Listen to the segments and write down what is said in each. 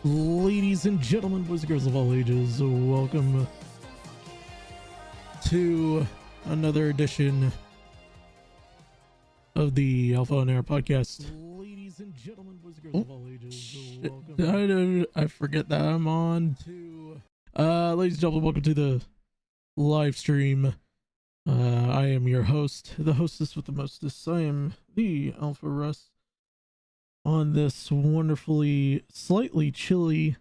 Ladies and gentlemen, boys and girls of all ages, welcome to another edition of the Alpha and Air podcast. Ladies and gentlemen, boys and girls of all ages, welcome. I forget that I'm on to. Ladies and gentlemen, welcome to the live stream. I am your host, the hostess with the mostest. I am the Alpha Russ. On this wonderfully, slightly chilly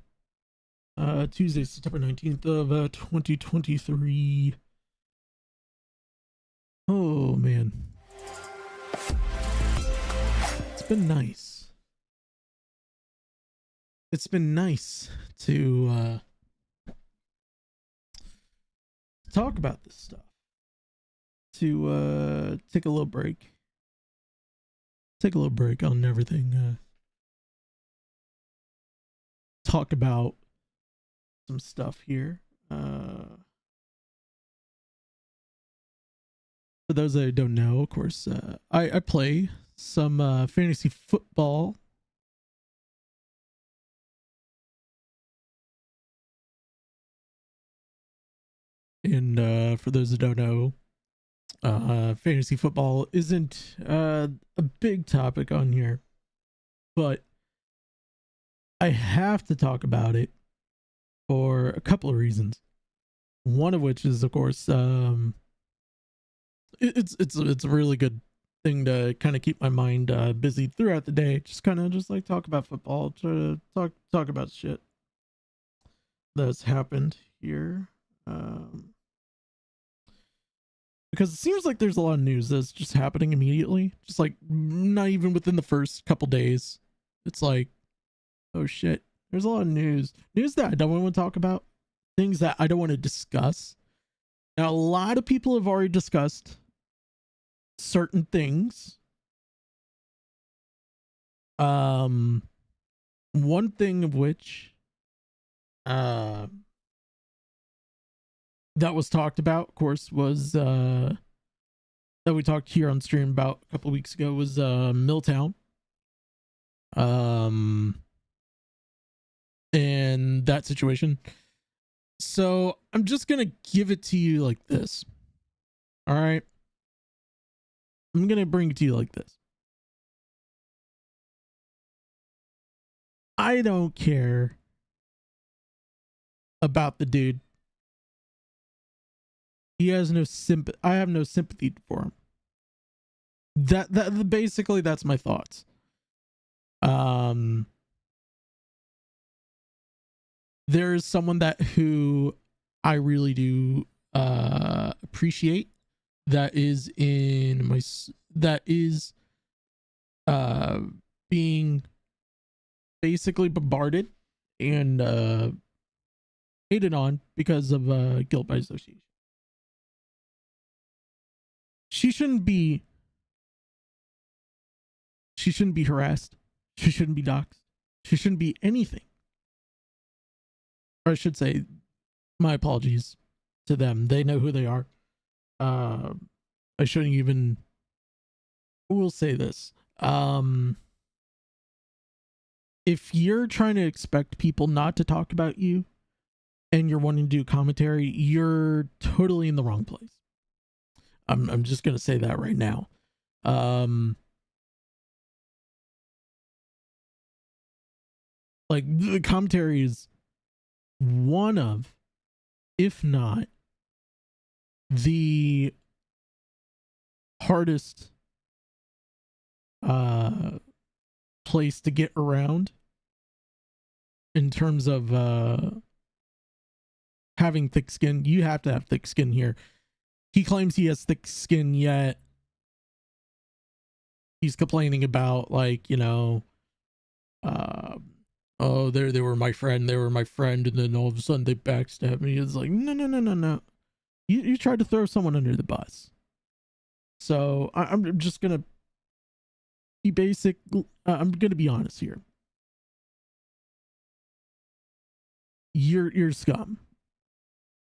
Tuesday, September 19th of 2023. Oh, man. It's been nice. It's been nice to talk about this stuff. To take a little break. Take a little break on everything. Talk about some stuff here. For those that don't know, of course, I play some fantasy football. And for those that don't know, fantasy football isn't a big topic on here, but I have to talk about it for a couple of reasons. One of which is, of course, it's a really good thing to kind of keep my mind busy throughout the day. Just kind of just like talk about football, try to talk about shit that's happened here. Because it seems like there's a lot of news that's just happening immediately. Just like not even within the first couple days. It's like, oh shit. There's a lot of news. News that I don't want to talk about. Things that I don't want to discuss. Now, a lot of people have already discussed certain things. One thing of which that was talked about, of course, was that we talked here on stream about a couple of weeks ago was Milltown. And that situation. So I'm just gonna give it to you like this. All right. I'm gonna bring it to you like this. I don't care about the dude. He has no sympathy. I have no sympathy for him. That basically that's my thoughts. There is someone who I really do appreciate that is being basically bombarded and hated on because of guilt by association. She shouldn't be harassed. She shouldn't be doxxed. She shouldn't be anything. Or I should say, my apologies to them. They know who they are. I shouldn't even. We'll say this. If you're trying to expect people not to talk about you and you're wanting to do commentary, you're totally in the wrong place. I'm just gonna say that right now. Like the commentary is one of, if not the hardest place to get around in terms of having thick skin. You have to have thick skin here. He claims he has thick skin, yet he's complaining about, like, you know, oh, they were my friend, and then all of a sudden they backstab me. It's like, no. You tried to throw someone under the bus. So I'm just gonna be basic. I'm gonna be honest here. You're scum.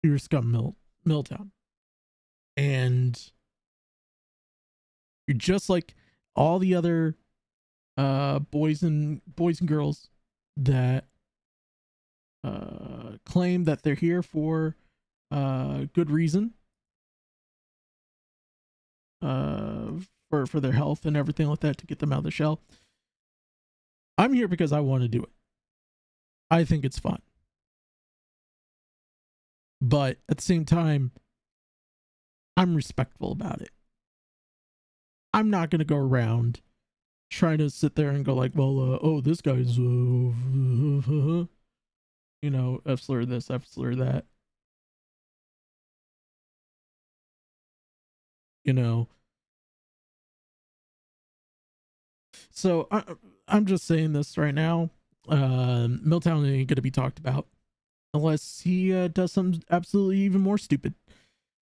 You're scum, Milltown. And you're just like all the other boys and girls that claim that they're here for good reason, for their health and everything like that, to get them out of the shell. I'm here because I want to do it. I think it's fun. But at the same time, I'm respectful about it. I'm not going to go around trying to sit there and go like, well, oh, this guy's, you know, F slur this, F slur that. You know. So I'm just saying this right now. Milltown ain't going to be talked about unless he does something absolutely even more stupid.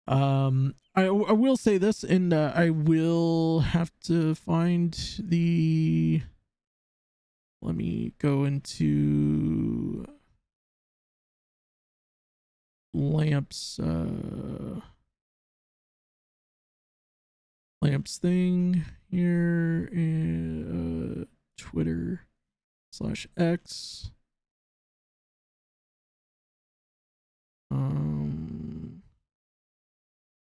I will say this, and I will have to find the. Let me go into Lamps thing here, Twitter/X. I'm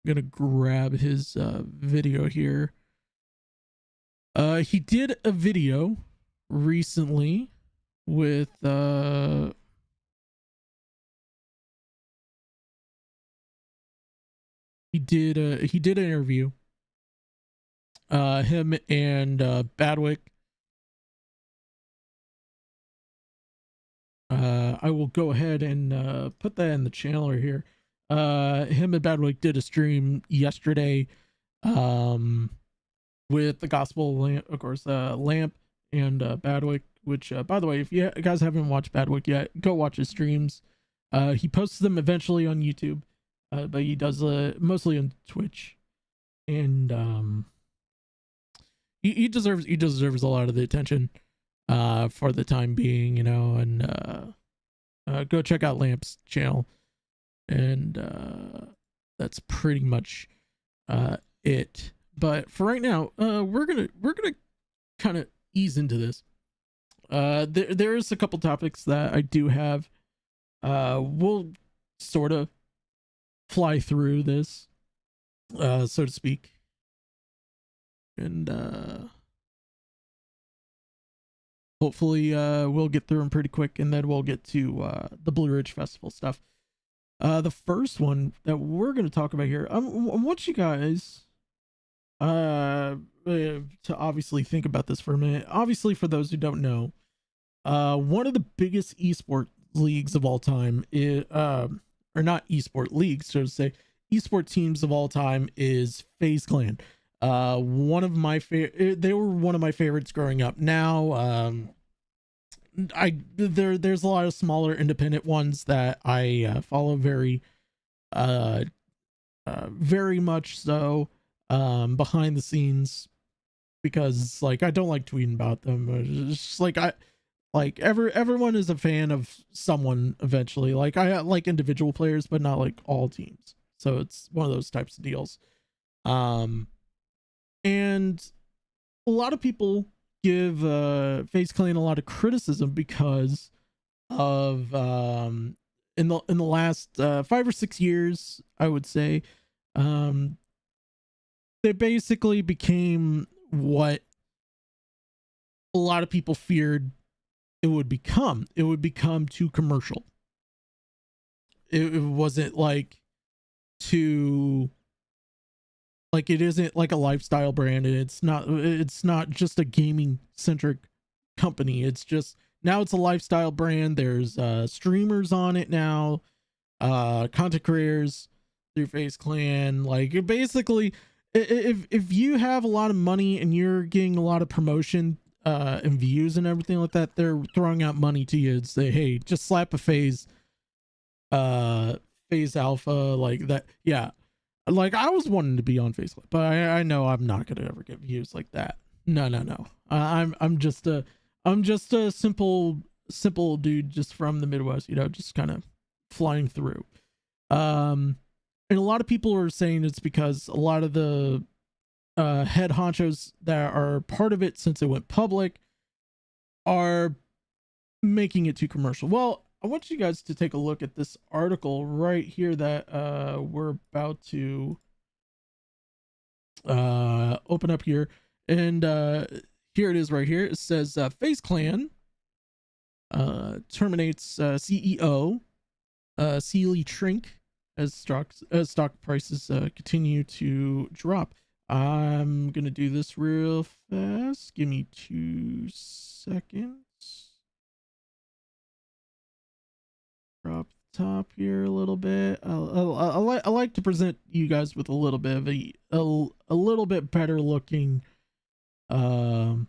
gonna grab his video here. He did a video recently with he did an interview, him and Badwick. I will go ahead and put that in the channel here. Him and Badwick did a stream yesterday with the Gospel Lamp, of course, Lamp and Badwick, which by the way, if you guys haven't watched Badwick yet, go watch his streams. He posts them eventually on YouTube, but he does mostly on Twitch, and he deserves a lot of the attention for the time being, you know. And go check out Lamp's channel, and that's pretty much it. But for right now, we're gonna kind of ease into this. There's a couple topics that I do have. We'll sort of fly through this, so to speak, and hopefully we'll get through them pretty quick, and then we'll get to the Blue Ridge Festival stuff. The first one that we're going to talk about here, I want you guys to obviously think about this for a minute. Obviously, for those who don't know, one of the biggest esport leagues of all time is, or not esport leagues, so to say, esport teams of all time is FaZe Clan. One of my they were one of my favorites growing up. Now, there's a lot of smaller independent ones that I follow very much so, behind the scenes, because like I don't like tweeting about them. It's just like everyone is a fan of someone eventually. Like I like individual players, but not like all teams. So it's one of those types of deals. And a lot of people give FaZe Clan a lot of criticism because of in the last 5 or 6 years, I would say, they basically became what a lot of people feared it would become. It would become too commercial. It wasn't like too, like, it isn't like a lifestyle brand, and it's not just a gaming centric company. It's just, now it's a lifestyle brand. There's streamers on it now, content creators through FaZe Clan. Like, it basically, if you have a lot of money and you're getting a lot of promotion and views and everything like that, they're throwing out money to you and say, hey, just slap a FaZe Alpha like that. Yeah, like I was wanting to be on FaZe Clan, but I know I'm not gonna ever get views like that. No. I'm just a simple dude just from the Midwest, you know, just kind of flying through. And a lot of people are saying it's because a lot of the head honchos that are part of it, since it went public, are making it too commercial. Well, I want you guys to take a look at this article right here that we're about to open up here, and here it is right here. It says FaZe Clan terminates CEO Sealy Trink as stock prices continue to drop. I'm gonna do this real fast. Give me 2 seconds. Drop the top here a little bit. I like to present you guys with a little bit of a little bit better looking design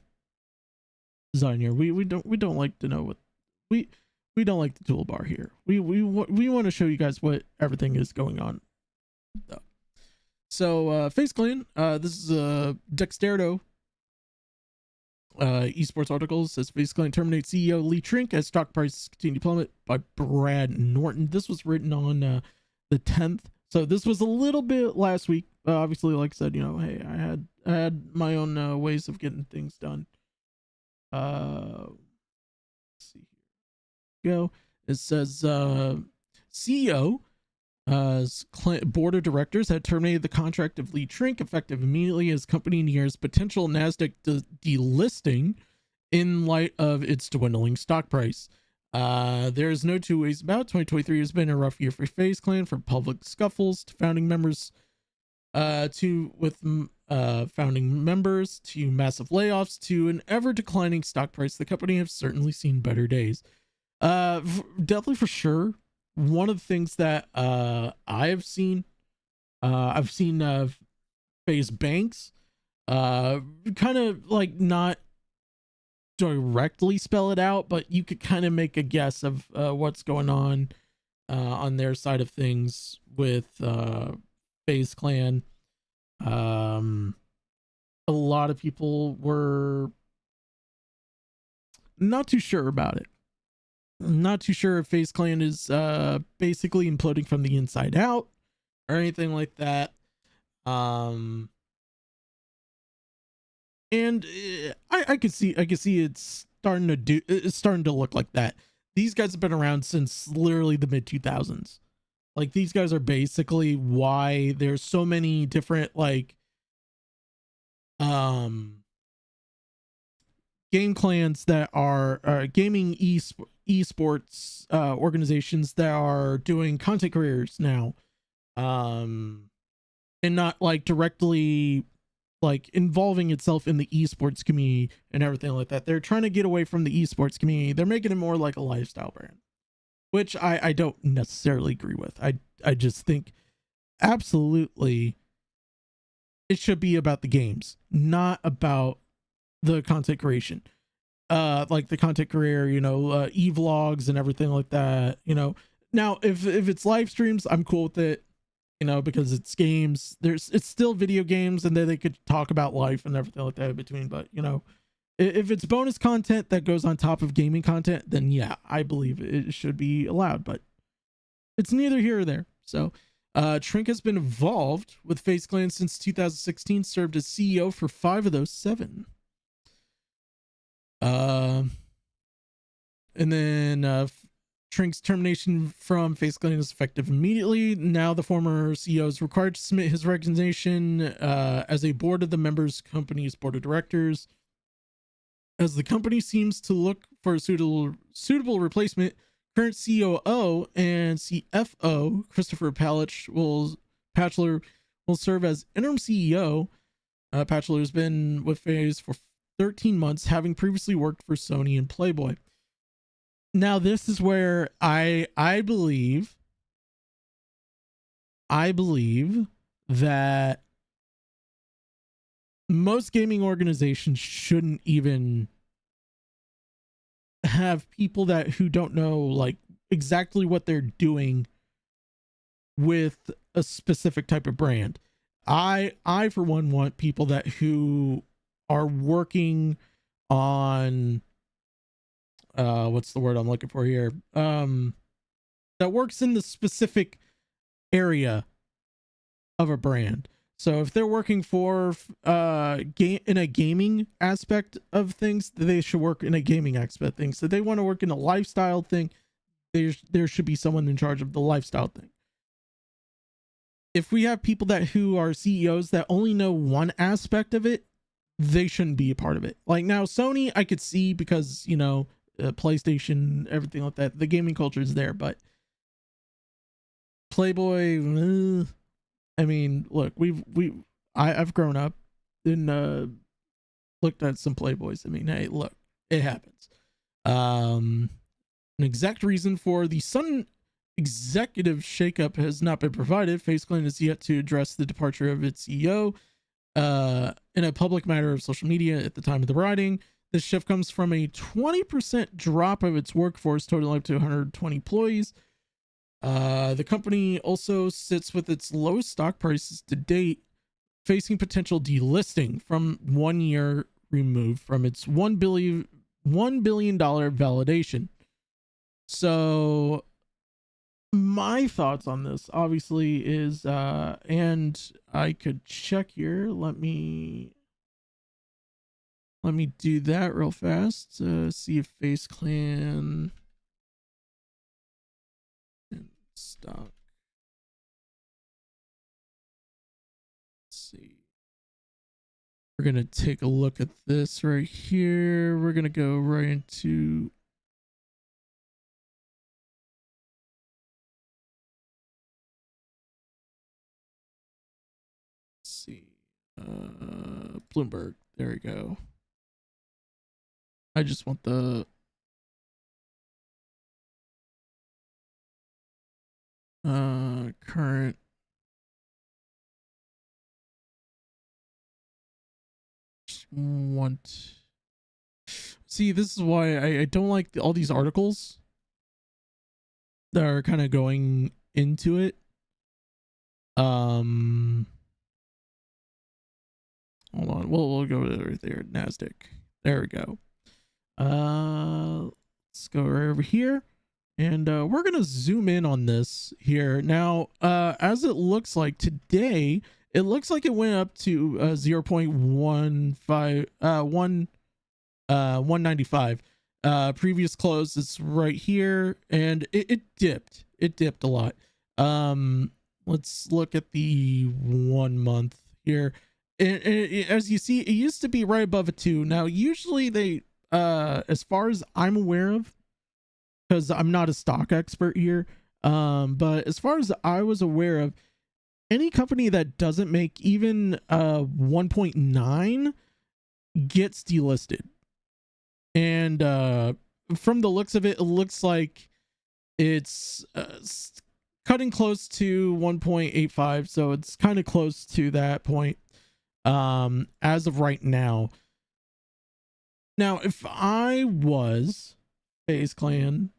here. We don't like to know what we don't like the toolbar here. We want to show you guys what everything is going on though. So FaZe Clan, this is Dexterdo esports article. Says FaZe Clan terminates CEO Lee Trink as stock prices continue to plummet, by Brad Norton. This was written on the 10th, so this was a little bit last week. Obviously, like I said, you know, hey, I had my own ways of getting things done. Let's see here. Go. It says CEO board of directors had terminated the contract of Lee Trink effective immediately as company nears potential NASDAQ delisting in light of its dwindling stock price. There's no two ways about it. 2023 has been a rough year for FaZe Clan, from public scuffles to founding members to massive layoffs to an ever declining stock price. The company have certainly seen better days. Definitely, for sure. One of the things that I've seen FaZe Banks kind of like not directly spell it out, but you could kind of make a guess of what's going on their side of things with FaZe Clan. A lot of people were not too sure about it. Not too sure if FaZe Clan is basically imploding from the inside out or anything like that. And I can see it's starting to look like that. These guys have been around since literally the mid 2000s. Like, these guys are basically why there's so many different like game clans that are gaming esports organizations that are doing content careers now, and not like directly like involving itself in the esports community and everything like that. They're trying to get away from the esports community. They're making it more like a lifestyle brand, which I don't necessarily agree with. I just think absolutely it should be about the games, not about the content creation. Like the content career, you know, e-vlogs and everything like that, you know. Now if it's live streams, I'm cool with it, you know, because it's games. It's still video games, and then they could talk about life and everything like that in between. But, you know, if it's bonus content that goes on top of gaming content, then yeah, I believe it should be allowed, but it's neither here or there. So Trink has been involved with FaZe Clan since 2016, served as CEO for 5 of those 7. And then Trink's termination from FaZe Clan is effective immediately. Now the former CEO is required to submit his resignation as a board of the members company's board of directors. As the company seems to look for a suitable replacement, current COO and CFO Christopher Patchler will serve as interim CEO. Patchler has been with FaZe for 13 months, having previously worked for Sony and Playboy. Now, this is where I believe that most gaming organizations shouldn't even have people who don't know like exactly what they're doing with a specific type of brand. I for one want people who are working on what's the word I'm looking for here, that works in the specific area of a brand. So if they're working for in a gaming aspect of things, they should work in a gaming aspect of things. So they want to work in a lifestyle thing, there should be someone in charge of the lifestyle thing. If we have people who are CEOs that only know one aspect of it, they shouldn't be a part of it. Like now, Sony, I could see because, PlayStation, everything like that, the gaming culture is there, but Playboy, I mean, look, I've grown up and looked at some Playboys. I mean, hey, look, it happens. An exact reason for the sudden executive shakeup has not been provided. FaZe Clan is yet to address the departure of its CEO in a public matter of social media at the time of the writing. This shift comes from a 20% drop of its workforce, totaling up to 120 employees. The company also sits with its lowest stock prices to date, facing potential delisting from 1 year removed from its $1 billion validation. So my thoughts on this obviously is and I could check here. Let me do that real fast. See if FaZe Clan and stock. Let's see. We're gonna take a look at this right here. We're gonna go right into Bloomberg. There we go. I just want the current see, this is why I don't like all these articles that are kind of going into it. Hold on, we'll go to right there. NASDAQ. There we go. Let's go right over here, and we're gonna zoom in on this here now. As it looks like today, it looks like it went up to 195. Previous close is right here, and it dipped a lot. Let's look at the 1 month here. And as you see, it used to be right above a 2. Now usually they as far as I'm aware of, because I'm not a stock expert here, but as far as I was aware of, any company that doesn't make even 1.9 gets delisted. And from the looks of it, it looks like it's cutting close to 1.85, so it's kind of close to that point as of right now. Now, if I was FaZe Clan,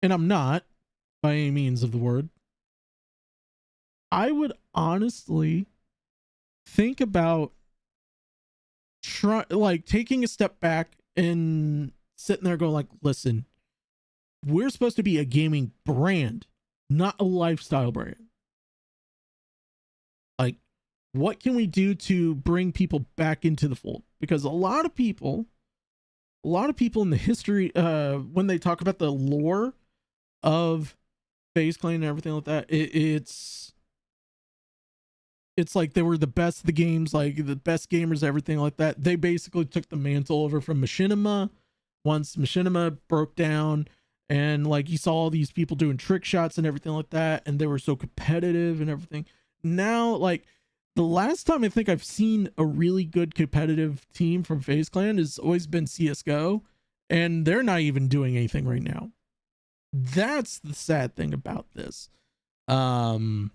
and I'm not by any means of the word, I would honestly think about taking a step back and sitting there going like, listen, we're supposed to be a gaming brand, not a lifestyle brand. Like, what can we do to bring people back into the fold? Because a lot of people in the history, when they talk about the lore of FaZe Clan and everything like that, it's like they were the best of the games, like the best gamers, everything like that. They basically took the mantle over from Machinima once Machinima broke down, and like you saw all these people doing trick shots and everything like that, and they were so competitive and everything. Now, like, the last time I think I've seen a really good competitive team from FaZe Clan has always been CSGO, and they're not even doing anything right now. That's the sad thing about this. Let's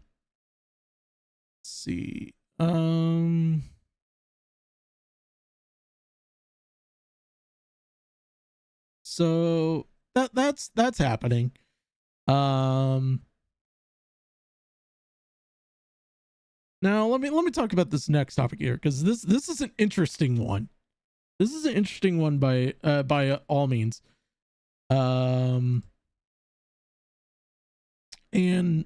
see. So that's happening. Now let me talk about this next topic here, because this is an interesting one. This is an interesting one by all means. And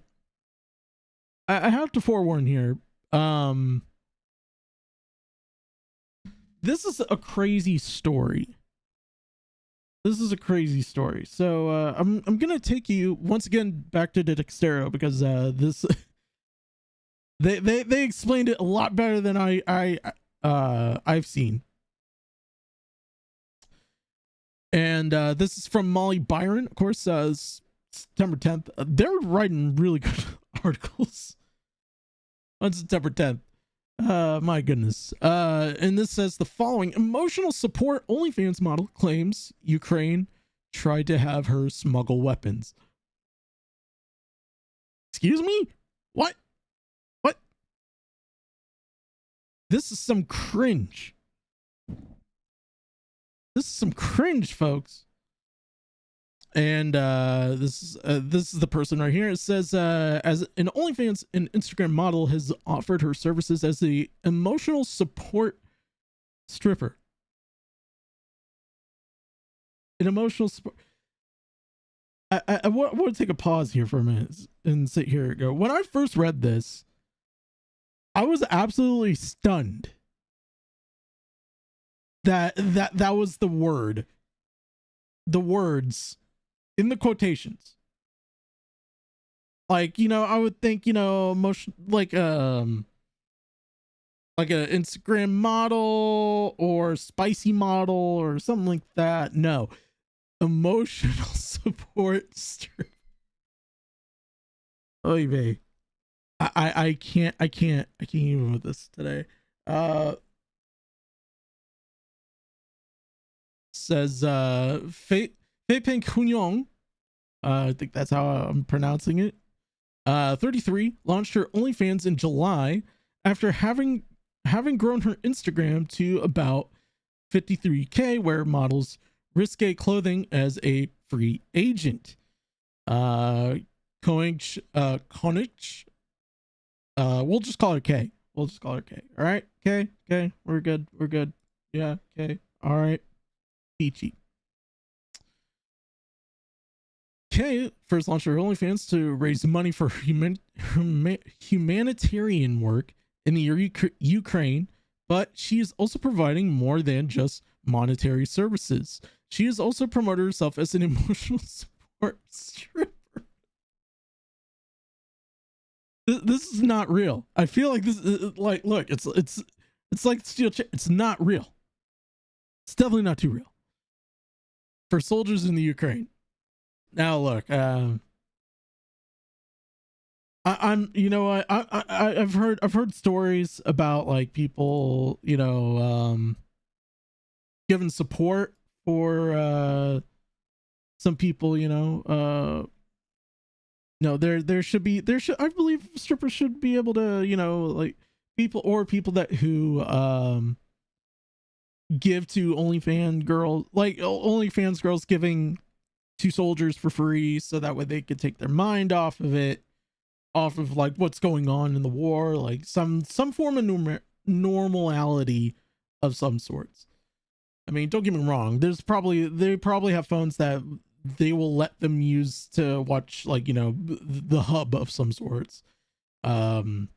I have to forewarn here. This is a crazy story. This is a crazy story. So I'm gonna take you once again back to the Dextero because this they explained it a lot better than I've seen. And this is from Molly Byron, of course, September 10th. They're writing really good articles on September 10th. My goodness. And this says the following: emotional support OnlyFans model claims Ukraine tried to have her smuggle weapons. Excuse me? What? This is some cringe. This is some cringe, folks. And this is the person right here. It says as an OnlyFans and Instagram model has offered her services as the emotional support stripper. An emotional support. I want to take a pause here for a minute and sit here and go. When I first read this, I was absolutely stunned that was the word. The words in the quotations. Like, you know, I would think, you know, emotion, like an Instagram model or spicy model or something like that. No, emotional support strip. Oy vey. I can't even with this today. Says Fei Peng Hunyong, I think that's how I'm pronouncing it. 33 launched her OnlyFans in July after having grown her Instagram to about 53K, where models risque clothing as a free agent. Konich, we'll just call her K. All right, K. We're good. Yeah, K. All right, peachy. K first launched her OnlyFans to raise money for humanitarian work in the Ukraine, but she is also providing more than just monetary services. She has also promoted herself as an emotional support stripper. This is not real. I feel like this is like, look, it's like steel chair. It's not real. It's definitely not too real for soldiers in the Ukraine. Now look, I'm you know what, I've heard stories about like people, you know, giving support for some people, you know, no, there should I believe strippers should be able to, you know, like people that who give to OnlyFans girls giving to soldiers for free so that way they could take their mind off of like what's going on in the war, like some form of normality of some sorts. I mean, don't get me wrong, they probably have phones that they will let them use to watch, like, you know, the hub of some sorts, the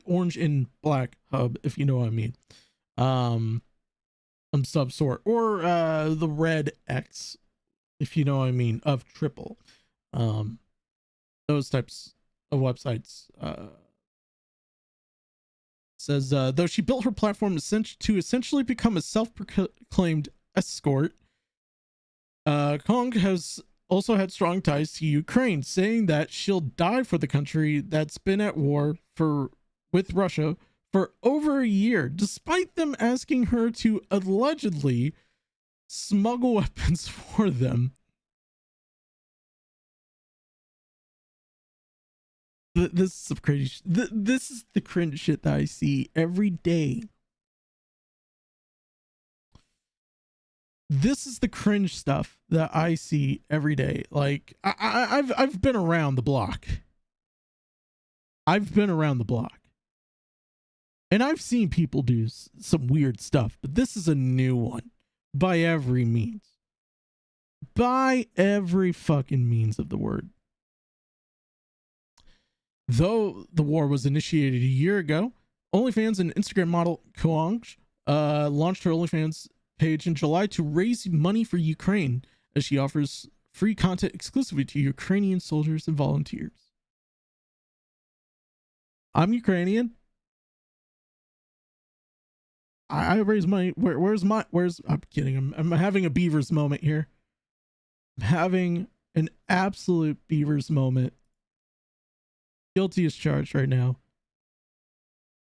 orange and black hub, if you know what I mean, some sub sort, or the red X, if you know what I mean, of triple, those types of websites. Says though she built her platform to essentially become a self-proclaimed escort, Kong has also had strong ties to Ukraine, saying that she'll die for the country that's been at war with Russia for over a year, despite them asking her to allegedly smuggle weapons for them. This is some crazy this is the cringe shit that I see every day. This is the cringe stuff that I see every day. Like, I've been around the block. And I've seen people do some weird stuff, but this is a new one by every means. By every fucking means of the word. Though the war was initiated a year ago, OnlyFans and Instagram model Koang launched her OnlyFans page in July to raise money for Ukraine, as she offers free content exclusively to Ukrainian soldiers and volunteers. I'm Ukrainian. I raise money. I'm kidding. I'm having a Beavers moment here. I'm having an absolute Beavers moment. Guilty as charged right now.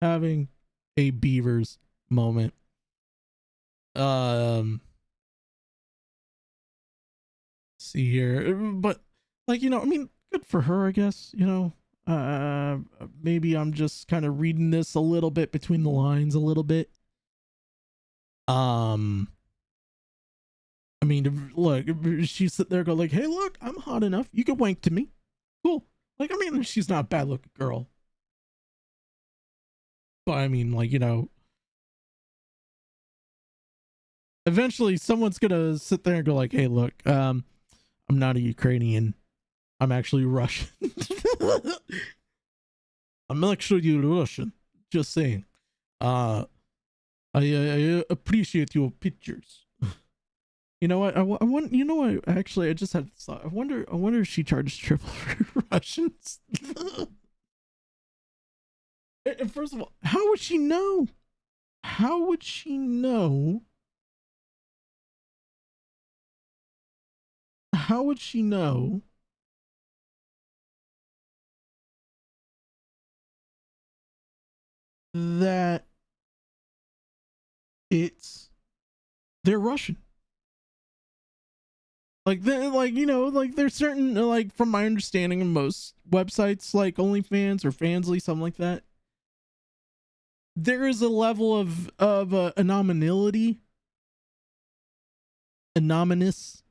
Having a Beavers moment. See here, but like, you know, I mean, good for her, I guess. You know, maybe I'm just kind of reading this a little bit between the lines, a little bit. I mean, look, she's sitting there, go like, "Hey, look, I'm hot enough. You can wank to me. Cool." Like, I mean, she's not a bad looking girl, but I mean, like, you know, eventually someone's gonna sit there and go like, "Hey, look, I'm not a Ukrainian. I'm actually Russian." I'm actually Russian. Just saying. I appreciate your pictures. You know what? I want. You know what? Actually, I just had this thought. I wonder if she charges triple for Russians. And first of all, how would she know? How would she know? How would she know that they're Russian? Like, you know, like there's certain, like, from my understanding of most websites like OnlyFans or Fansly, something like that, there is a level of anonymity, anonymous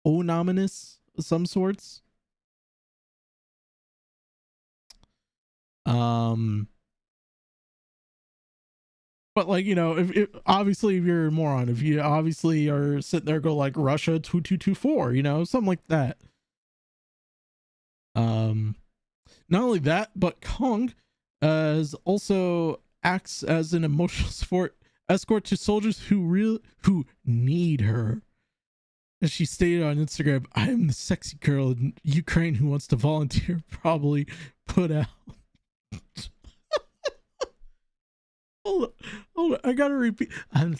of some sorts. But like, you know, if obviously if you're a moron, if you obviously are sitting there go like Russia 2224, you know, something like that. Not only that, but Kong also acts as an emotional support escort to soldiers who need her. As she stated on Instagram, "I am the sexy girl in Ukraine who wants to volunteer." Probably put out. Hold on, I gotta repeat. I'm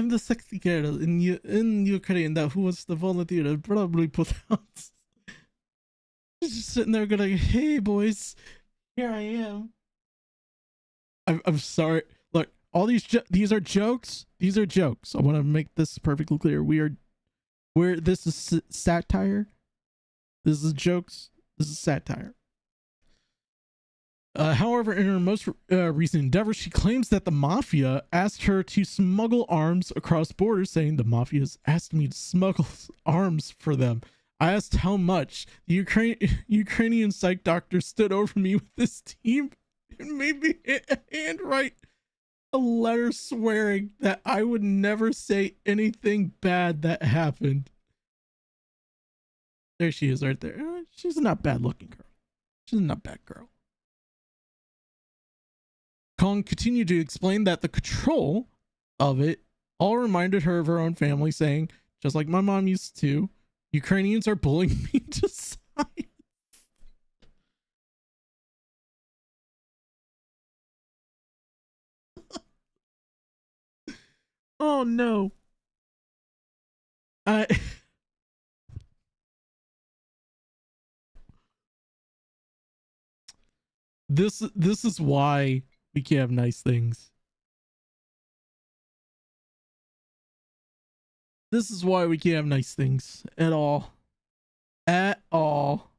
the sexy girl in Ukraine that who wants to volunteer and probably put out. She's just sitting there going, "Hey boys, here I am." I'm sorry. Look, all these are jokes. These are jokes. I want to make this perfectly clear. This is satire. This is jokes. This is satire. However, in her most recent endeavor, she claims that the mafia asked her to smuggle arms across borders, saying, "The mafia has asked me to smuggle arms for them. I asked how much. The Ukrainian psych doctor stood over me with this team and made me handwrite a letter swearing that I would never say anything bad that happened." There she is right there. She's not bad looking girl. She's not bad girl. Kong continued to explain that the control of it all reminded her of her own family, saying, "Just like my mom used to, Ukrainians are bullying me to science." Oh no. This is why we can't have nice things. This is why we can't have nice things at all. At all.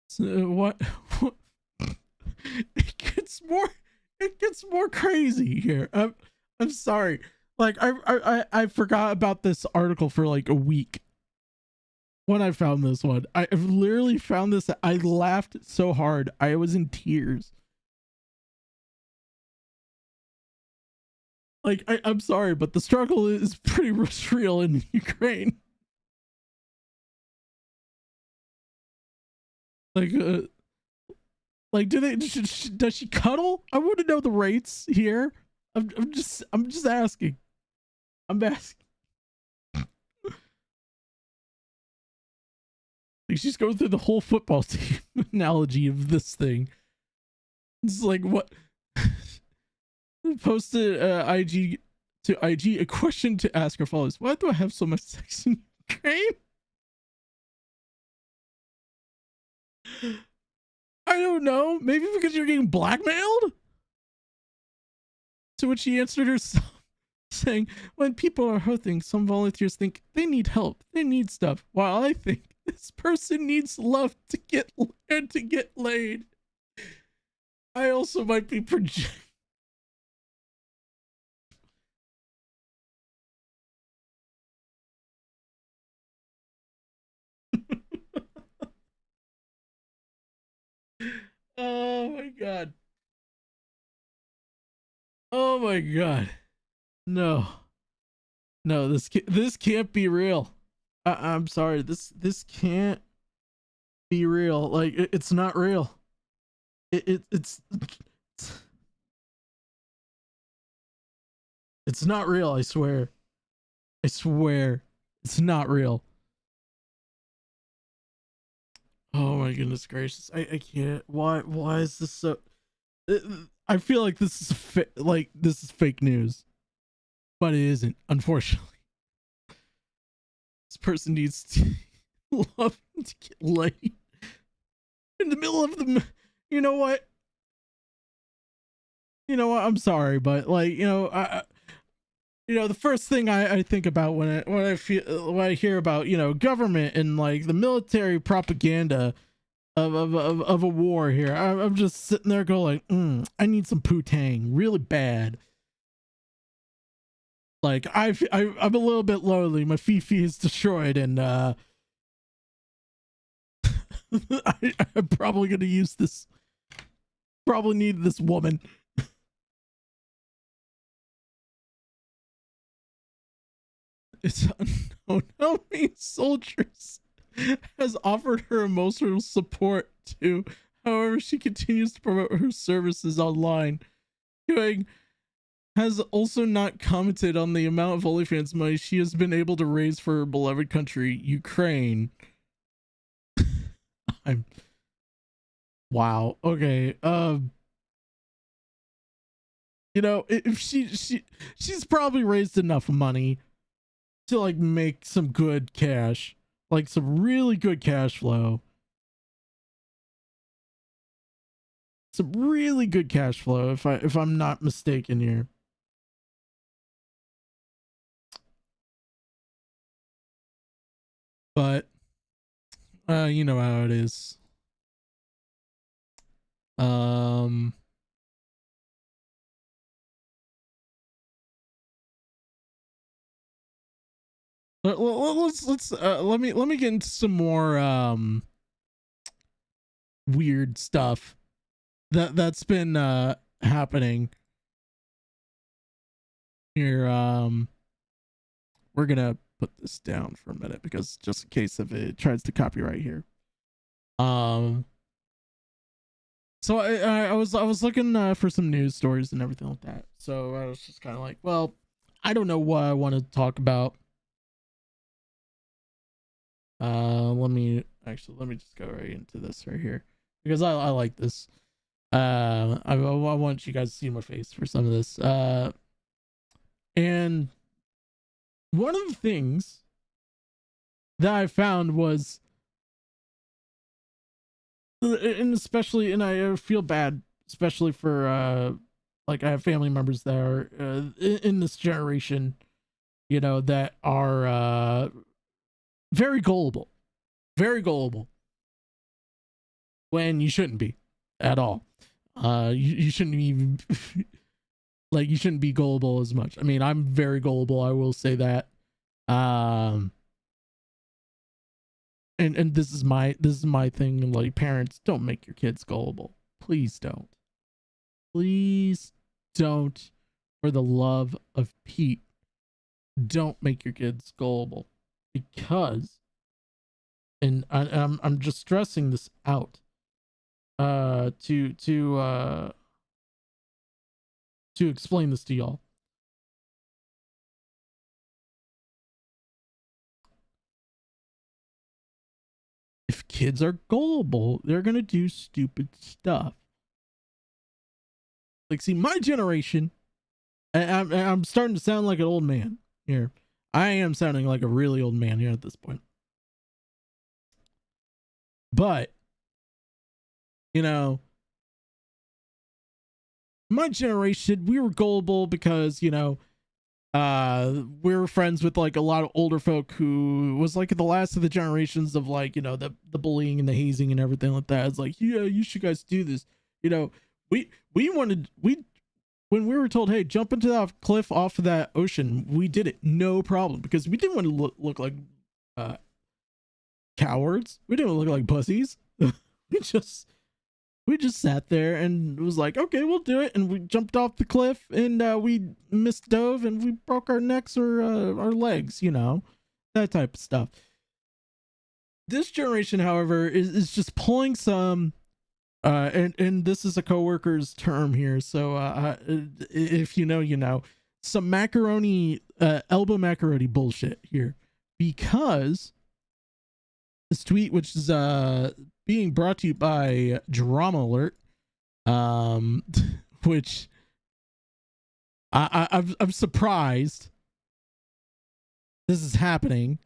So what? It gets more crazy here. I'm sorry. Like, I forgot about this article for like a week when I found this one. I literally found this. I laughed so hard. I was in tears. Like, I'm sorry, but the struggle is pretty real in Ukraine. Like, Like, does she cuddle? I want to know the rates here. I'm just asking. I'm asking. Like, she's going through the whole football team analogy of this thing. It's like, what? Posted IG to IG a question to ask her followers. Why do I have so much sex in Ukraine? I don't know. Maybe because you're getting blackmailed? To which she answered herself, saying, when people are hurting, some volunteers think they need help. They need stuff. While I think this person needs love to get laid. I also might be projecting. Oh my god. Oh my god. No. No, this can't be real. I'm sorry. This can't be real. Like it's not real. It's not real, I swear. I swear. It's not real. Oh my goodness gracious. I can't. Why is this so I feel like this is this is fake news. But it isn't, unfortunately. This person needs to love to get laid in the middle of the. You know what? I'm sorry, but like the first thing I think about when I hear about government and like the military propaganda of a war here, I'm just sitting there going, I need some poo-tang really bad. Like I'm a little bit lonely. My Fifi is destroyed, and I'm probably gonna use this. Probably need this woman. It's unknown soldiers has offered her emotional support too. However, she continues to promote her services online. Has also not commented on the amount of OnlyFans money she has been able to raise for her beloved country, Ukraine. Wow. Okay. If she's probably raised enough money to like make some good cash, like some really good cash flow. Some really good cash flow, if I'm not mistaken here. But you know how it is. Let me get into some more weird stuff that's been happening here. We're gonna put this down for a minute because just in case if it tries to copyright here. So I was looking for some news stories and everything like that. So I was just kind of like, well, I don't know what I want to talk about. Let me just go right into this right here because I like this. I want you guys to see my face for some of this. And one of the things that I found was, and I feel bad, especially for like I have family members that are in this generation, that are very gullible when you shouldn't be at all. You shouldn't even like you shouldn't be gullible as much. I mean, I'm very gullible, I will say that. And this is my thing, like, parents, don't make your kids gullible. Please don't. For the love of Pete, don't make your kids gullible, because, and I'm just stressing this out, to explain this to y'all. If kids are gullible, they're gonna do stupid stuff. Like, see, my generation, I'm starting to sound like an old man here. I am sounding like a really old man here at this point. But, you know, my generation, we were gullible because, you know, we were friends with like a lot of older folk who was like the last of the generations of like, you know, the bullying and the hazing and everything like that. It's like, yeah, you should guys do this. You know, when we were told, hey, jump into that cliff off of that ocean, we did it, no problem, because we didn't want to look like cowards. We didn't look like pussies. we just sat there and was like, okay, we'll do it. And we jumped off the cliff and we misdove and we broke our necks or our legs, you know, that type of stuff. This generation, however, is just pulling some, and this is a coworker's term here. So if you know, you know, some macaroni, elbow macaroni bullshit here, because this tweet, which is being brought to you by Drama Alert, which I'm surprised this is happening,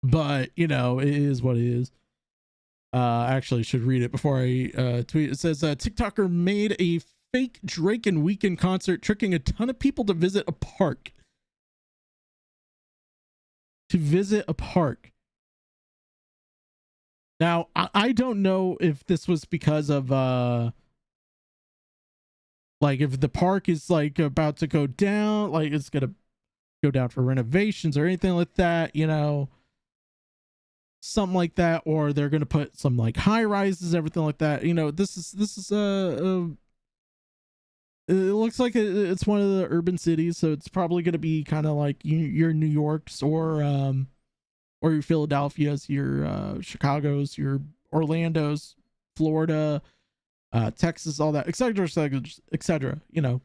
but you know, it is what it is. Actually should read it before I tweet. It says TikToker made a fake Drake and Weeknd concert, tricking a ton of people to visit a park. Now, I don't know if this was because of like if the park is like about to go down, like it's gonna go down for renovations or anything like that, you know, something like that, or they're gonna put some like high rises, everything like that. You know, this is it looks like it's one of the urban cities, so it's probably gonna be kind of like your New York's or your Philadelphia's, your Chicago's, your Orlando's, Florida, Texas, all that, etc., etc. You know.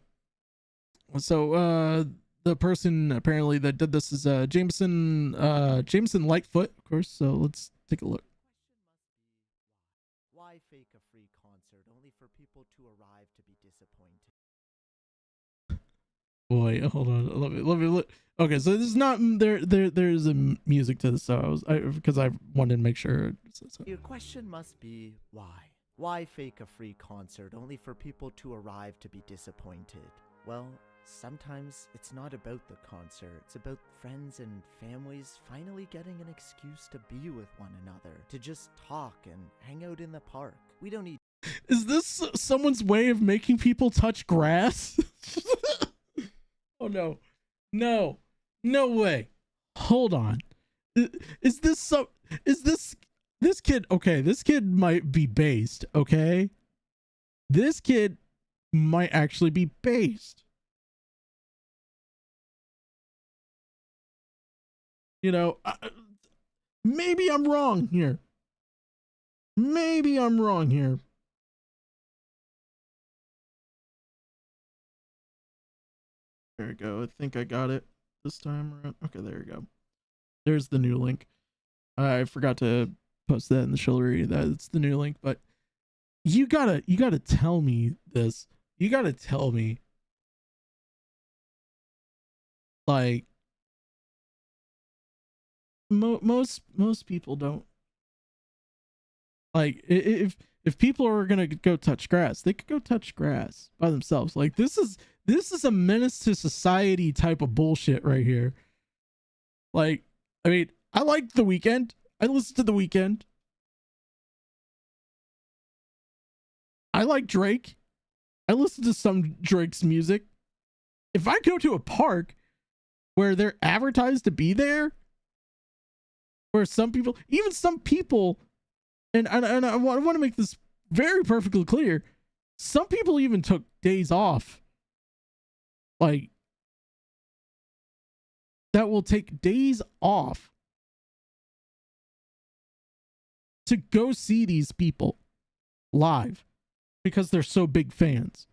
So the person apparently that did this is Jameson Lightfoot, of course. So let's take a look. Why fake a free concert only for people to arrive to be disappointed? Boy, hold on, let me look. Okay, so this is not there's a music to this, so because I wanted to make sure. So. Your question must be why? Why fake a free concert only for people to arrive to be disappointed? Well, sometimes it's not about the concert. It's about friends and families finally getting an excuse to be with one another, to just talk and hang out in the park. We don't need. Is this someone's way of making people touch grass? Oh no. No way. Hold on. Is this kid, okay, this kid might be based, okay? This kid might actually be based. You know, maybe I'm wrong here. There we go. I think I got it this time around. Okay, there we go. There's the new link. I forgot to post that in the shillery. That's the new link, but you gotta tell me this. You gotta tell me, like, most people don't, like, if people are gonna go touch grass, they could go touch grass by themselves. Like, this is a menace to society type of bullshit right here. Like, I mean, I liked The Weeknd. I listened to The Weeknd. I like Drake. I listen to some Drake's music. If I go to a park where they're advertised to be there, where some people, and I want to make this very perfectly clear, some people even took days off. Like, that will take days off to go see these people live because they're so big fans.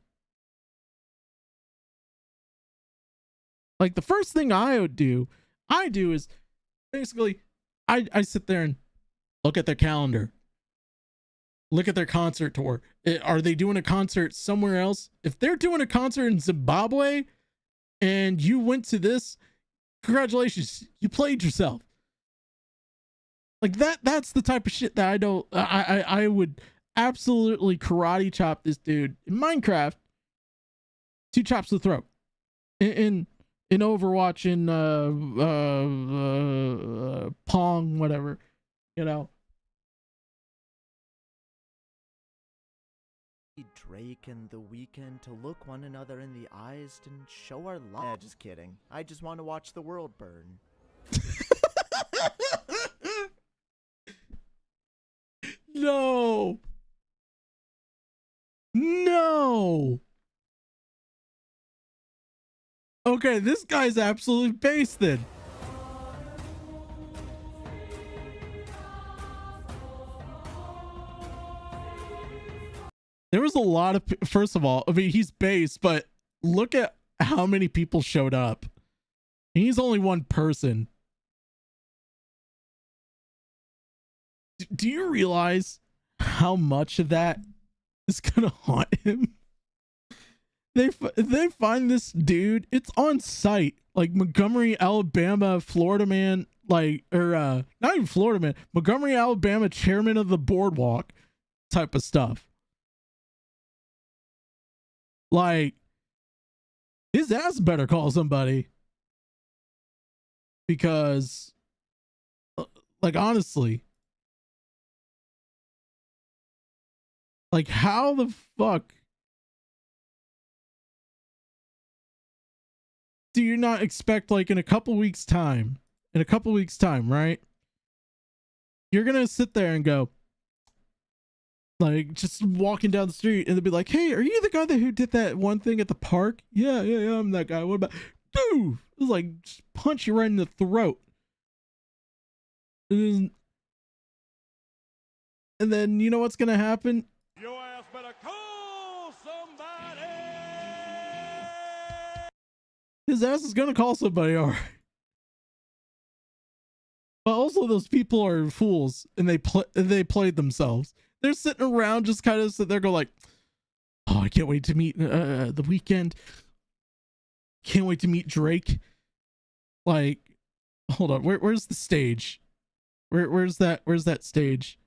Like, the first thing I do is basically I sit there and look at their calendar, look at their concert tour. Are they doing a concert somewhere else? If they're doing a concert in Zimbabwe and you went to this, congratulations, you played yourself. Like, that's the type of shit that I would absolutely karate chop this dude in Minecraft, 2 chops to the throat. In Overwatch, in Pong, whatever, you know. Drake and The Weeknd to look one another in the eyes and show our love. Yeah, just kidding. I just want to watch the world burn. No. No. Okay, this guy's absolutely based then. There was a lot of, first of all, I mean, he's based, but look at how many people showed up. He's only one person. Do you realize how much of that is gonna haunt him? They find this dude, it's on site, like Montgomery, Alabama, Florida man, like, or not even Florida man, Montgomery, Alabama chairman of the boardwalk type of stuff. Like, his ass better call somebody, because like, honestly, like, how the fuck do you not expect, like, in a couple weeks time, right? You're gonna sit there and go, like, just walking down the street, and they'll be like, hey, are you the guy who did that one thing at the park? Yeah, I'm that guy. What about, dude? It was like, just punch you right in the throat. And then you know what's gonna happen? Your ass better call somebody. His ass is gonna call somebody, all right. But also, those people are fools, and they played themselves. They're sitting around just kind of sit there, go like, oh, I can't wait to meet The Weeknd. Can't wait to meet Drake. Like, hold on, where's the stage? Where's that stage?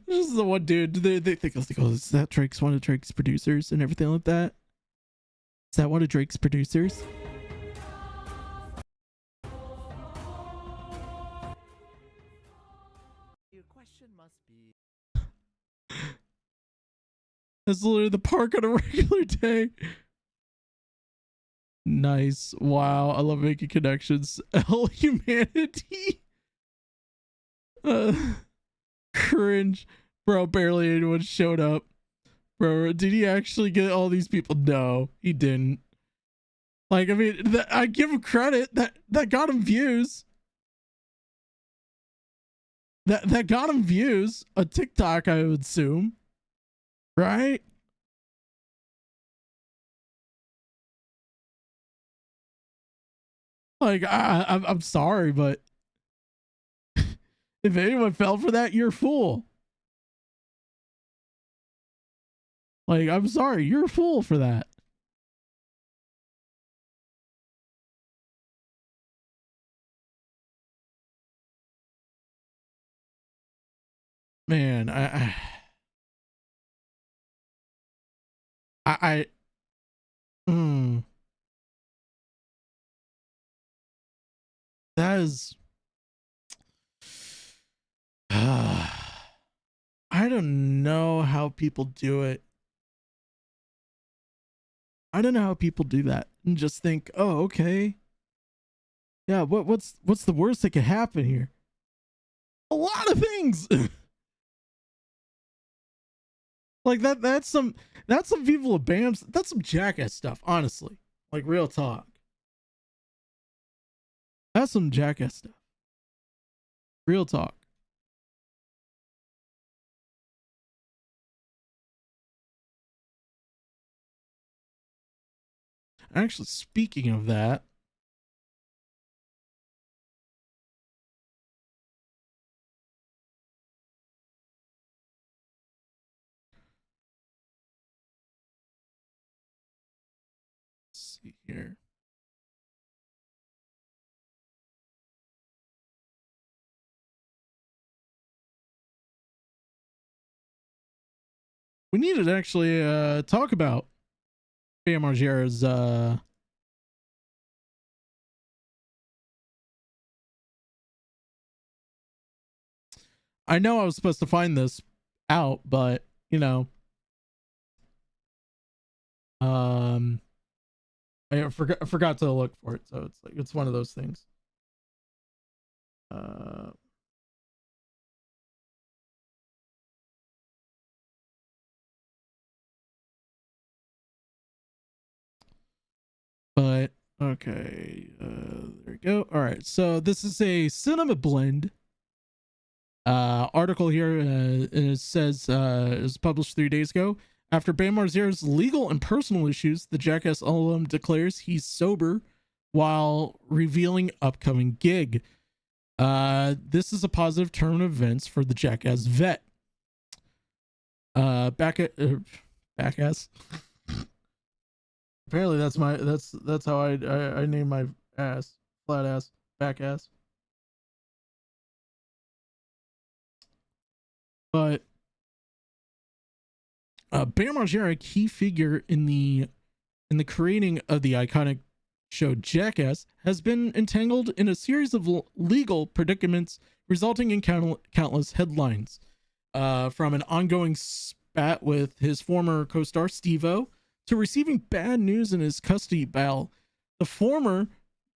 This is the one dude. They think, oh, is that Drake's one of Drake's producers and everything like that? Is that one of Drake's producers? Your question must be. That's literally the park on a regular day. Nice. Wow. I love making connections. Hell, humanity. Cringe. Bro, barely anyone showed up. Bro, did he actually get all these people? No, he didn't. Like, I mean, I give him credit. That got him views. That got him views. A TikTok, I would assume. Right? Like, I'm sorry, but if anyone fell for that, you're a fool. Like, I'm sorry, you're a fool for that. Man, that is, I don't know how people do it. I don't know how people do that and just think, oh, okay. Yeah, what's the worst that could happen here? A lot of things. Like that's some Viva La Bams, that's some jackass stuff, honestly. Like, real talk. That's some jackass stuff. Real talk. Actually, speaking of that, let's see here. We needed to actually talk about Bam Margera's I know I was supposed to find this out, but you know, I forgot to look for it, so it's like it's one of those things. But okay, there we go. All right, so this is a cinema blend article here, and it says it was published 3 days ago. After Bam Margera's legal and personal issues, the Jackass alum declares he's sober while revealing upcoming gig. This is a positive turn of events for the Jackass vet. Backass. Apparently that's how I name my ass. Flat ass, back ass. But Bam Margera, a key figure in the creating of the iconic show Jackass, has been entangled in a series of legal predicaments resulting in countless headlines. From an ongoing spat with his former co-star Steve-O to receiving bad news in his custody battle, the former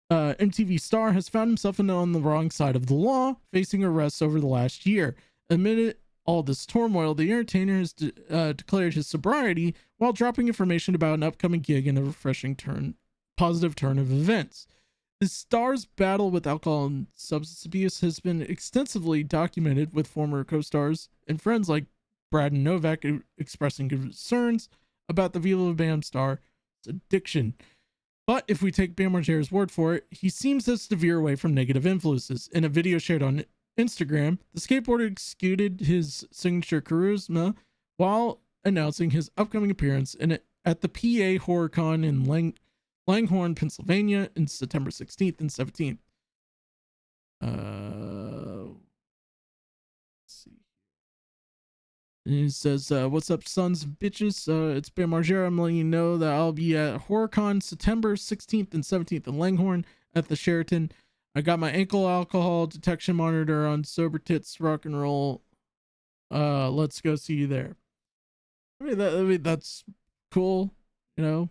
MTV star has found himself on the wrong side of the law, facing arrests over the last year. Amid all this turmoil, the entertainer has declared his sobriety while dropping information about an upcoming gig and a refreshing positive turn of events. The star's battle with alcohol and substance abuse has been extensively documented, with former co-stars and friends like Brad and Novak expressing concerns about the Viva Bam star's addiction. But if we take Bam Margera's word for it, he seems to steer away from negative influences. In a video shared on Instagram, the skateboarder executed his signature charisma while announcing his upcoming appearance at the PA HorrorCon in Langhorne, Pennsylvania, in September 16th and 17th. Let's see. And he says, what's up, sons and bitches? It's Bam Margera. I'm letting you know that I'll be at HorrorCon September 16th and 17th in Langhorne at the Sheraton. I got my ankle alcohol detection monitor on. Sober tits, rock and roll. Let's go see you there. I mean, that's cool, you know.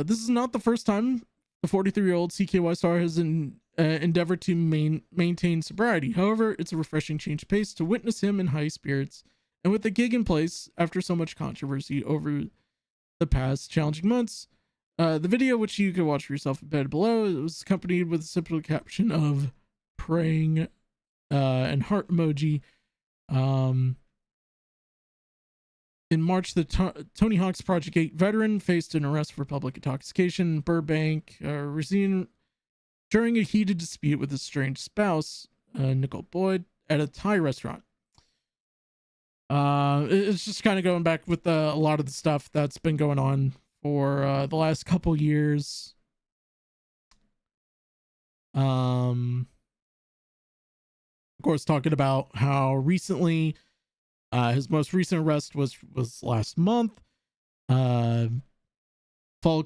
This is not the first time the 43-year-old CKY star has endeavored to maintain sobriety. However, it's a refreshing change of pace to witness him in high spirits and with the gig in place after so much controversy over the past challenging months. The video, which you can watch for yourself in bed below, it was accompanied with a simple caption of praying and heart emoji. In March, the Tony Hawk's Project 8 veteran faced an arrest for public intoxication in Burbank, during a heated dispute with his estranged spouse, Nicole Boyd, at a Thai restaurant. It's just kind of going back with a lot of the stuff that's been going on for the last couple years. Of course, talking about how recently his most recent arrest was last month. Followed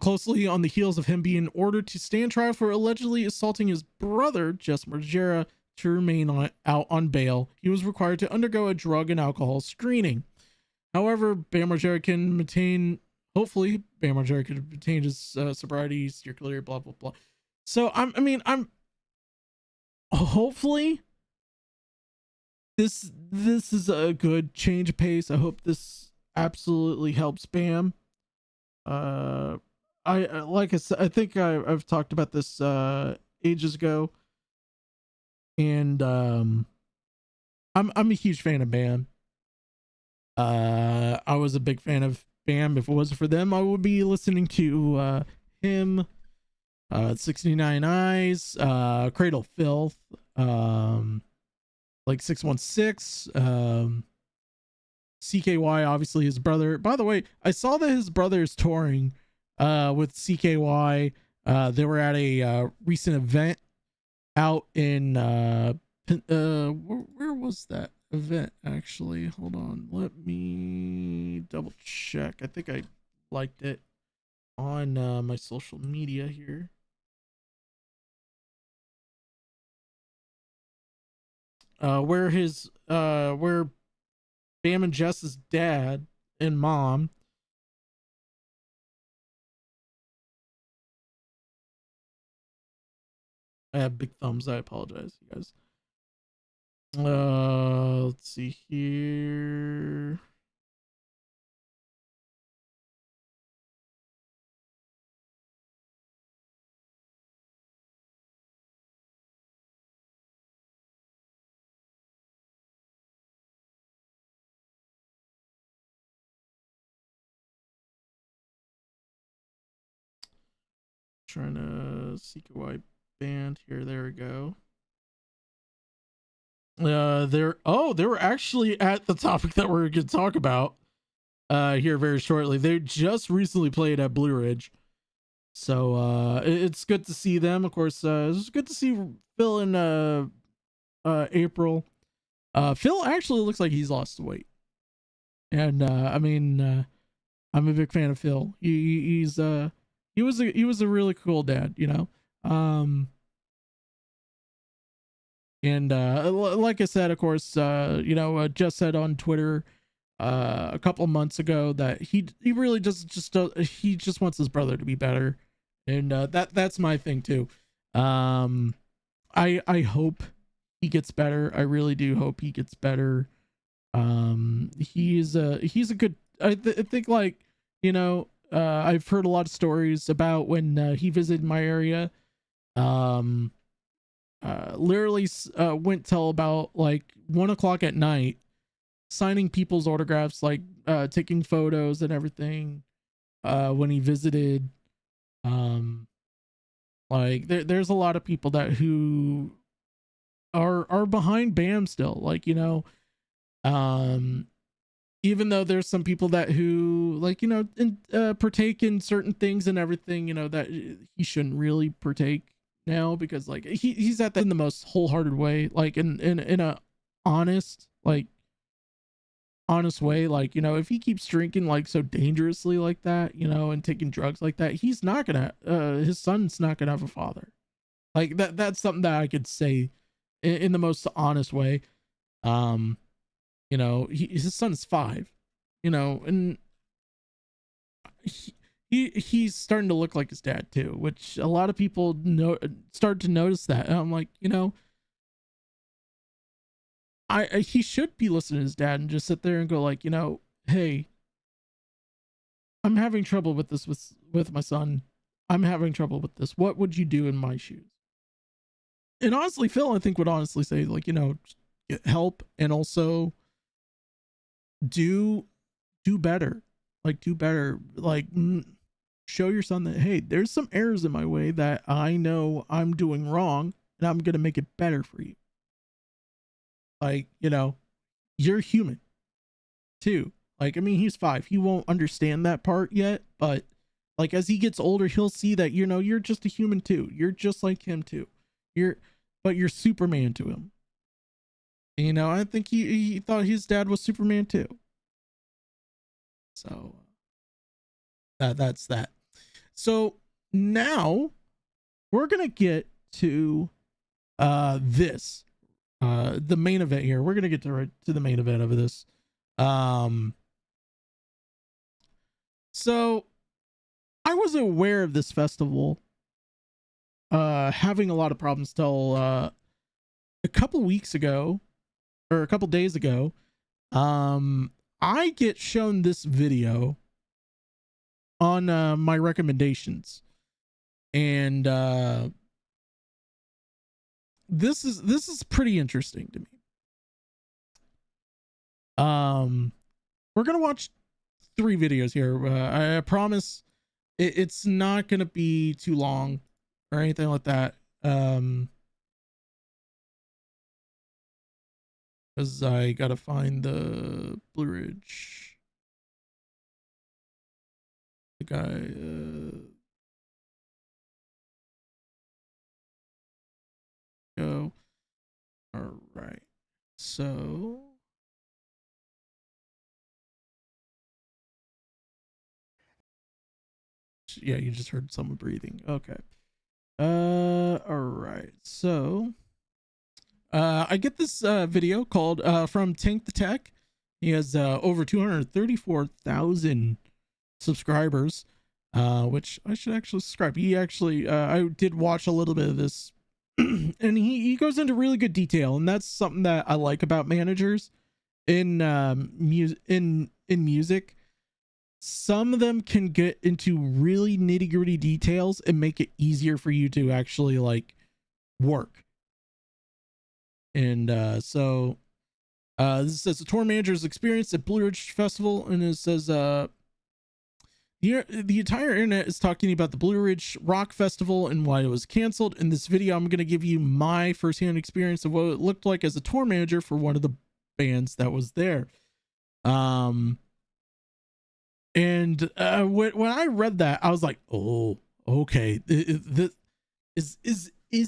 closely on the heels of him being ordered to stand trial for allegedly assaulting his brother, Jess Margera. To remain out on bail, he was required to undergo a drug and alcohol screening. However, Bam Margera can maintain. Hopefully, Bam Margera could maintain his sobriety, steer clear, blah blah blah. So I'm hopefully this is a good change of pace. I hope this absolutely helps Bam. I like I said, I think I've talked about this ages ago, and I'm a huge fan of Bam. I was a big fan of Bam. If it wasn't for them, I would be listening to him, 69 Eyes, Cradle Filth, like 616, CKY, obviously his brother. By the way, I saw that his brother is touring with CKY. They were at a recent event out in where was that event actually? Hold on, let me double check. I think I liked it on my social media here. Where Bam and Jess's dad and mom I have big thumbs. I apologize, you guys. Let's see here. Trying to seek a white band here. There we go. They were actually at the topic that we're going to talk about here very shortly. They just recently played at Blue Ridge, so it's good to see them. Of course, it's good to see Phil in April. Phil actually looks like he's lost weight, and I mean, I'm a big fan of Phil. He was a really cool dad, you know. And like I said, of course, just said on Twitter a couple of months ago that he really he just wants his brother to be better, and that's my thing too. I hope he gets better. I really do hope he gets better. He's a good. I think, like, you know, I've heard a lot of stories about when he visited my area. Literally went till about like 1:00 at night, signing people's autographs, like taking photos and everything when he visited. Like there's a lot of people who are behind Bam still, like, you know. Even though there's some people who, like, you know, partake in certain things and everything, you know, that he shouldn't really partake now, because like he's at that in the most wholehearted way, like in a honest way, like, you know, if he keeps drinking like so dangerously like that, you know, and taking drugs like that, he's not gonna his son's not gonna have a father. Like that's something that I could say in the most honest way. You know, his son is 5, you know, and he's starting to look like his dad too, which a lot of people start to notice that. And I'm like, you know, he should be listening to his dad and just sit there and go, like, you know, hey, I'm having trouble with this with my son. I'm having trouble with this. What would you do in my shoes? And honestly, Phil, I think, would honestly say, like, you know, get help, and also do better. Like, do better. Like, show your son that, hey, there's some errors in my way that I know I'm doing wrong, and I'm gonna make it better for you. Like, you know, you're human too. Like, I mean, he's 5. He won't understand that part yet, but like as he gets older, he'll see that, you know, you're just a human too. You're just like him too. But you're Superman to him. And, you know, I think he thought his dad was Superman too. So that's that. So now we're gonna get to this the main event here. We're gonna get to the main event of this. So I was aware of this festival having a lot of problems till a couple weeks ago, or a couple days ago. I get shown this video on my recommendations, and this is pretty interesting to me. We're gonna watch 3 videos here. I promise it's not gonna be too long or anything like that. Because I gotta find the Blue Ridge. The guy. Go. All right. So. Yeah, you just heard someone breathing. Okay. All right. So. I get this video called from Tank the Tech. He has over 234,000 subscribers, which I should actually subscribe. He actually, I did watch a little bit of this, and he goes into really good detail, and that's something that I like about managers in music. Some of them can get into really nitty gritty details and make it easier for you to actually like work. And so this says the tour manager's experience at Blue Ridge Festival, and it says the entire internet is talking about the Blue Ridge Rock Festival and why it was canceled. In this video, I'm going to give you my firsthand experience of what it looked like as a tour manager for one of the bands that was there. And when I read that, I was like, oh, okay, is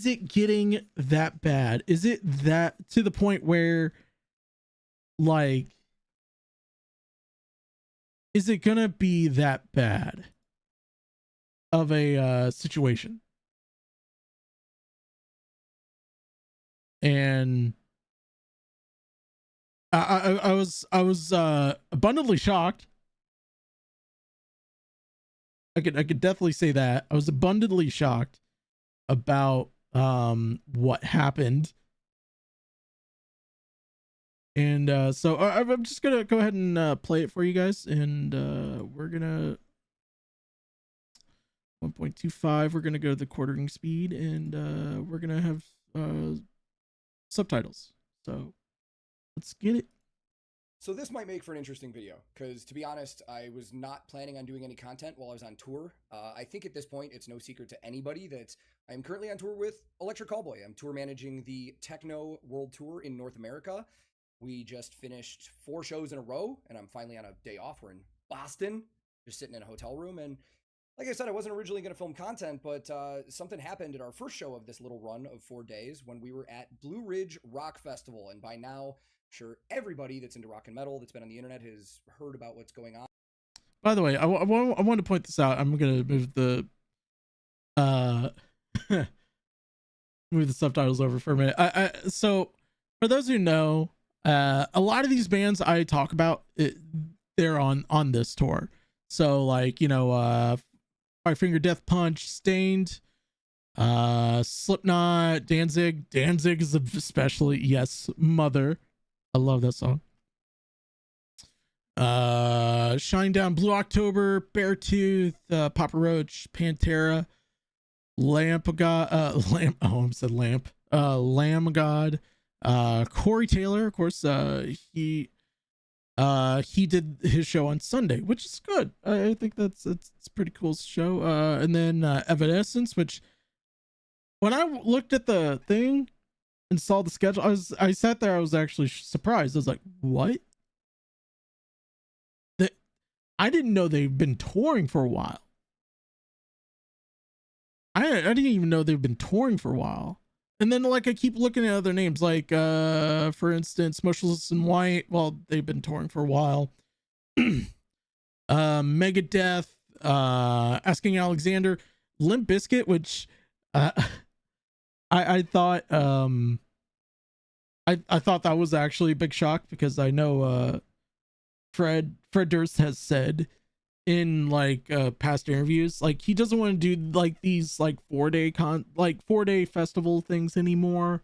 it getting that bad? Is it that to the point where, like, is it gonna be that bad of a situation? And I was abundantly shocked. I could definitely say that I was abundantly shocked about what happened. And so I'm just gonna go ahead and play it for you guys, and we're gonna 1.25, we're gonna go to the quartering speed, and we're gonna have subtitles, so let's get it. So this might make for an interesting video, because to be honest, I was not planning on doing any content while I was on tour. I think at this point, it's no secret to anybody that I am currently on tour with Electric Callboy. I'm tour managing the Techno World Tour in North America. We just finished 4 shows in a row, and I'm finally on a day off. We're in Boston, just sitting in a hotel room. And like I said, I wasn't originally going to film content, but something happened at our first show of this little run of 4 days when we were at Blue Ridge Rock Festival. And by now, sure, everybody that's into rock and metal that's been on the internet has heard about what's going on. By the way, I want to point this out. I'm gonna move the move the subtitles over for a minute. So for those who know, a lot of these bands I talk about, they're on this tour. So like, you know, Five Finger Death Punch, Stained, Slipknot, Danzig is especially, yes, Mother. I love that song. Shinedown, Blue October, Beartooth, Papa Roach, Pantera, Lamb God, Corey Taylor, of course. He did his show on Sunday, which is good. I think it's a pretty cool show. And then Evanescence, which when I looked at the thing and saw the schedule, I sat there, I was actually surprised. I was like, what? I didn't know they've been touring for a while. I didn't even know they've been touring for a while. And then like I keep looking at other names, like for instance, Motionless in White. Well, they've been touring for a while. Megadeth, Asking Alexander, Limp Bizkit, which I thought I thought that was actually a big shock, because I know Fred Durst has said in like past interviews, like he doesn't want to do like these like 4-day festival things anymore,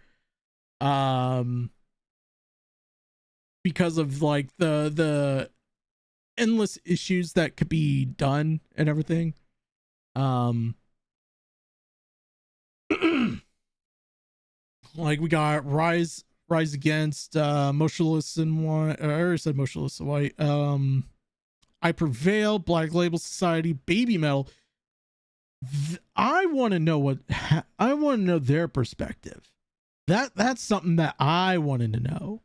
because of like the endless issues that could be done and everything. Like we got Rise Against, Motionless in White. I already said Motionless in White. I Prevail, Black Label Society, Baby Metal. I want to know I want to know their perspective. That's something that I wanted to know.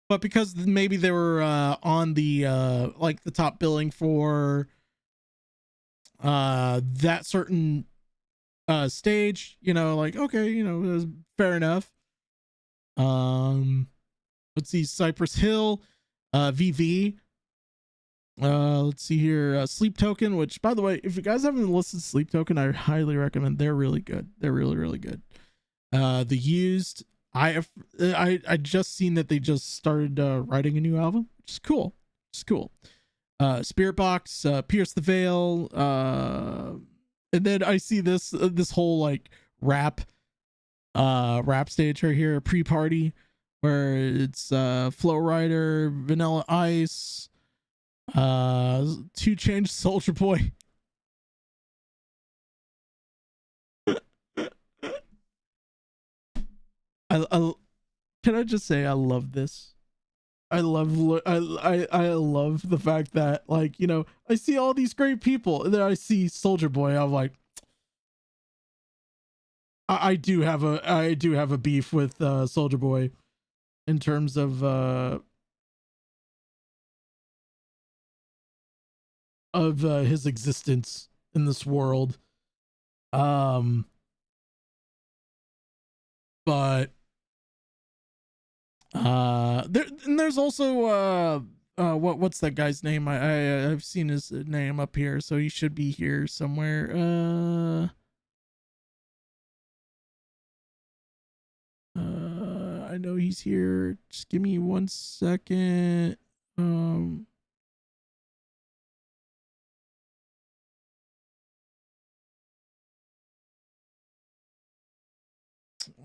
But because maybe they were on the like the top billing for that certain stage, you know, like okay, you know, it was fair enough. Let's see, Cypress Hill, VV. Let's see here, Sleep Token, which by the way, if you guys haven't listened to Sleep Token, I highly recommend. They're really good. They're really good. The Used, I just seen that they just started writing a new album, which is cool. It's cool. Spirit Box, Pierce the Veil, and then I see this whole like rap stage right here, pre-party, where it's Flow Rider, Vanilla Ice, 2 Chainz, Soldier Boy. I can I just say I love this. I love the fact that, like, you know, I see all these great people and then I see Soldier Boy. I'm like, I do have a beef with Soldier Boy in terms of his existence in this world. But there's also what's that guy's name? I've seen his name up here, so he should be here somewhere. I know he's here. Just give me 1 second.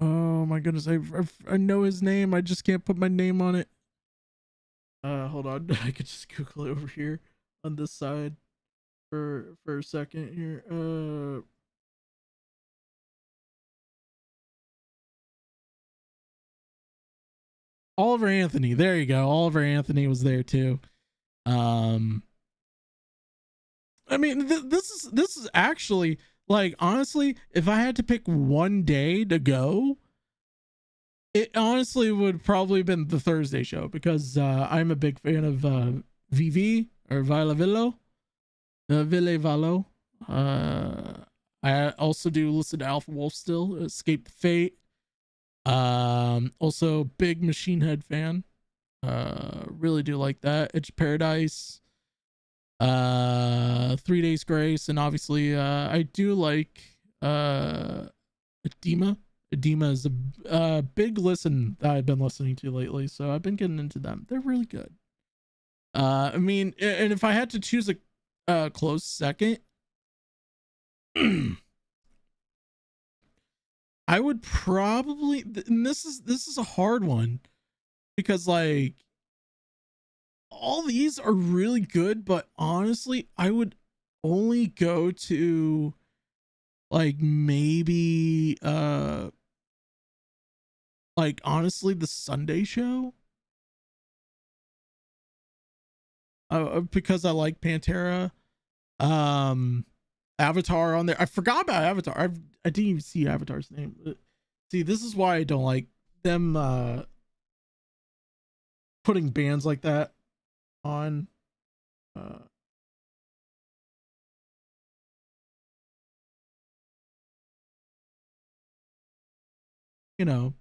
Oh my goodness, I know his name. I just can't put my name on it. Hold on. I could just Google it over here on this side for a second here. Oliver Anthony. There you go. Oliver Anthony was there too. I mean, this is actually, like, honestly, if I had to pick one day to go, it honestly would probably have been the Thursday show, because I'm a big fan of VV or Vila Villo. Ville Valo. I also do listen to Alpha Wolf still, Escape the Fate. Also big Machine Head fan. Really do like that. Edge Paradise. 3 Days Grace, and obviously I do like Edema. Edema is a big listen that I've been listening to lately, so I've been getting into them. They're really good. I mean, and if I had to choose a close second, I would probably, and this is a hard one, because like all these are really good, but honestly I would only go to like maybe like honestly the Sunday show, because I like Pantera, Avatar on there. I forgot about Avatar. I didn't even see Avatar's name. See, this is why I don't like them putting bands like that on. You know,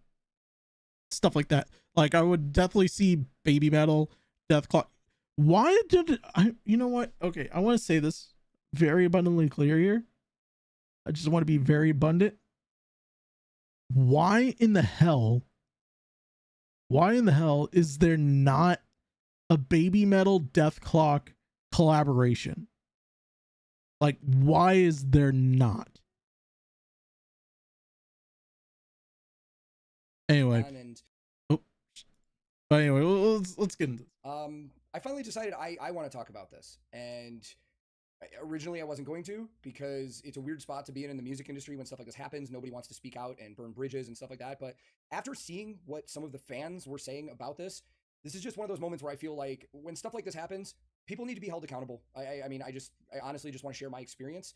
stuff like that. Like I would definitely see Baby Metal, Death Clock. Why did I? You know what? Okay, I want to say this very abundantly clear here. I just want to be very abundant. Why in the hell? Why in the hell is there not a Baby Metal Death Clock collaboration? Like, why is there not? Anyway. But anyway, let's get into this. I finally decided I want to talk about this, and Originally, I wasn't going to, because it's a weird spot to be in the music industry when stuff like this happens. Nobody wants to speak out and burn bridges and stuff like that. But after seeing what some of the fans were saying about this is just one of those moments where I feel like when stuff like this happens, people need to be held accountable. I mean, I honestly just want to share my experience.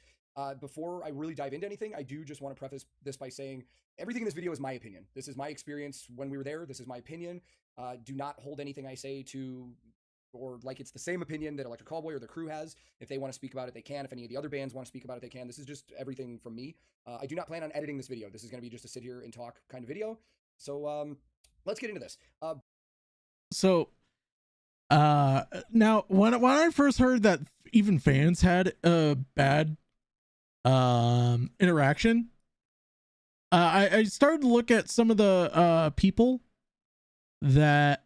Before I really dive into anything, I do just want to preface this by saying everything in this video is my opinion. This is my experience when we were there. This is my opinion. Do not hold anything I say to, or like it's the same opinion that Electric Callboy or the crew has. If they want to speak about it, they can. If any of the other bands want to speak about it, they can. This is just everything from me. I do not plan on editing this video. This is going to be just a sit here and talk kind of video. So let's get into this. So now when I first heard that even fans had a bad interaction, I started to look at some of the people that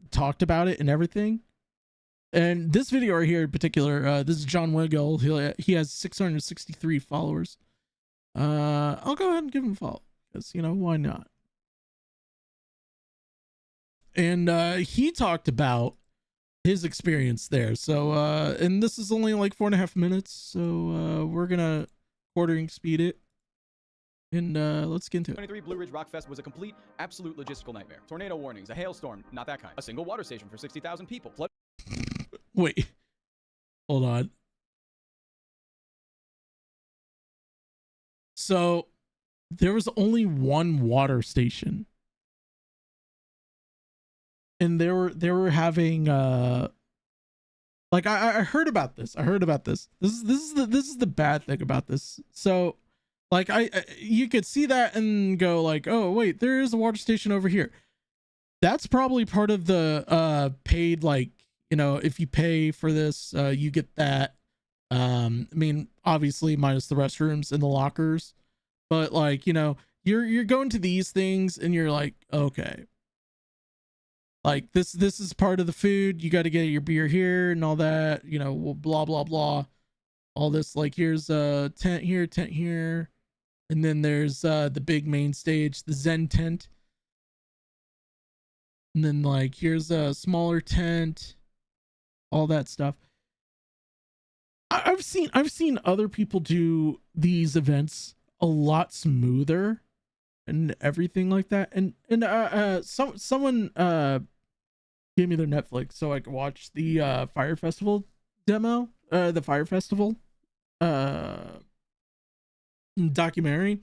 talked about it and everything. And this video right here in particular, this is John Wiggle. He has 663 followers. I'll go ahead and give him a follow, because, you know, why not? And he talked about his experience there. So and this is only like 4.5 minutes, so we're gonna quartering speed it, and let's get into it. 23 Blue Ridge Rock Fest was a complete, absolute logistical nightmare. Tornado warnings, a hailstorm, not that kind. A single water station for 60,000 people. Flood. Wait, hold on. So there was only one water station, and they were having like I heard about this. This is the bad thing about this. So like you could see that and go like, oh wait, there is a water station over here. That's probably part of the paid, like, you know, if you pay for this, you get that. I mean, obviously minus the restrooms and the lockers, but like, you know, you're going to these things and you're like, okay, like this is part of the food. You got to get your beer here and all that, you know, blah blah blah, all this. Like, here's a tent here, and then there's the big main stage, the Zen tent, and then like here's a smaller tent, all that stuff. I've seen other people do these events a lot smoother and everything like that. And someone gave me their Netflix so I could watch the Fyre Festival demo, the Fyre Festival documentary.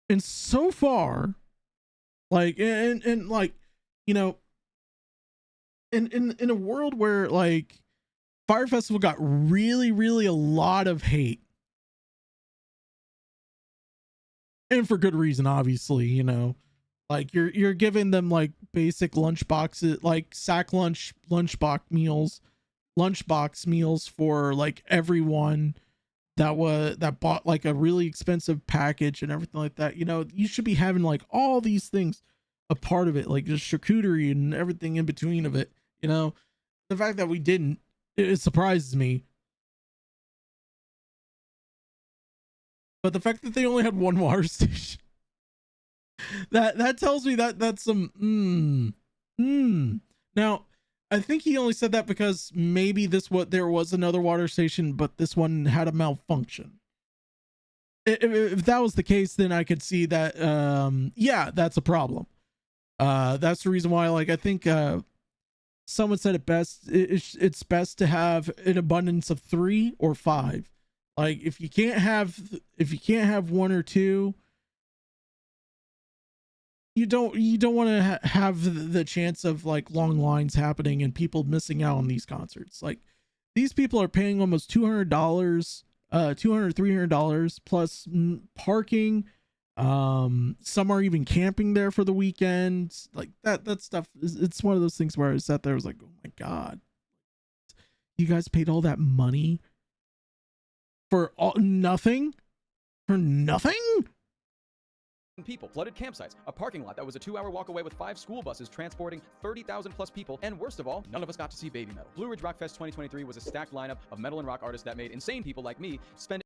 And so far, like, and like, you know, in a world where like Fyre Festival got really a lot of hate, and for good reason, obviously, you know, like you're giving them like basic lunch boxes, like sack lunchbox meals for like everyone that bought like a really expensive package and everything like that. You know, you should be having like all these things a part of it, like the charcuterie and everything in between of it. You know, the fact that we didn't, it surprises me. But the fact that they only had one water station, that tells me that that's some Now, I think he only said that because maybe there was another water station, but this one had a malfunction. If that was the case, then I could see that yeah, that's a problem. That's the reason why, like, I think someone said it best. It's best to have an abundance of 3 or 5. Like, if you can't have 1 or 2, you don't want to have the chance of like long lines happening and people missing out on these concerts. Like, these people are paying almost $200, $300 plus parking. Some are even camping there for the weekend. Like that stuff it's one of those things where I sat there, I was like, oh my god, you guys paid all that money for nothing? People, flooded campsites, a parking lot that was a 2-hour walk away with 5 school buses transporting 30,000 plus people, and worst of all, none of us got to see Baby Metal. Blue Ridge Rock Fest 2023 was a stacked lineup of metal and rock artists that made insane people like me spend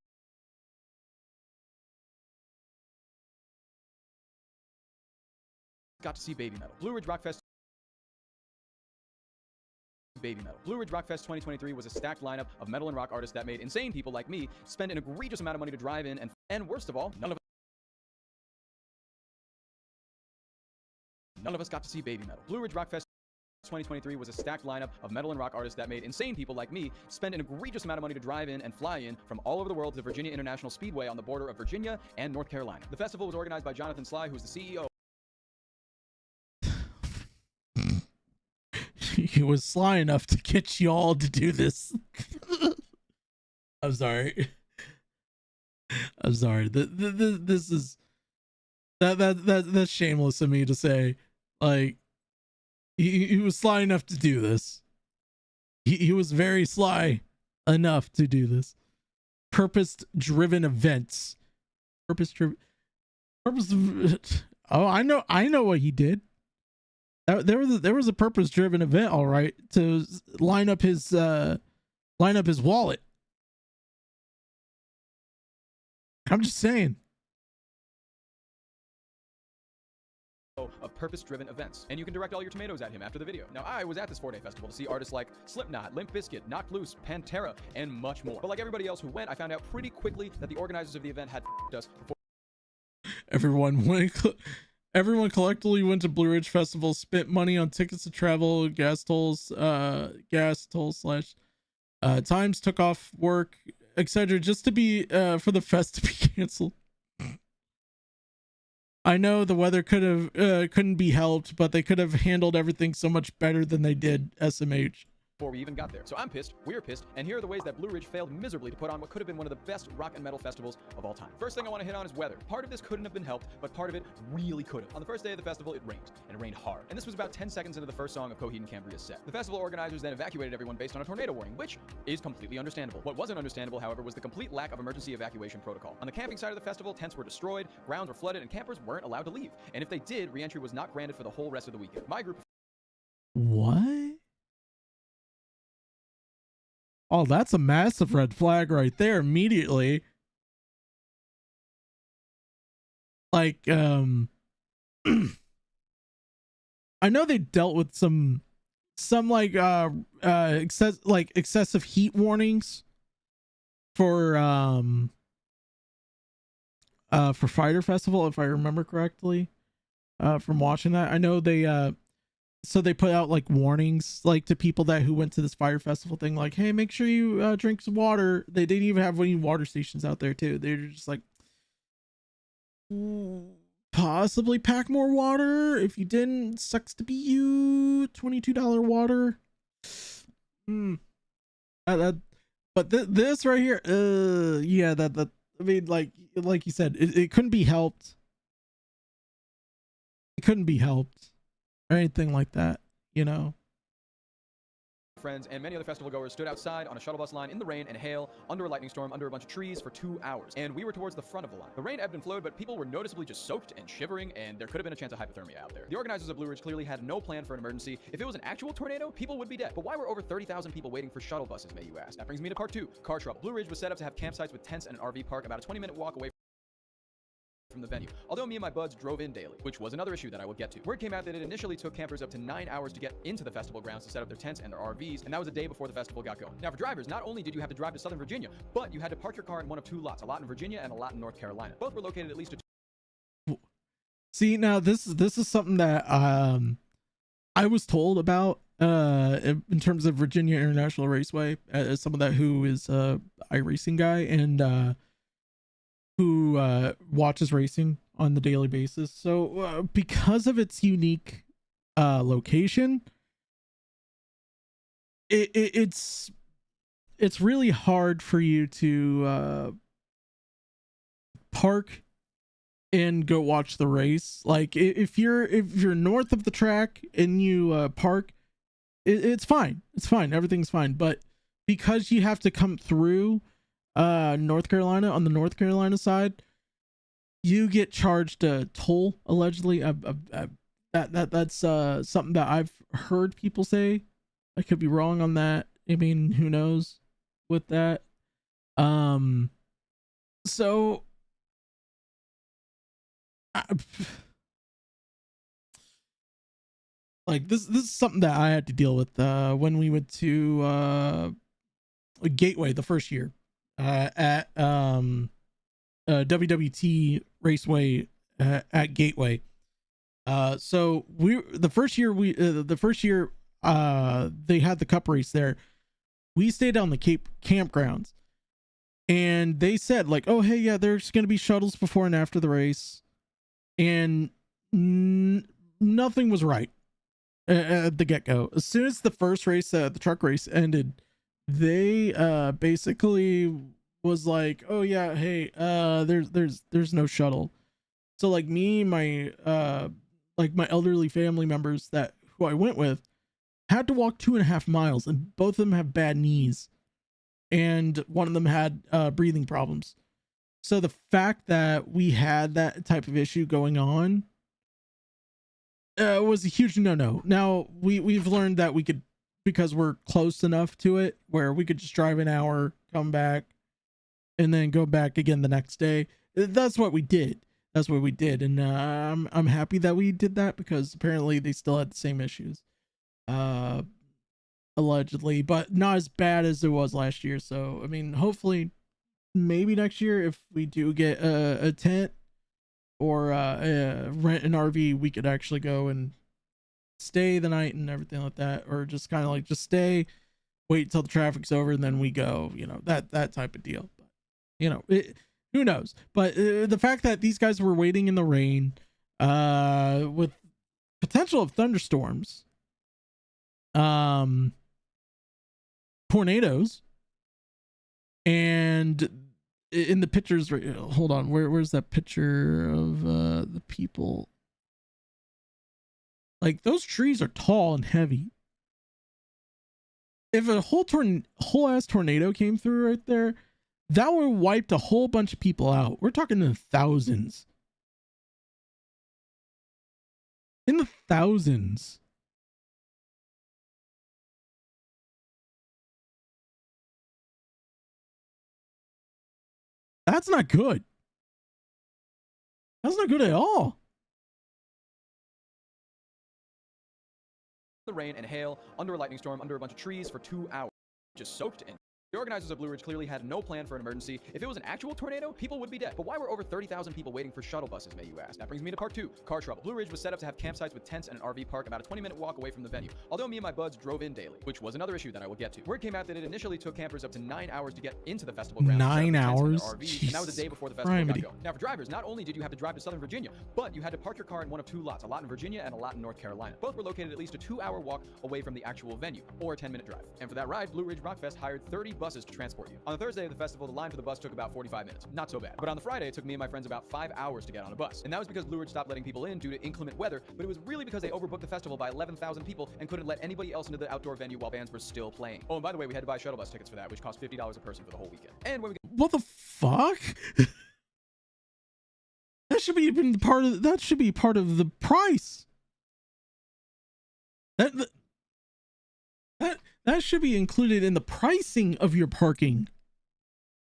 got to see Baby Metal. Blue Ridge Rock Fest baby metal. Blue Ridge Rock Fest 2023 was a stacked lineup of metal and rock artists that made insane people like me spend an egregious amount of money to drive in, and worst of all, none of us got to see baby metal. Blue Ridge Rock Fest 2023 was a stacked lineup of metal and rock artists that made insane people like me spend an egregious amount of money to drive in and fly in from all over the world to the Virginia International Speedway on the border of Virginia and North Carolina. The festival was organized by Jonathan Sly, who's the CEO. He was sly enough to get you all to do this. I'm sorry. I'm sorry. This is that's shameless of me to say. Like, he was sly enough to do this. He was very sly enough to do this. Purpose-driven events. Oh, I know what he did. There was a purpose-driven event, all right, to line up his wallet. I'm just saying. Of purpose-driven events, and you can direct all your tomatoes at him after the video. Now, I was at this 4-day festival to see artists like Slipknot, Limp Bizkit, Knocked Loose, Pantera, and much more. But like everybody else who went, I found out pretty quickly that the organizers of the event had f***ed us before. Everyone collectively went to Blue Ridge Festival, spent money on tickets to travel, gas tolls / times, took off work, etc., just to be for the fest to be canceled. I know the weather couldn't be helped, but they could have handled everything so much better than they did, SMH. Before we even got there. So I'm pissed, we're pissed, and here are the ways that Blue Ridge failed miserably to put on what could have been one of the best rock and metal festivals of all time. First thing I want to hit on is weather. Part of this couldn't have been helped, but part of it really could have. On the first day of the festival, it rained, and it rained hard. And this was about 10 seconds into the first song of Coheed and Cambria's set. The festival organizers then evacuated everyone based on a tornado warning, which is completely understandable. What wasn't understandable, however, was the complete lack of emergency evacuation protocol. On the camping side of the festival, tents were destroyed, grounds were flooded, and campers weren't allowed to leave. And if they did, re-entry was not granted for the whole rest of the weekend. My group... What? Oh, that's a massive red flag right there immediately. Like, I know they dealt with some like excessive heat warnings for Fyre Festival, if I remember correctly, from watching that. I know they so they put out like warnings like to people who went to this Fyre Festival thing, like, hey, make sure you drink some water. They didn't even have any water stations out there too. They're just like, possibly pack more water. If you didn't, sucks to be you. $22 water. But this right here, yeah, that I mean, like you said, it couldn't be helped. It couldn't be helped. Or anything like that, you know. Friends and many other festival goers stood outside on a shuttle bus line in the rain and hail under a lightning storm under a bunch of trees for 2 hours, and we were towards the front of the line. The rain ebbed and flowed, but people were noticeably just soaked and shivering, and there could have been a chance of hypothermia out there. The organizers of Blue Ridge clearly had no plan for an emergency. If it was an actual tornado, people would be dead. But why were over 30,000 people waiting for shuttle buses, may you ask? That brings me to part 2, car trouble. Blue Ridge was set up to have campsites with tents and an RV park about a 20-minute walk away from the venue, although me and my buds drove in daily, which was another issue that I will get to. Word came out that it initially took campers up to 9 hours to get into the festival grounds to set up their tents and their RVs, and that was a day before the festival got going. Now for drivers, not only did you have to drive to Southern Virginia, but you had to park your car in one of 2 lots, a lot in Virginia and a lot in North Carolina. Both were located at least a... See, now this is something that I was told about in terms of Virginia International Raceway, as someone that who is a iRacing guy and who watches racing on the daily basis. So because of its unique location, it's really hard for you to park and go watch the race. Like if you're north of the track and you park, it's fine. It's fine. Everything's fine. But because you have to come through North Carolina on the North Carolina side, you get charged a toll allegedly. That's something that I've heard people say. I could be wrong on that. I mean, who knows with that. So like this is something that I had to deal with when we went to Gateway the first year at WWT Raceway at Gateway. So the first year they had the cup race there. We stayed on the campgrounds, and they said like, oh hey, yeah, there's gonna be shuttles before and after the race, and nothing was right at the get-go. As soon as the first race, the truck race ended, they basically was like, oh yeah, hey, there's no shuttle. So like me, my my elderly family members who I went with had to walk 2.5 miles, and both of them have bad knees, and one of them had breathing problems. So the fact that we had that type of issue going on was a huge no-no. Now we've learned that we could, because we're close enough to it where we could just drive an hour, come back, and then go back again the next day. That's what we did. And I'm happy that we did that, because apparently they still had the same issues, allegedly, but not as bad as it was last year. So I mean, hopefully maybe next year, if we do get a tent or rent an RV, we could actually go and stay the night and everything like that, or just kind of like just stay, wait until the traffic's over, and then we go, that type of deal. But who knows? But the fact that these guys were waiting in the rain with potential of thunderstorms, tornadoes, and in the pictures, hold on, where's that picture of the people? Like, those trees are tall and heavy. If a whole ass tornado came through right there, that would have wiped a whole bunch of people out. We're talking in the thousands. In the thousands. That's not good. That's not good at all. The rain and hail, under a lightning storm, under a bunch of trees for 2 hours, just soaked in. The organizers of Blue Ridge clearly had no plan for an emergency. If it was an actual tornado, people would be dead. But why were over 30,000 people waiting for shuttle buses, may you ask? That brings me to part 2, car trouble. Blue Ridge was set up to have campsites with tents and an RV park about a 20-minute walk away from the venue. Although me and my buds drove in daily, which was another issue that I will get to. Word came out that it initially took campers up to 9 hours to get into the festival grounds. 9 hours? RVs, and that was the day before the festival got going. Now for drivers, not only did you have to drive to Southern Virginia, but you had to park your car in one of 2 lots, a lot in Virginia and a lot in North Carolina. Both were located at least a 2-hour walk away from the actual venue, or a 10-minute drive. And for that ride, Blue Ridge Rockfest hired 30 buses to transport you. On the Thursday of the festival, the line for the bus took about 45 minutes. Not so bad. But on the Friday, it took me and my friends about 5 hours to get on a bus. And that was because Blue Ridge stopped letting people in due to inclement weather, but it was really because they overbooked the festival by 11,000 people and couldn't let anybody else into the outdoor venue while bands were still playing. Oh, and by the way, we had to buy shuttle bus tickets for that, which cost $50 a person for the whole weekend. And when we What the fuck? That should be part of the price. That should be included in the pricing of your parking.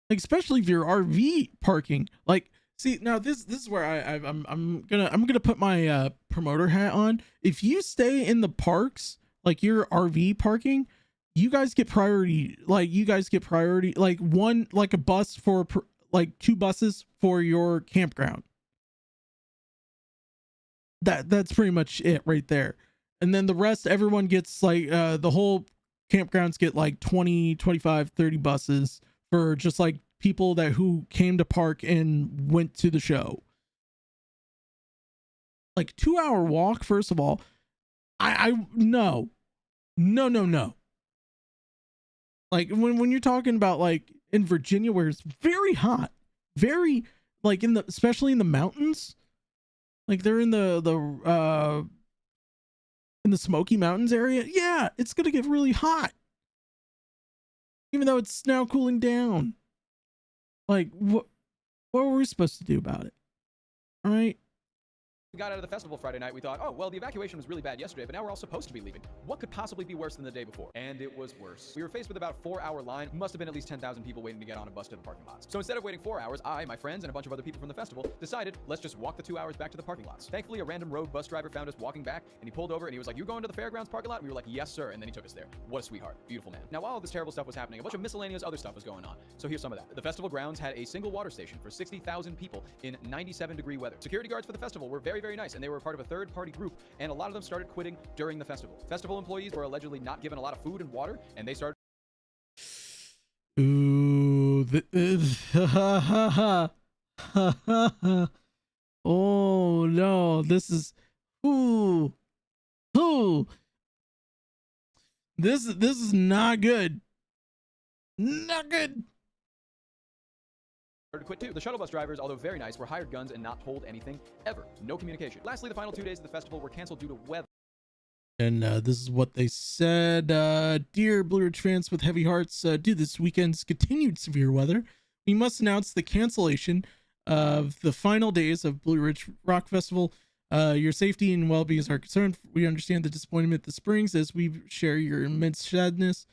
Like, especially if you're RV parking. Like, see, now this is where I'm gonna put my promoter hat on. If you stay in the parks, like your RV parking, you guys get priority. Like, a bus for like 2 buses for your campground. That's pretty much it right there. And then the rest, everyone gets like the whole campgrounds get like 20, 25, 30 buses for just like people who came to park and went to the show. Like 2-hour walk, first of all. No. Like when you're talking about like in Virginia, where it's very hot, very like especially in the mountains, like they're in the Smoky Mountains area. Yeah, it's gonna get really hot, even though it's now cooling down. Like, what were we supposed to do about it? All right. We got out of the festival Friday night, we thought, oh, well, the evacuation was really bad yesterday, but now we're all supposed to be leaving. What could possibly be worse than the day before? And it was worse. We were faced with about a 4-hour line. Must have been at least 10,000 people waiting to get on a bus to the parking lots. So instead of waiting 4 hours, I, my friends, and a bunch of other people from the festival decided, let's just walk the 2 hours back to the parking lots. Thankfully, a random road bus driver found us walking back, and he pulled over and he was like, you going to the fairgrounds parking lot? And we were like, yes, sir. And then he took us there. What a sweetheart. Beautiful man. Now, while all this terrible stuff was happening, a bunch of miscellaneous other stuff was going on. So here's some of that. The festival grounds had a single water station for 60,000 people in 97-degree weather. Security guards for the festival were very, very nice, and they were part of a third-party group, and a lot of them started quitting during the festival. Festival employees were allegedly not given a lot of food and water, and they started... Ooh, oh no, this is this is not good. Not good. To quit too. The shuttle bus drivers, although very nice, were hired guns and not told anything ever. No communication. Lastly, the final 2 days of the festival were canceled due to weather. And this is what they said. Dear Blue Ridge fans with heavy hearts, due to this weekend's continued severe weather, we must announce the cancellation of the final days of Blue Ridge Rock Festival. Your safety and well-being is our concern. We understand the disappointment this brings as we share your immense sadness.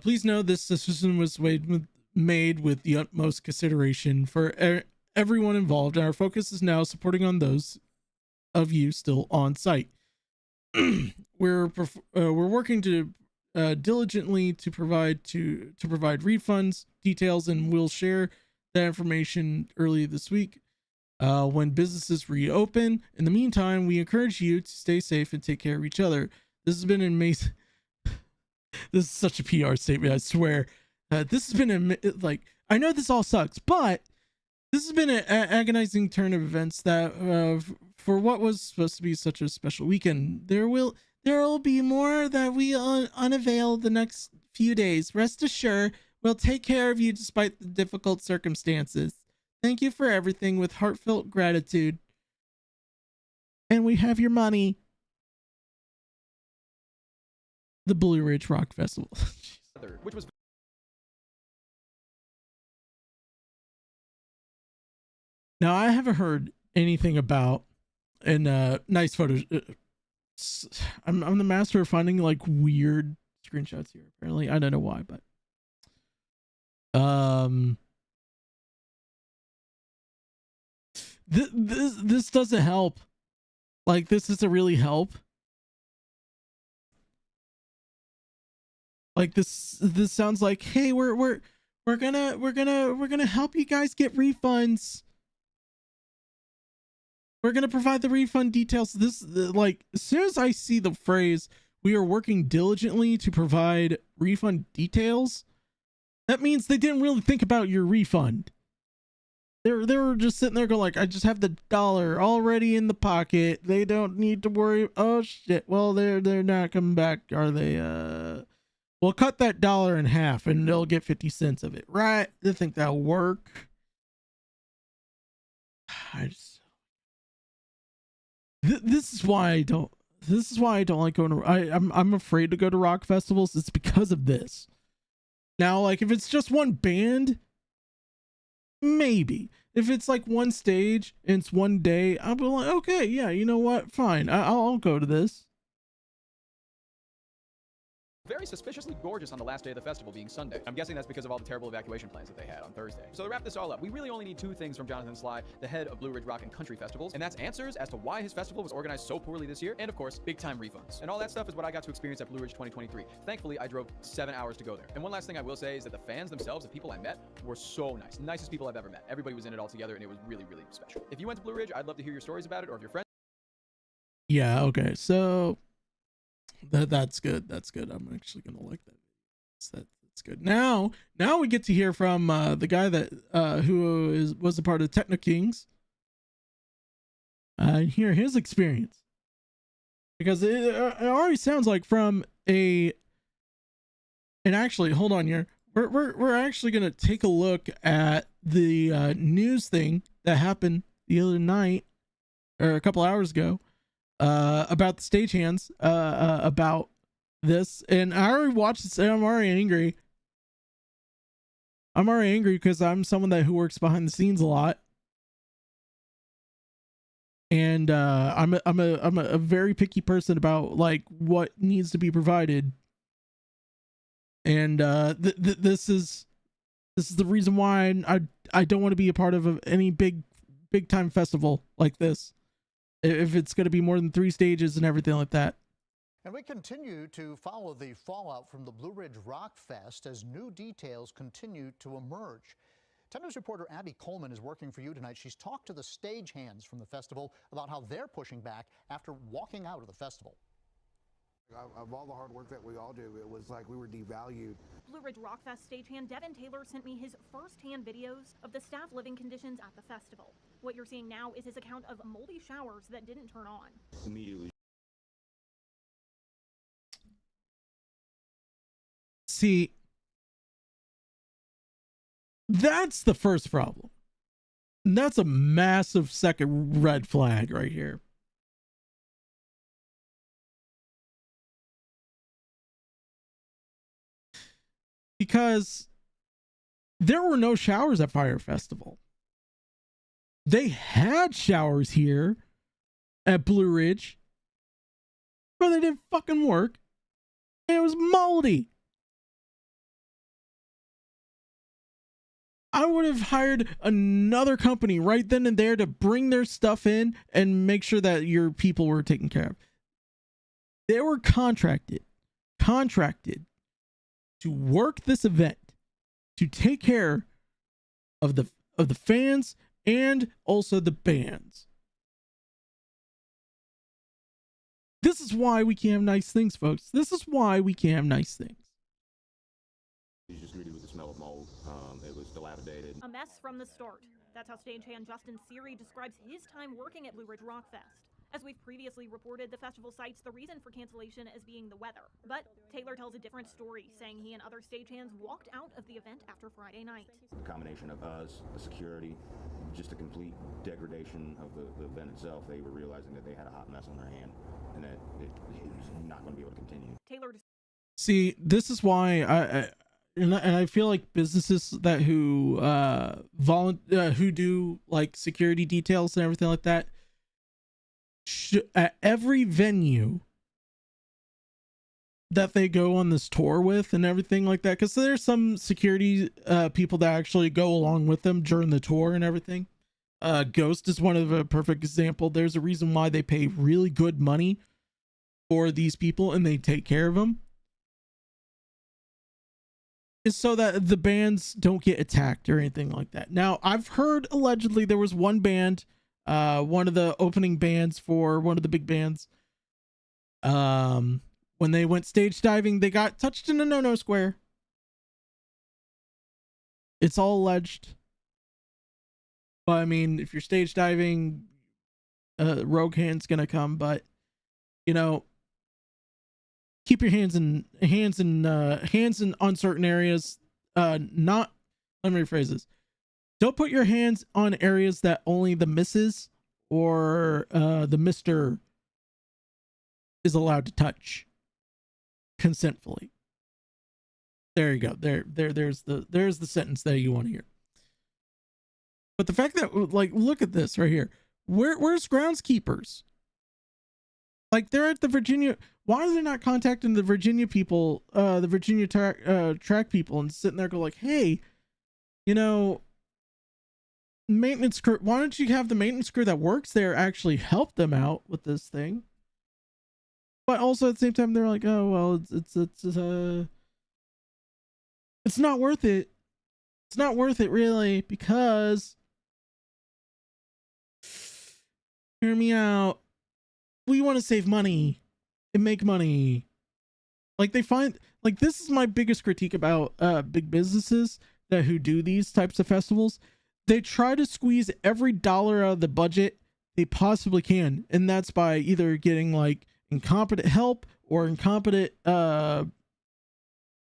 Please know this decision was made with the utmost consideration for everyone involved, and our focus is now supporting on those of you still on site. We're working to diligently to provide refunds details, and we'll share that information early this week when businesses reopen. In the meantime, we encourage you to stay safe and take care of each other. This has been amazing. This is such a PR statement, I swear. This has been I know this all sucks, but this has been an agonizing turn of events that for what was supposed to be such a special weekend, there will be more that we unveil the next few days. Rest assured, we'll take care of you despite the difficult circumstances. Thank you for everything with heartfelt gratitude. And we have your money. The Blue Ridge Rock Festival. Which was Now, I haven't heard anything about, and nice photos. I'm the master of finding like weird screenshots here. Apparently, I don't know why, but this doesn't help. Like, this doesn't really help. Like, this sounds like, hey, we're gonna help you guys get refunds. We're going to provide the refund details. Like, as soon as I see the phrase, we are working diligently to provide refund details, that means they didn't really think about your refund. They were just sitting there going like, I just have the dollar already in the pocket. They don't need to worry. Oh shit. Well, they're not coming back, are they? We'll cut that dollar in half and they'll get 50 cents of it. Right? They think that'll work. This is why I don't like going to, I'm afraid to go to rock festivals. It's because of this. Now, like, if it's just one band, maybe. If it's like one stage and it's one day, I'll be like, okay, yeah, you know what? Fine. I'll go to this. very suspiciously gorgeous on the last day of the festival, being Sunday. I'm guessing that's because of all the terrible evacuation plans that they had on Thursday. So to wrap this all up, we really only need two things from Jonathan Sly, the head of Blue Ridge Rock and Country Festivals, and that's answers as to why his festival was organized so poorly this year, and of course, big-time refunds. And all that stuff is what I got to experience at Blue Ridge 2023. Thankfully, I drove 7 hours to go there. And one last thing I will say is that the fans themselves, the people I met, were so nice. Nicest people I've ever met. Everybody was in it all together, and it was really, really special. If you went to Blue Ridge, I'd love to hear your stories about it, or if your friends... Yeah, okay, so that's good. That's good. I'm actually gonna like that. That's good. Now we get to hear from the guy that who was a part of Techno Kings. And hear his experience, because it already sounds like from a. And actually, hold on here. We're actually gonna take a look at the news thing that happened the other night or a couple hours ago. About the stagehands, about this, and I already watched this, and I'm already angry. I'm already angry because I'm someone who works behind the scenes a lot. and I'm a very picky person about like what needs to be provided, and this is the reason why I don't want to be a part of any big time festival like this if it's going to be more than 3 stages and everything like that. And we continue to follow the fallout from the Blue Ridge Rock Fest as new details continue to emerge. 10 News reporter Abby Coleman is working for you tonight. She's talked to the stagehands from the festival about how they're pushing back after walking out of the festival. Of all the hard work that we all do, it was like we were devalued. Blue Ridge Rock Fest stagehand Devin Taylor sent me his first-hand videos of the staff living conditions at the festival. What you're seeing now is his account of moldy showers that didn't turn on. Immediately. See, that's the first problem. And that's a massive second red flag right here. Because there were no showers at Fyre Festival. They had showers here at Blue Ridge, but they didn't fucking work. And it was moldy. I would have hired another company right then and there to bring their stuff in and make sure that your people were taken care of. They were contracted to work this event, to take care of the fans and also the bands. This is why we can't have nice things, folks. This is why we can't have nice things. You just greeted with the smell of mold. It was dilapidated. A mess from the start. That's how stagehand Justin Seary describes his time working at Blue Ridge Rock Fest. As we've previously reported, the festival cites the reason for cancellation as being the weather. But Taylor tells a different story, saying he and other stagehands walked out of the event after Friday night. The combination of us, the security, just a complete degradation of the event itself. They were realizing that they had a hot mess on their hand and that it was not going to be able to continue. Taylor. See, this is why I feel like businesses that who do like security details and everything like that, at every venue that they go on this tour with and everything like that, because there's some security people that actually go along with them during the tour and everything. Ghost is one of a perfect example. There's a reason why they pay really good money for these people and they take care of them, is so that the bands don't get attacked or anything like that. Now, I've heard allegedly there was one band, one of the opening bands for one of the big bands, when they went stage diving, they got touched in a no-no square. It's all alleged. But I mean, if you're stage diving, rogue hand's gonna come, but you know, keep your hands in uncertain areas. Not, let me rephrase this. Don't put your hands on areas that only the missus or the mister is allowed to touch consentfully. There you go. There's the sentence that you want to hear. But the fact that, like, look at this right here. Where's groundskeepers? Like, they're at the Virginia. Why are they not contacting the Virginia people, the Virginia track people, and sitting there go like, hey, you know, maintenance crew, why don't you have the maintenance crew that works there actually help them out with this thing? But also at the same time, they're like, oh, well, it's not worth it. It's not worth it really, because hear me out. We want to save money and make money. Like, they find, like, this is my biggest critique about big businesses that who do these types of festivals. They try to squeeze every dollar out of the budget they possibly can, and that's by either getting like incompetent help or incompetent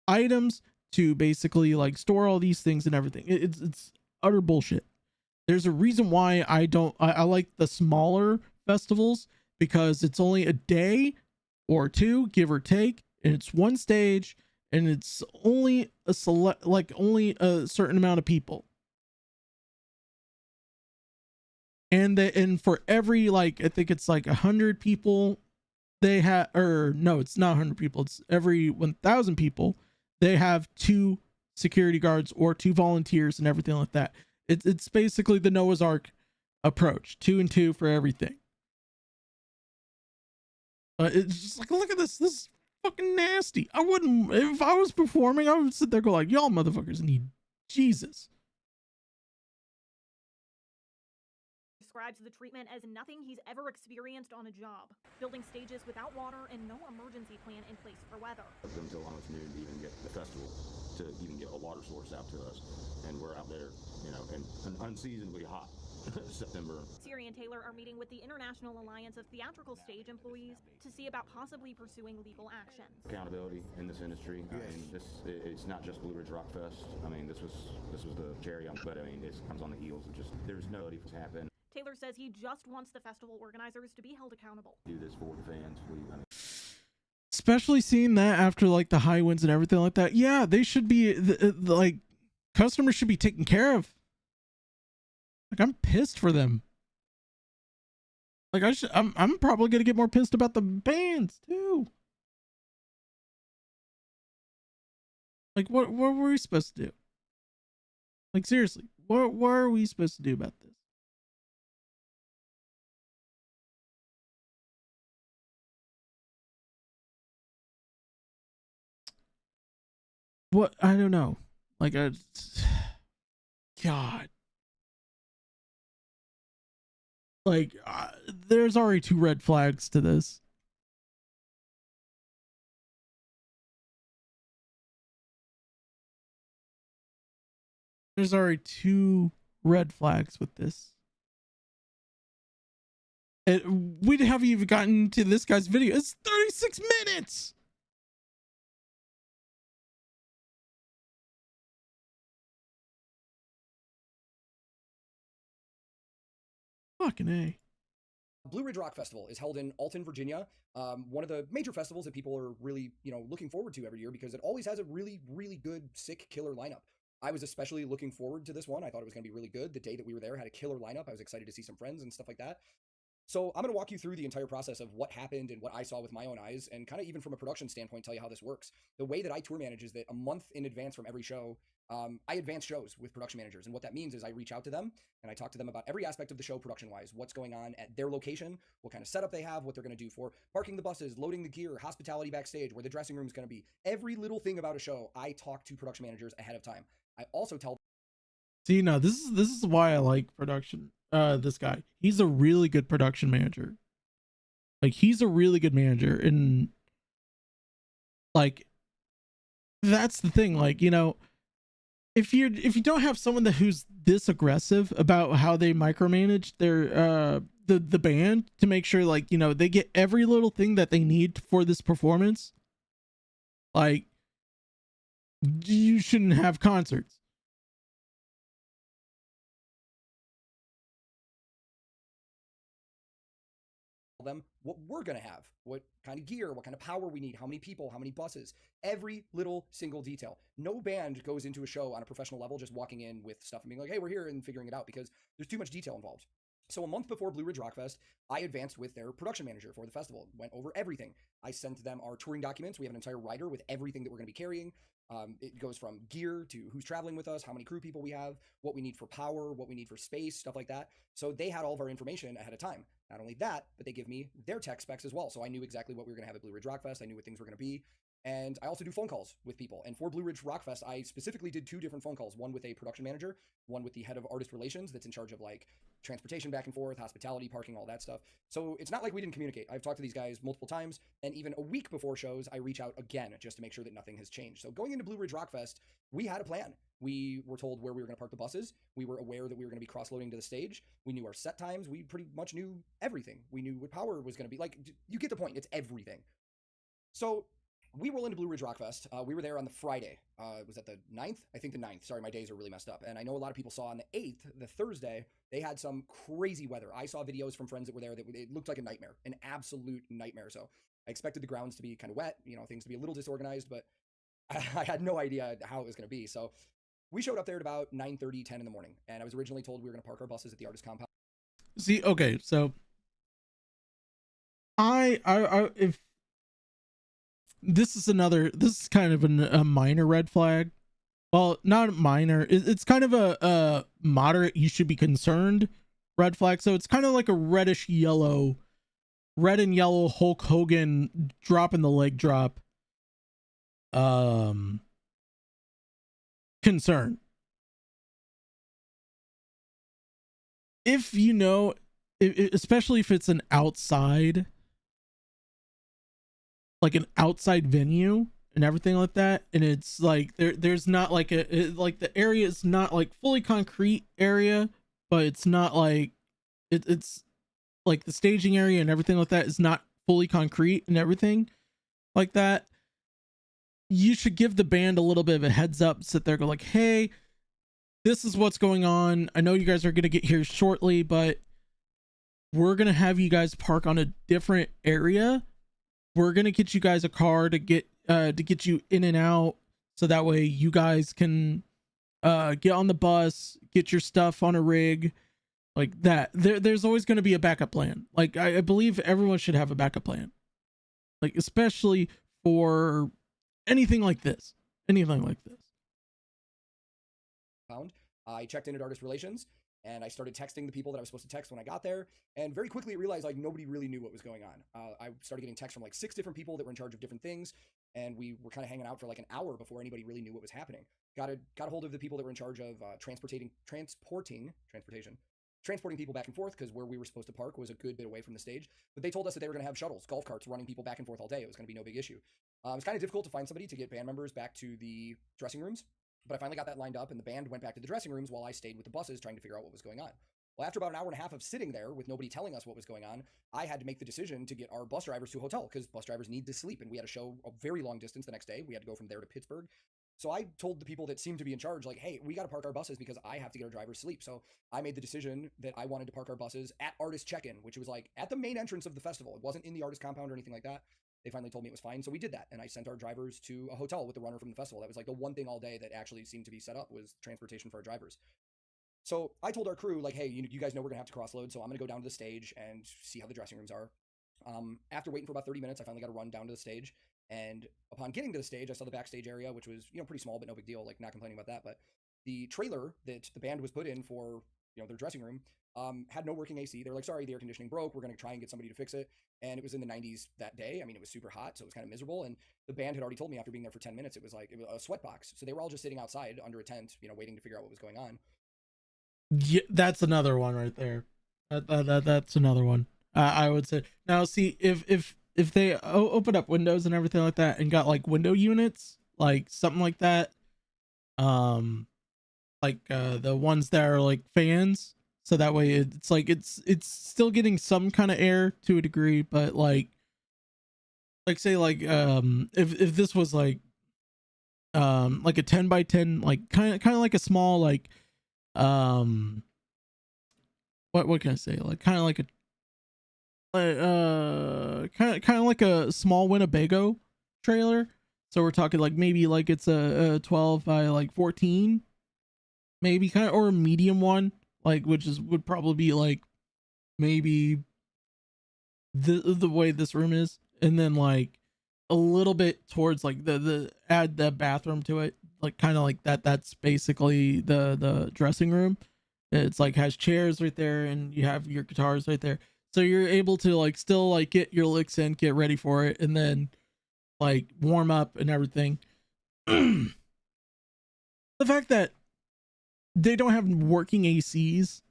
items to basically like store all these things and everything. It's utter bullshit. There's a reason why I like the smaller festivals, because it's only a day or two, give or take, and it's one stage, and it's only only a certain amount of people. and for every, like, I think it's like 100 people they have, or no, it's not 100 people, it's every 1,000 people they have 2 security guards or 2 volunteers and everything like that. It's basically the Noah's Ark approach, 2 and 2 for everything. It's just like, look at this is fucking nasty. I wouldn't, if I was performing, I would sit there and go like, y'all motherfuckers need Jesus. Describes the treatment as nothing he's ever experienced on a job, building stages without water and no emergency plan in place for weather. Until almost noon to even get the festival, to even get a water source out to us, and we're out there, you know, in an unseasonably hot September. Siri and Taylor are meeting with the International Alliance of Theatrical Stage Employees to see about possibly pursuing legal action. Accountability in this industry. I mean, it's not just Blue Ridge Rock Fest. I mean, this was the cherry on, but I mean, it comes on the heels of just, there's no if it's happened. Taylor says he just wants the festival organizers to be held accountable. Do this for the fans. Especially seeing that after like the high winds and everything like that. Yeah, they should be like, customers should be taken care of. Like, I'm pissed for them. Like, I'm probably gonna get more pissed about the bands too. Like, what were we supposed to do? Like, seriously, what are we supposed to do about this? What? I don't know. Like, God. Like, there's already 2 red flags to this. There's already 2 red flags with this. And we haven't even gotten to this guy's video. It's 36 minutes! Fucking A. Blue Ridge Rock Festival is held in Alton, Virginia. One of the major festivals that people are really, looking forward to every year because it always has a really, really good, sick, killer lineup. I was especially looking forward to this one. I thought it was going to be really good. The day that we were there had a killer lineup. I was excited to see some friends and stuff like that. So I'm going to walk you through the entire process of what happened and what I saw with my own eyes, and kind of even from a production standpoint, tell you how this works. The way that I tour manage is that a month in advance from every show, I advance shows with production managers. And what that means is I reach out to them and I talk to them about every aspect of the show production-wise, what's going on at their location, what kind of setup they have, what they're going to do for parking the buses, loading the gear, hospitality backstage, where the dressing room is going to be. Every little thing about a show, I talk to production managers ahead of time. I also tell. See, now this is why I like production. This guy, he's a really good production manager. Like, he's a really good manager, and like, that's the thing. Like, if you don't have someone who's this aggressive about how they micromanage their the band to make sure, like, they get every little thing that they need for this performance, like, you shouldn't have concerts. Them what we're going to have, what kind of gear, what kind of power we need, how many people, how many buses, every little single detail. No band goes into a show on a professional level just walking in with stuff and being like, hey, we're here, and figuring it out, because there's too much detail involved. So a month before Blue Ridge Rock Fest, I advanced with their production manager for the festival, went over everything. I sent them our touring documents. We have an entire rider with everything that we're going to be carrying. It goes from gear to who's traveling with us, how many crew people we have, what we need for power, what we need for space, stuff like that. So they had all of our information ahead of time. Not only that, but they give me their tech specs as well. So I knew exactly what we were going to have at Blue Ridge Rock Fest. I knew what things were going to be. And I also do phone calls with people. And for Blue Ridge Rock Fest, I specifically did 2 different phone calls. One with a production manager, one with the head of artist relations that's in charge of, like, transportation back and forth, hospitality, parking, all that stuff. So it's not like we didn't communicate. I've talked to these guys multiple times, and even a week before shows, I reach out again just to make sure that nothing has changed. So going into Blue Ridge Rock Fest, we had a plan. We were told where we were going to park the buses. We were aware that we were going to be cross-loading to the stage. We knew our set times. We pretty much knew everything. We knew what power was going to be. Like, you get the point. It's everything. So we roll into Blue Ridge Rock Fest. We were there on the Friday. Was that the 9th? I think the 9th. Sorry, my days are really messed up. And I know a lot of people saw on the 8th, the Thursday, they had some crazy weather. I saw videos from friends that were there that it looked like a nightmare, an absolute nightmare. So I expected the grounds to be kind of wet, things to be a little disorganized, but I had no idea how it was going to be. So we showed up there at about 9:30, 10 in the morning. And I was originally told we were going to park our buses at the artist compound. See, okay, so if this is kind of a minor red flag. Well, not minor. It's kind of a moderate. You should be concerned red flag. So it's kind of like a reddish yellow, red and yellow Hulk Hogan dropping the leg drop. Concern. If you know, especially if it's an outside, like an outside venue and everything like that, and it's like there's not like like the area is not like fully concrete area, but it's not like it's like the staging area and everything like that is not fully concrete and everything like that. You should give the band a little bit of a heads up, sit there, go like, hey, this is what's going on. I know you guys are gonna get here shortly, but we're gonna have you guys park on a different area. We're gonna get you guys a car to get you in and out, so that way you guys can get on the bus, get your stuff on a rig, like that. There's always gonna be a backup plan. Like I believe everyone should have a backup plan, like especially for anything like this. Anything like this. I checked in at Artist Relations, and I started texting the people that I was supposed to text when I got there, and very quickly I realized like nobody really knew what was going on. I started getting texts from like 6 different people that were in charge of different things, and we were kind of hanging out for like an hour before anybody really knew what was happening. Got a hold of the people that were in charge of transporting people back and forth, because where we were supposed to park was a good bit away from the stage. But they told us that they were going to have shuttles, golf carts, running people back and forth all day. It was going to be no big issue. It was kind of difficult to find somebody to get band members back to the dressing rooms, but I finally got that lined up, and the band went back to the dressing rooms while I stayed with the buses trying to figure out what was going on. Well, after about an hour and a half of sitting there with nobody telling us what was going on, I had to make the decision to get our bus drivers to a hotel, because bus drivers need to sleep, and we had a show a very long distance the next day. We had to go from there to Pittsburgh. So I told the people that seemed to be in charge, like, hey, we got to park our buses because I have to get our drivers sleep. So I made the decision that I wanted to park our buses at Artist Check-In, which was like at the main entrance of the festival. It wasn't in the artist compound or anything like that. They finally told me it was fine, so we did that, and I sent our drivers to a hotel with the runner from the festival. That was like the one thing all day that actually seemed to be set up, was transportation for our drivers. So I told our crew, like, hey, you guys know we're gonna have to cross-load, so I'm gonna go down to the stage and see how the dressing rooms are. After waiting for about 30 minutes, I finally got to run down to the stage, and upon getting to the stage, I saw the backstage area, which was, pretty small, but no big deal, like, not complaining about that. But the trailer that the band was put in for, their dressing room, had no working AC. They're like, sorry, the air conditioning broke. We're going to try and get somebody to fix it. And it was in the 90s that day. I mean, it was super hot, so it was kind of miserable. And the band had already told me after being there for 10 minutes, it was a sweat box. So they were all just sitting outside under a tent, waiting to figure out what was going on. Yeah, that's another one right there. That's another one. I would say. Now, see, if they open up windows and everything like that, and got like window units, like something like that, like the ones that are like fans, so that way it's like it's still getting some kind of air to a degree, but like say like if this was like a 10 by 10, like kind of like a small like what can I say, like kind of like a kind of like a small Winnebago trailer. So we're talking like maybe like it's a 12 by like 14, maybe, kind of, or a medium one, like, which would probably be like maybe the way this room is, and then like a little bit towards like the add the bathroom to it, like kind of like that's basically the dressing room. It's like has chairs right there, and you have your guitars right there, so you're able to like still like get your licks in, get ready for it, and then like warm up and everything. The fact that they don't have working ACs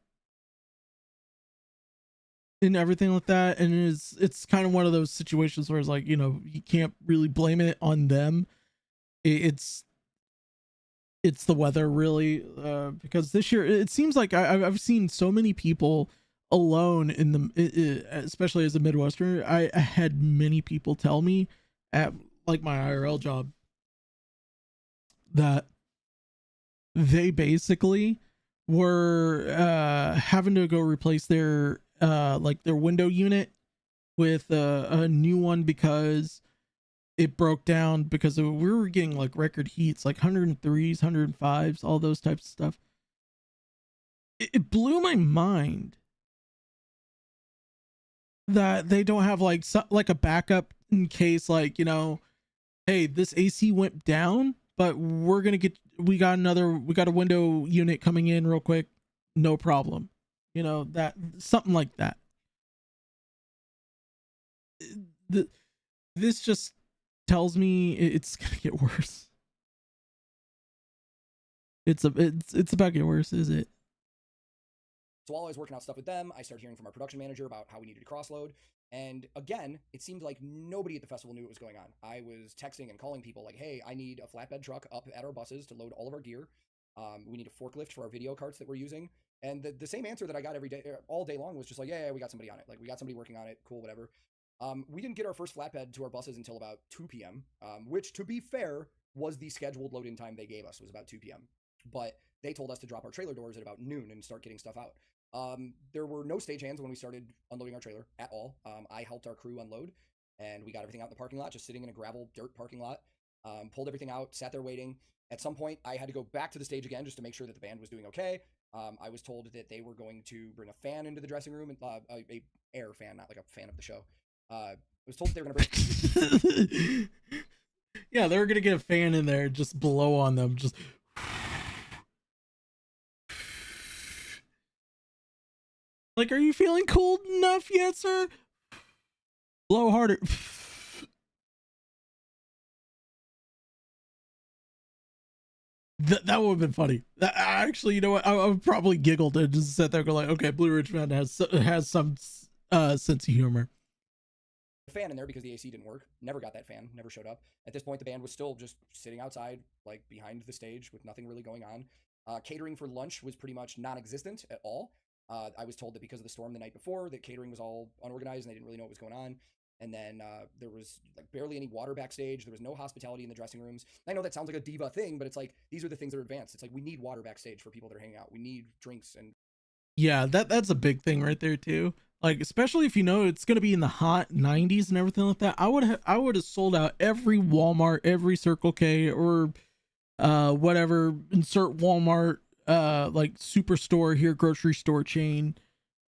and everything like that, and it's kind of one of those situations where it's like, you can't really blame it on them. It's the weather, really, because this year it seems like I've seen so many people alone in the, especially as a Midwesterner. I had many people tell me at like my IRL job that they basically were having to go replace their like their window unit with a new one because it broke down, because we were getting like record heats, like 103s, 105s, all those types of stuff. It blew my mind that they don't have like like a backup in case, like, you know, hey, this AC went down, but we got a window unit coming in real quick, no problem. You know, that something like that. This just tells me it's gonna get worse. It's about to get worse, is it? So while I was working out stuff with them, I started hearing from our production manager about how we needed to crossload. And again, it seemed like nobody at the festival knew what was going on. I was texting and calling people like, hey, I need a flatbed truck up at our buses to load all of our gear. We need a forklift for our video carts that we're using. And the same answer that I got every day, all day long, was just like, yeah, we got somebody on it. Like, we got somebody working on it. Cool, whatever. We didn't get our first flatbed to our buses until about 2 p.m., which, to be fair, was the scheduled load-in time they gave us, was about 2 p.m. But they told us to drop our trailer doors at about noon and start getting stuff out. There were no stagehands when we started unloading our trailer at all. I helped our crew unload, and we got everything out in the parking lot, just sitting in a gravel dirt parking lot. Pulled everything out, sat there waiting. At some point, I had to go back to the stage again just to make sure that the band was doing okay. I was told that they were going to bring a fan into the dressing room, and a air fan, not like a fan of the show. I was told that they were going to bring... Yeah, they were going to get a fan in there, just blow on them, just... Like, are you feeling cold enough yet, sir? Blow harder. That would have been funny. Actually, you know what? I would probably giggled and just sat there and go like, okay, Blue Ridge Mountain has some sense of humor. Fan in there because the AC didn't work. Never got that fan. Never showed up. At this point, the band was still just sitting outside, like behind the stage with nothing really going on. Catering for lunch was pretty much non-existent at all. I was told that because of the storm the night before, that catering was all unorganized and they didn't really know what was going on. And then there was like barely any water backstage. There was no hospitality in the dressing rooms. I know that sounds like a diva thing, but it's like, these are the things that are advanced. It's like, we need water backstage for people that are hanging out. We need drinks. And yeah, that's a big thing right there too. Like, especially if you know it's going to be in the hot 90s and everything like that. I would have sold out every Walmart, every Circle K, or whatever, insert Walmart, like superstore here, grocery store chain,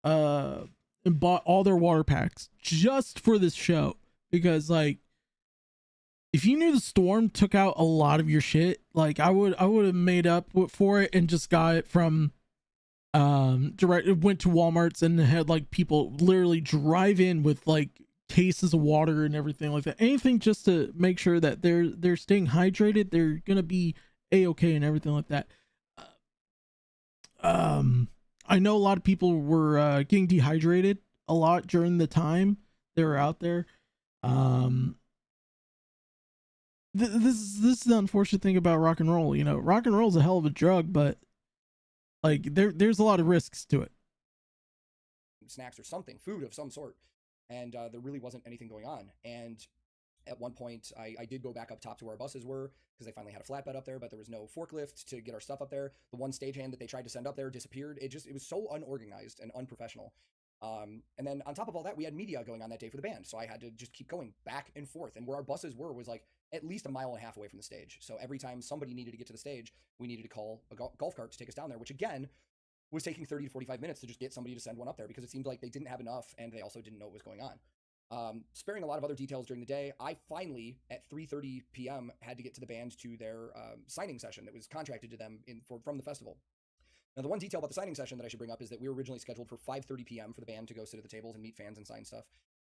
and bought all their water packs just for this show. Because like, if you knew the storm took out a lot of your shit, like I would have made up for it and just got it from went to Walmart's and had like people literally drive in with like cases of water and everything like that. Anything just to make sure that they're staying hydrated, they're gonna be a-okay and everything like that. I know a lot of people were getting dehydrated a lot during the time they were out there. This is the unfortunate thing about rock and roll. You know, rock and roll is a hell of a drug, but like there's a lot of risks to it. Snacks or something, food of some sort. And there really wasn't anything going on. And at one point, I did go back up top to where our buses were because they finally had a flatbed up there, but there was no forklift to get our stuff up there. The one stagehand that they tried to send up there disappeared. It was so unorganized and unprofessional. And then on top of all that, we had media going on that day for the band. So I had to just keep going back and forth. And where our buses were was like at least 1.5 miles away from the stage. So every time somebody needed to get to the stage, we needed to call a golf cart to take us down there, which again was taking 30 to 45 minutes to just get somebody to send one up there because it seemed like they didn't have enough and they also didn't know what was going on. Sparing a lot of other details during the day, I finally, at 3:30 p.m., had to get to the band to their signing session that was contracted to them from the festival. Now, the one detail about the signing session that I should bring up is that we were originally scheduled for 5:30 p.m. for the band to go sit at the tables and meet fans and sign stuff.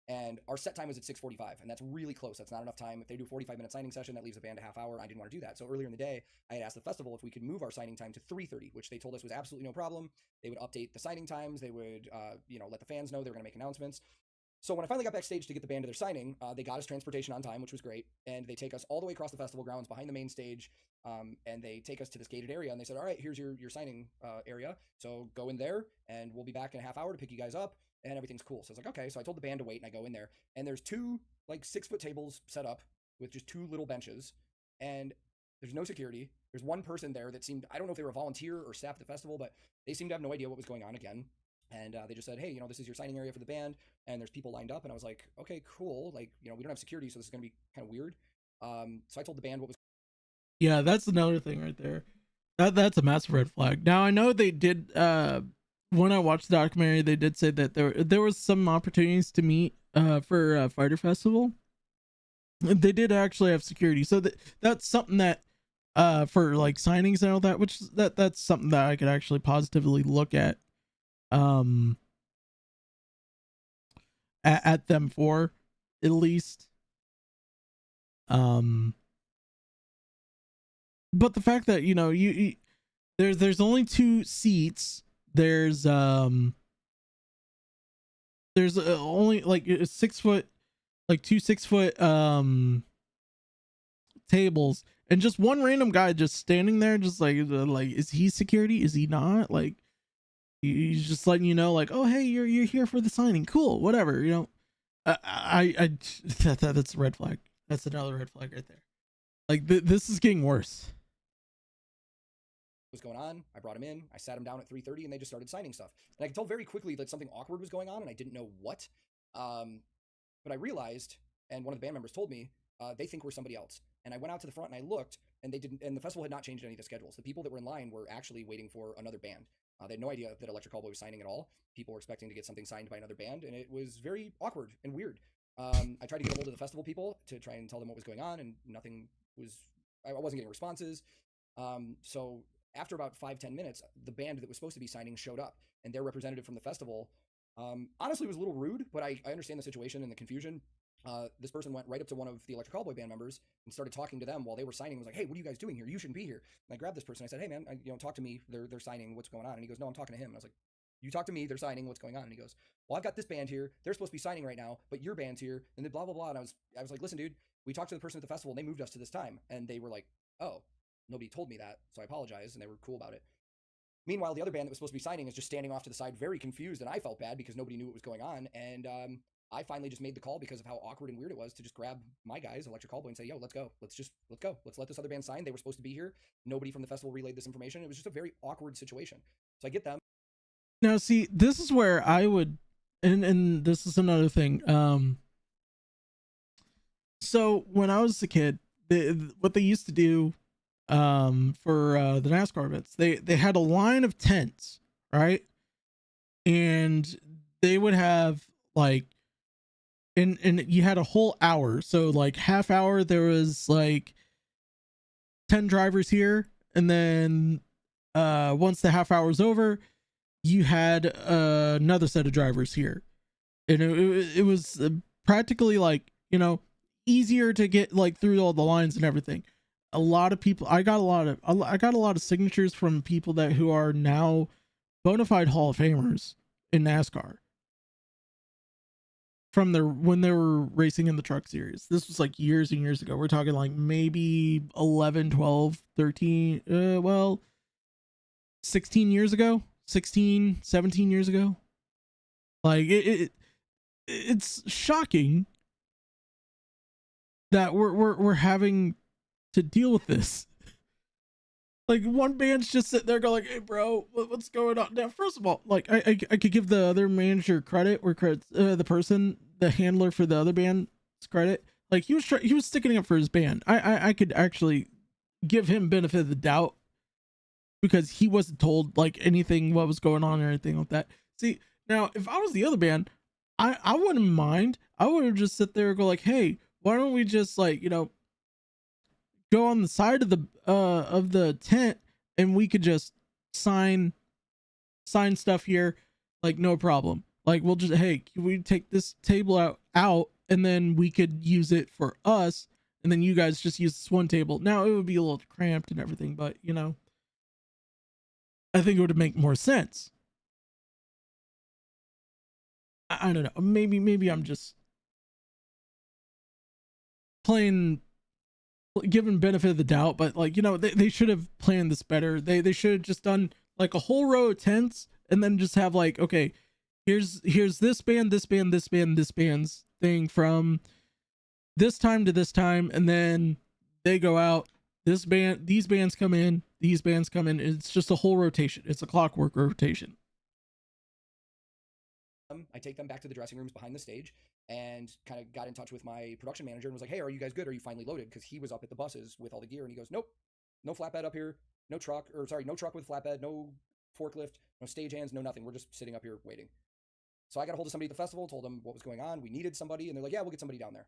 And our set time was at 6:45, and that's really close. That's not enough time. If they do a 45-minute signing session, that leaves the band a half hour. I didn't want to do that. So earlier in the day, I had asked the festival if we could move our signing time to 3:30, which they told us was absolutely no problem. They would update the signing times. They would, let the fans know they were going to make announcements. So when I finally got backstage to get the band to their signing, they got us transportation on time, which was great. And they take us all the way across the festival grounds behind the main stage. And they take us to this gated area and they said, all right, here's your signing area. So go in there and we'll be back in a half hour to pick you guys up and everything's cool. So I was like, okay. So I told the band to wait and I go in there and there's 2 like 6-foot tables set up with just 2 little benches and there's no security. There's one person there that seemed, I don't know if they were a volunteer or staff at the festival, but they seemed to have no idea what was going on again. And they just said, hey, this is your signing area for the band. And there's people lined up. And I was like, okay, cool. Like, we don't have security, so this is going to be kind of weird. So I told the band what was. Yeah, that's another thing right there. That's a massive red flag. Now, I know they did, when I watched the documentary, they did say that there was some opportunities to meet for Fyre Festival. They did actually have security, so that's something that for like signings and all that, which that's something that I could actually positively look at at them for, at least. But the fact that, you know, you there's only 2 seats. There's only like a 6 foot, like 2 6-foot tables, and just one random guy just standing there, just like is he security, is he not? Like, he's just letting you know, like, oh hey, you're here for the signing, cool, whatever, you know. I that's a red flag. That's another red flag right there. Like, this is getting worse. Was going on. I brought him in. I sat him down at 3:30, and they just started signing stuff. And I could tell very quickly that something awkward was going on, and I didn't know what. But I realized, and one of the band members told me, they think we're somebody else. And I went out to the front and I looked, and they didn't. And the festival had not changed any of the schedules. The people that were in line were actually waiting for another band. They had no idea that Electric Callboy was signing at all. People were expecting to get something signed by another band, and it was very awkward and weird. I tried to get a hold of the festival people to try and tell them what was going on, and nothing was. I wasn't getting responses. So after about 5-10 minutes, the band that was supposed to be signing showed up, and their representative from the festival, honestly, was a little rude, but I understand the situation and the confusion. This person went right up to one of the Electric Callboy band members and started talking to them while they were signing. Was like, "Hey, what are you guys doing here? You shouldn't be here." And I grabbed this person. I said, "Hey, man, talk to me. They're signing. What's going on?" And he goes, "No, I'm talking to him." And I was like, "You talk to me. They're signing. What's going on?" And he goes, "Well, I've got this band here. They're supposed to be signing right now, but your band's here." And then blah blah blah. And I was like, "Listen, dude, we talked to the person at the festival, and they moved us to this time." And they were like, "Oh, nobody told me that, so I apologize." And they were cool about it. Meanwhile, the other band that was supposed to be signing is just standing off to the side, very confused, and I felt bad because nobody knew what was going on. And I finally just made the call because of how awkward and weird it was to just grab my guys, Electric Callboy, and say, "Yo, let's go. Let's go. Let's let this other band sign. They were supposed to be here. Nobody from the festival relayed this information." It was just a very awkward situation. So I get them. Now, see, this is where I would, and this is another thing. So when I was a kid, what they used to do for the NASCAR events, they had a line of tents, right? And they would have like, and you had a whole hour. So like half hour, there was like 10 drivers here, and then once the half hour was over, you had another set of drivers here, and it was practically like, you know, easier to get like through all the lines and everything. A lot of people, I got a lot of signatures from people who are now bona fide Hall of Famers in NASCAR from when they were racing in the truck series. This was like years and years ago. We're talking like maybe 11, 12, 13, 16 years ago, 16, 17 years ago. Like it's shocking that we're having to deal with this. Like, one band's just sitting there going like, "Hey bro, what's going on?" Now, first of all, like, I could give the other manager credit where credit's the handler for the other band's credit. Like, he was sticking up for his band. I could actually give him benefit of the doubt because he wasn't told like anything what was going on or anything like that. See, now if I was the other band, I wouldn't mind. I would have just sit there and go like, "Hey, why don't we just, like, you know, go on the side of the tent, and we could just sign stuff here, like, no problem. Like, we'll just, hey, can we take this table out and then we could use it for us, and then you guys just use this one table." Now, it would be a little cramped and everything, but, you know, I think it would make more sense. I don't know. Maybe I'm just given benefit of the doubt, but, like, you know, they should have planned this better. They should have just done like a whole row of tents, and then just have like, okay, here's this band's thing from this time to this time, and then they go out, these bands come in, it's just a whole rotation. It's a clockwork rotation. I take them back to the dressing rooms behind the stage and kind of got in touch with my production manager and was like, "Hey, are you guys good? Are you finally loaded?" Because he was up at the buses with all the gear, and he goes, "Nope, no flatbed up here, no truck with flatbed, no forklift, no stagehands, no nothing. We're just sitting up here waiting. So I got a hold of somebody at the festival, told them what was going on. We needed somebody, and they're like, yeah, we'll get somebody down there.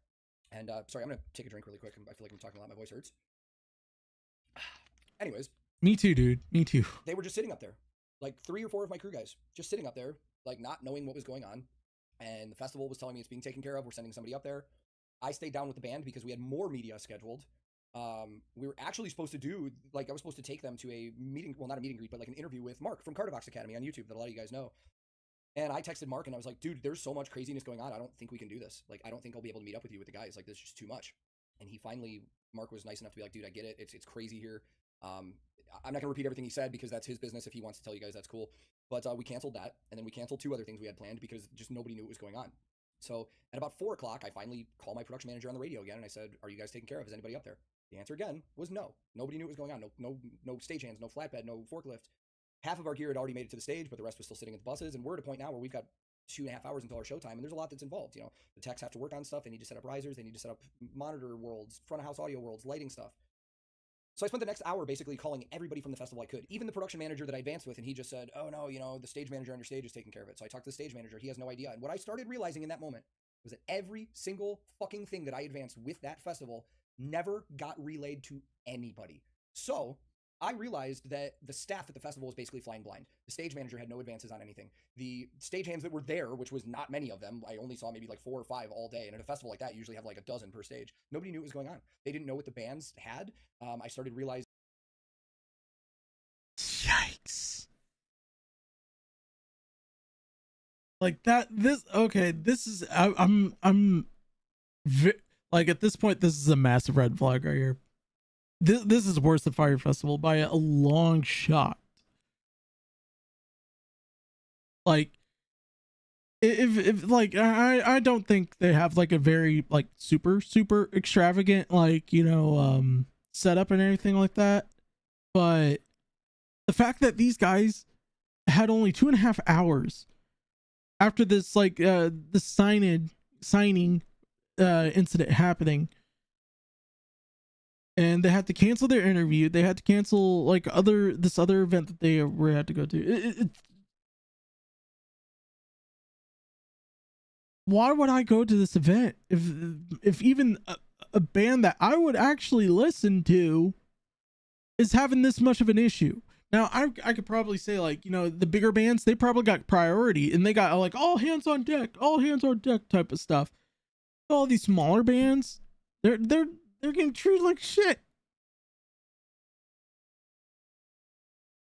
And sorry, I'm going to take a drink really quick. I feel like I'm talking a lot. My voice hurts. Anyways. Me too, dude. Me too. They were just sitting up there. Like 3 or 4 of my crew guys just sitting up there, like not knowing what was going on. And the festival was telling me it's being taken care of. We're sending somebody up there. I stayed down with the band because we had more media scheduled. We were actually supposed to do, like, I was supposed to take them to a meeting, well, not a meet and greet, but like an interview with Mark from Cardivox Academy on YouTube that a lot of you guys know. And I texted Mark and I was like, dude, there's so much craziness going on. I don't think we can do this. Like, I don't think I'll be able to meet up with you with the guys. Like, this is just too much. And he finally, Mark was nice enough to be like, dude, I get it. It's crazy here. I'm not going to repeat everything he said because that's his business. If he wants to tell you guys, that's cool. But we canceled that. And then we canceled 2 other things we had planned because just nobody knew what was going on. So at about 4 o'clock, I finally called my production manager on the radio again. And I said, are you guys taken care of? Is anybody up there? The answer again was no. Nobody knew what was going on. No stagehands, no flatbed, no forklift. Half of our gear had already made it to the stage, but the rest was still sitting at the buses. And we're at a point now where we've got 2.5 hours until our showtime. And there's a lot that's involved. You know, the techs have to work on stuff. They need to set up risers. They need to set up monitor worlds, front of house audio worlds, lighting stuff. So I spent the next hour basically calling everybody from the festival I could, even the production manager that I advanced with, and he just said, oh no, you know, the stage manager on your stage is taking care of it. So I talked to the stage manager, he has no idea. And what I started realizing in that moment was that every single fucking thing that I advanced with that festival never got relayed to anybody. So I realized that the staff at the festival was basically flying blind. The stage manager had no advances on anything. The stagehands that were there, which was not many of them, I only saw maybe like 4 or 5 all day. And at a festival like that, you usually have like a dozen per stage. Nobody knew what was going on. They didn't know what the bands had. I started realizing. Yikes. Like that, this is, like at this point, this is a massive red flag right here. This is worse than Fyre Festival by a long shot. Like, if like, I don't think they have like a very like super extravagant, like, you know, setup and everything like that. But the fact that these guys had only 2.5 hours after this, like, the signing incident happening, and they had to cancel their interview. They had to cancel like this other event that they had to go to. Why would I go to this event if even a band that I would actually listen to is having this much of an issue? Now I could probably say, like, you know, the bigger bands, they probably got priority and they got like all hands on deck type of stuff. All these smaller bands, they're getting treated like shit.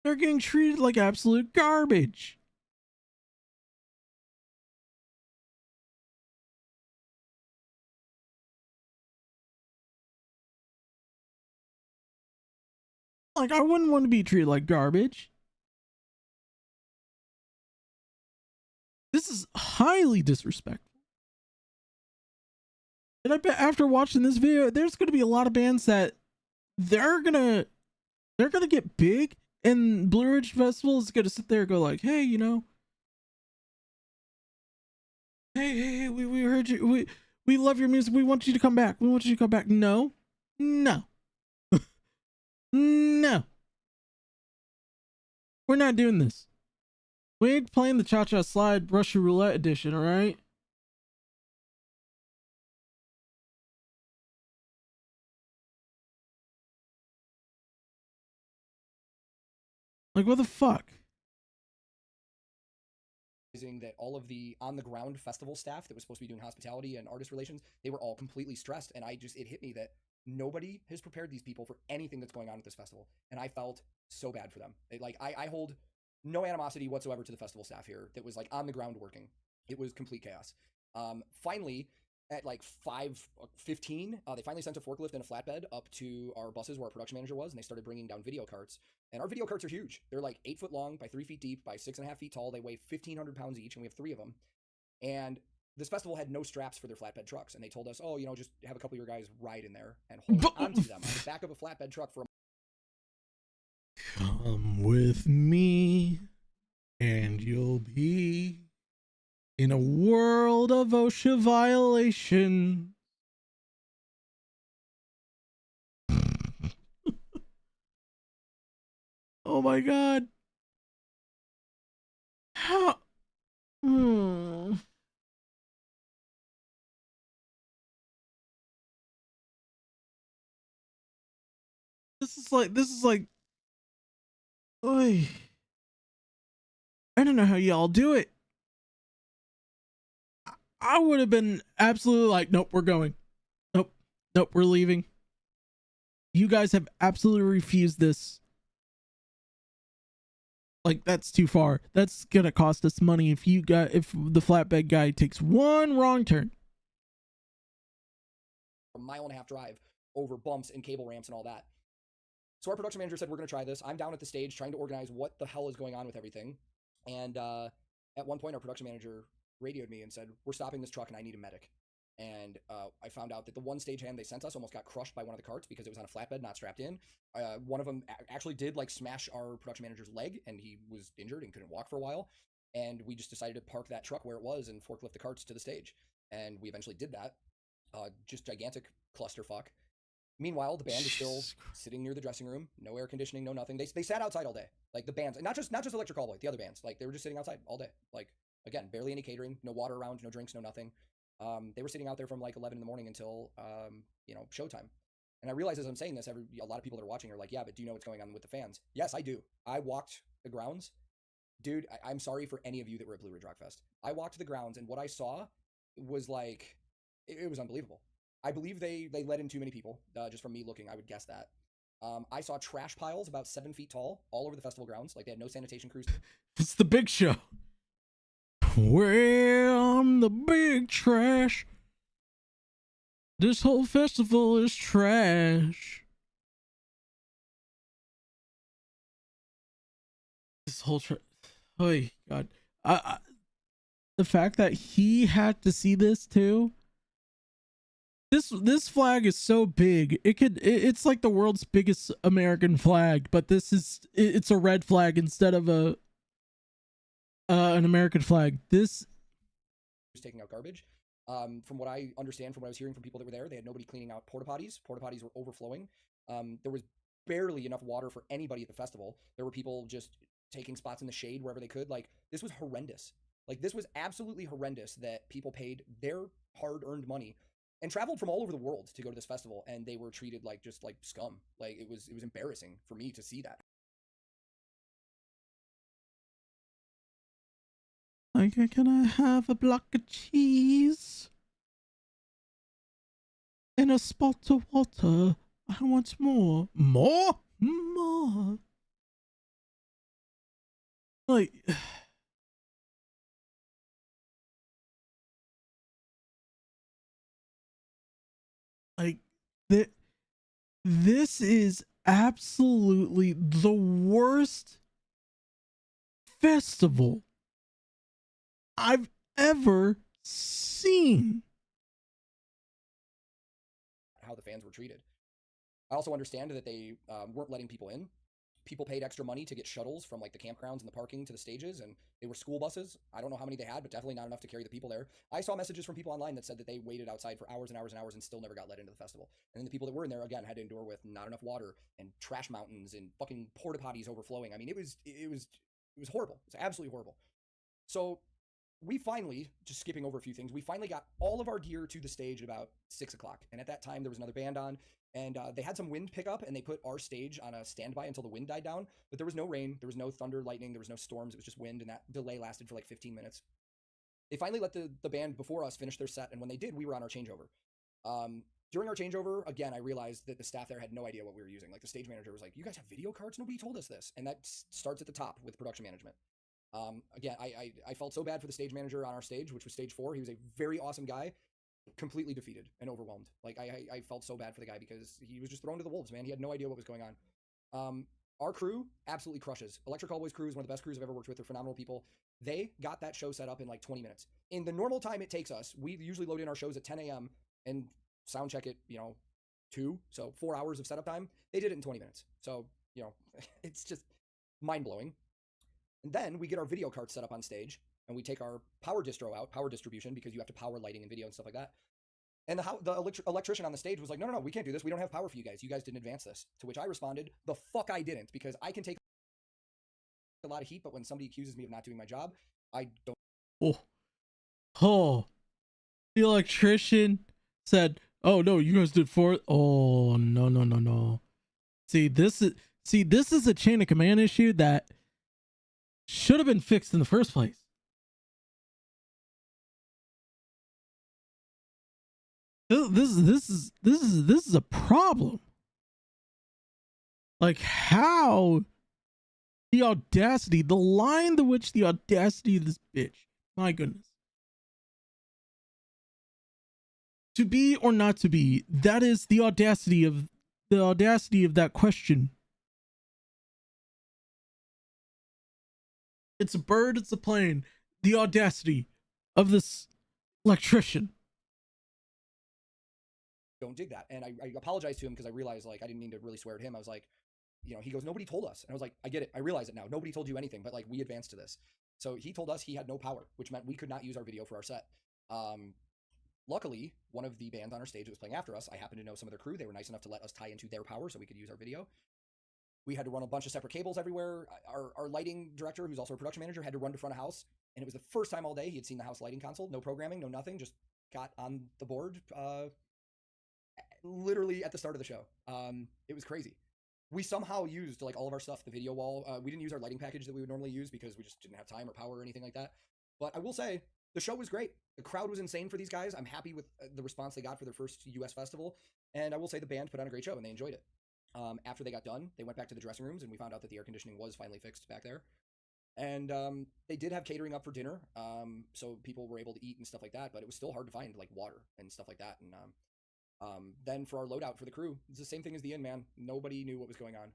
They're getting treated like absolute garbage. Like, I wouldn't want to be treated like garbage. This is highly disrespectful. And I bet after watching this video, there's going to be a lot of bands that they're gonna get big, and Blue Ridge Festival is gonna sit there and go like, hey, you know, hey, we heard you, we love your music, we want you to come back, No, no. We're not doing this. We ain't playing the Cha-Cha Slide Russian Roulette edition, all right? Like, what the fuck? That all of the on-the-ground festival staff that was supposed to be doing hospitality and artist relations, they were all completely stressed. And it hit me that nobody has prepared these people for anything that's going on at this festival. And I felt so bad for them. I hold no animosity whatsoever to the festival staff here that was like on the ground working. It was complete chaos. Finally, at like 5:15, they finally sent a forklift and a flatbed up to our buses where our production manager was, and they started bringing down video carts. And our video carts are huge. They're like 8 foot long by 3 feet deep by 6.5 feet tall. They weigh 1,500 pounds each, and we have 3 of them. And this festival had no straps for their flatbed trucks, and they told us, oh, you know, just have a couple of your guys ride in there and hold onto them on the back of a flatbed truck for a. Come with me, and you'll be in a world of OSHA violation. Oh my God. How? Hmm. This is like, oy. I don't know how y'all do it. I would have been absolutely like, nope, we're going. Nope, nope, we're leaving. You guys have absolutely refused this. Like, that's too far. That's gonna cost us money if the flatbed guy takes one wrong turn. A mile and a half drive over bumps and cable ramps and all that. So our production manager said, we're going to try this. I'm down at the stage trying to organize what the hell is going on with everything. And at one point, our production manager radioed me and said, we're stopping this truck and I need a medic. And I found out that the one stagehand they sent us almost got crushed by one of the carts because it was on a flatbed, not strapped in. One of them actually did like smash our production manager's leg, and he was injured and couldn't walk for a while. And we just decided to park that truck where it was and forklift the carts to the stage. And we eventually did that. Just gigantic clusterfuck. Meanwhile, the band is still sitting near the dressing room. No air conditioning, no nothing. They sat outside all day. Like the bands, not just Electric Callboy, the other bands. Like they were just sitting outside all day. Like again, barely any catering, no water around, no drinks, no nothing. They were sitting out there from like 11 in the morning until showtime. And I realize as I'm saying this, a lot of people that are watching are like, yeah, but do you know what's going on with the fans? Yes, I do. I walked the grounds. Dude, I'm sorry for any of you that were at Blue Ridge Rock Fest. I walked the grounds, and what I saw was like, it was unbelievable. I believe they let in too many people, just from me looking, I would guess that. I saw trash piles about 7 feet tall all over the festival grounds. Like they had no sanitation crews. It's the big show. Well, I'm the big trash. This whole festival is trash. This whole oh God. The fact that he had to see this too. This flag is so big. It's like the world's biggest American flag, but it's a red flag instead of an American flag. This was taking out garbage. From what I understand, from what I was hearing from people that were there, they had nobody cleaning out porta potties. Porta potties were overflowing. There was barely enough water for anybody at the festival. There were people just taking spots in the shade wherever they could. Like this was horrendous. Like this was absolutely horrendous that people paid their hard-earned money and traveled from all over the world to go to this festival, and they were treated like just like scum. Like it was embarrassing for me to see that. Like, can I have a block of cheese and a spot of water? I want more. More? More. Like, this is absolutely the worst festival I've ever seen. How the fans were treated. I also understand that they weren't letting people in. People paid extra money to get shuttles from like the campgrounds and the parking to the stages, and they were school buses. I don't know how many they had, but definitely not enough to carry the people there. I saw messages from people online that said that they waited outside for hours and hours and hours and still never got let into the festival. And then the people that were in there, again, had to endure with not enough water and trash mountains and fucking porta potties overflowing. I mean, it was horrible. It's absolutely horrible. So we finally, just skipping over a few things, we finally got all of our gear to the stage at about 6 o'clock. And at that time, there was another band on, and they had some wind pickup, and they put our stage on a standby until the wind died down. But there was no rain, there was no thunder, lightning, there was no storms. It was just wind, and that delay lasted for like 15 minutes. They finally let the band before us finish their set, and when they did, we were on our changeover. During our changeover, again, I realized that the staff there had no idea what we were using. Like the stage manager was like, "You guys have video cards? Nobody told us this." And that starts at the top with production management. Again, I felt so bad for the stage manager on our stage, which was stage 4. He was a very awesome guy, completely defeated and overwhelmed. Like I felt so bad for the guy because he was just thrown to the wolves, man. He had no idea what was going on. Our crew absolutely crushes. Electric Callboys crew is one of the best crews I've ever worked with. They're phenomenal people. They got that show set up in like 20 minutes. In the normal time it takes us, we usually load in our shows at 10 a.m. and sound check it, 2, so 4 hours of setup time. They did it in 20 minutes. So, it's just mind-blowing. And then we get our video carts set up on stage, and we take our power distro out, power distribution, because you have to power lighting and video and stuff like that. And the electrician on the stage was like, no, we can't do this. We don't have power for you guys. You guys didn't advance this. To which I responded, the fuck I didn't, because I can take a lot of heat, but when somebody accuses me of not doing my job, I don't. Oh, the electrician said, "Oh no, you guys did 4." Oh no. See, this is a chain of command issue that should have been fixed in the first place. This is a problem. Like, how the audacity, the line to which the audacity of this bitch, my goodness. To be or not to be, that is the audacity of that question. It's a bird, it's a plane. The audacity of this electrician. Don't dig that. And I apologized to him because I realized, like, I didn't mean to really swear at him. I was like, you know, he goes, nobody told us. And I was like, I get it. I realize it now. Nobody told you anything, but like, we advanced to this. So he told us he had no power, which meant we could not use our video for our set. Luckily, one of the bands on our stage that was playing after us, I happened to know some of their crew. They were nice enough to let us tie into their power so we could use our video. We had to run a bunch of separate cables everywhere. Our lighting director, who's also a production manager, had to run to front of house. And it was the first time all day he had seen the house lighting console. No programming, no nothing. Just got on the board literally at the start of the show. It was crazy. We somehow used like all of our stuff, the video wall. We didn't use our lighting package that we would normally use because we just didn't have time or power or anything like that. But I will say, the show was great. The crowd was insane for these guys. I'm happy with the response they got for their first US festival. And I will say the band put on a great show and they enjoyed it. After they got done, they went back to the dressing rooms and we found out that the air conditioning was finally fixed back there. And they did have catering up for dinner, so people were able to eat and stuff like that, but it was still hard to find like water and stuff like that. And then for our loadout for the crew, it's the same thing as the inn, man. Nobody knew what was going on.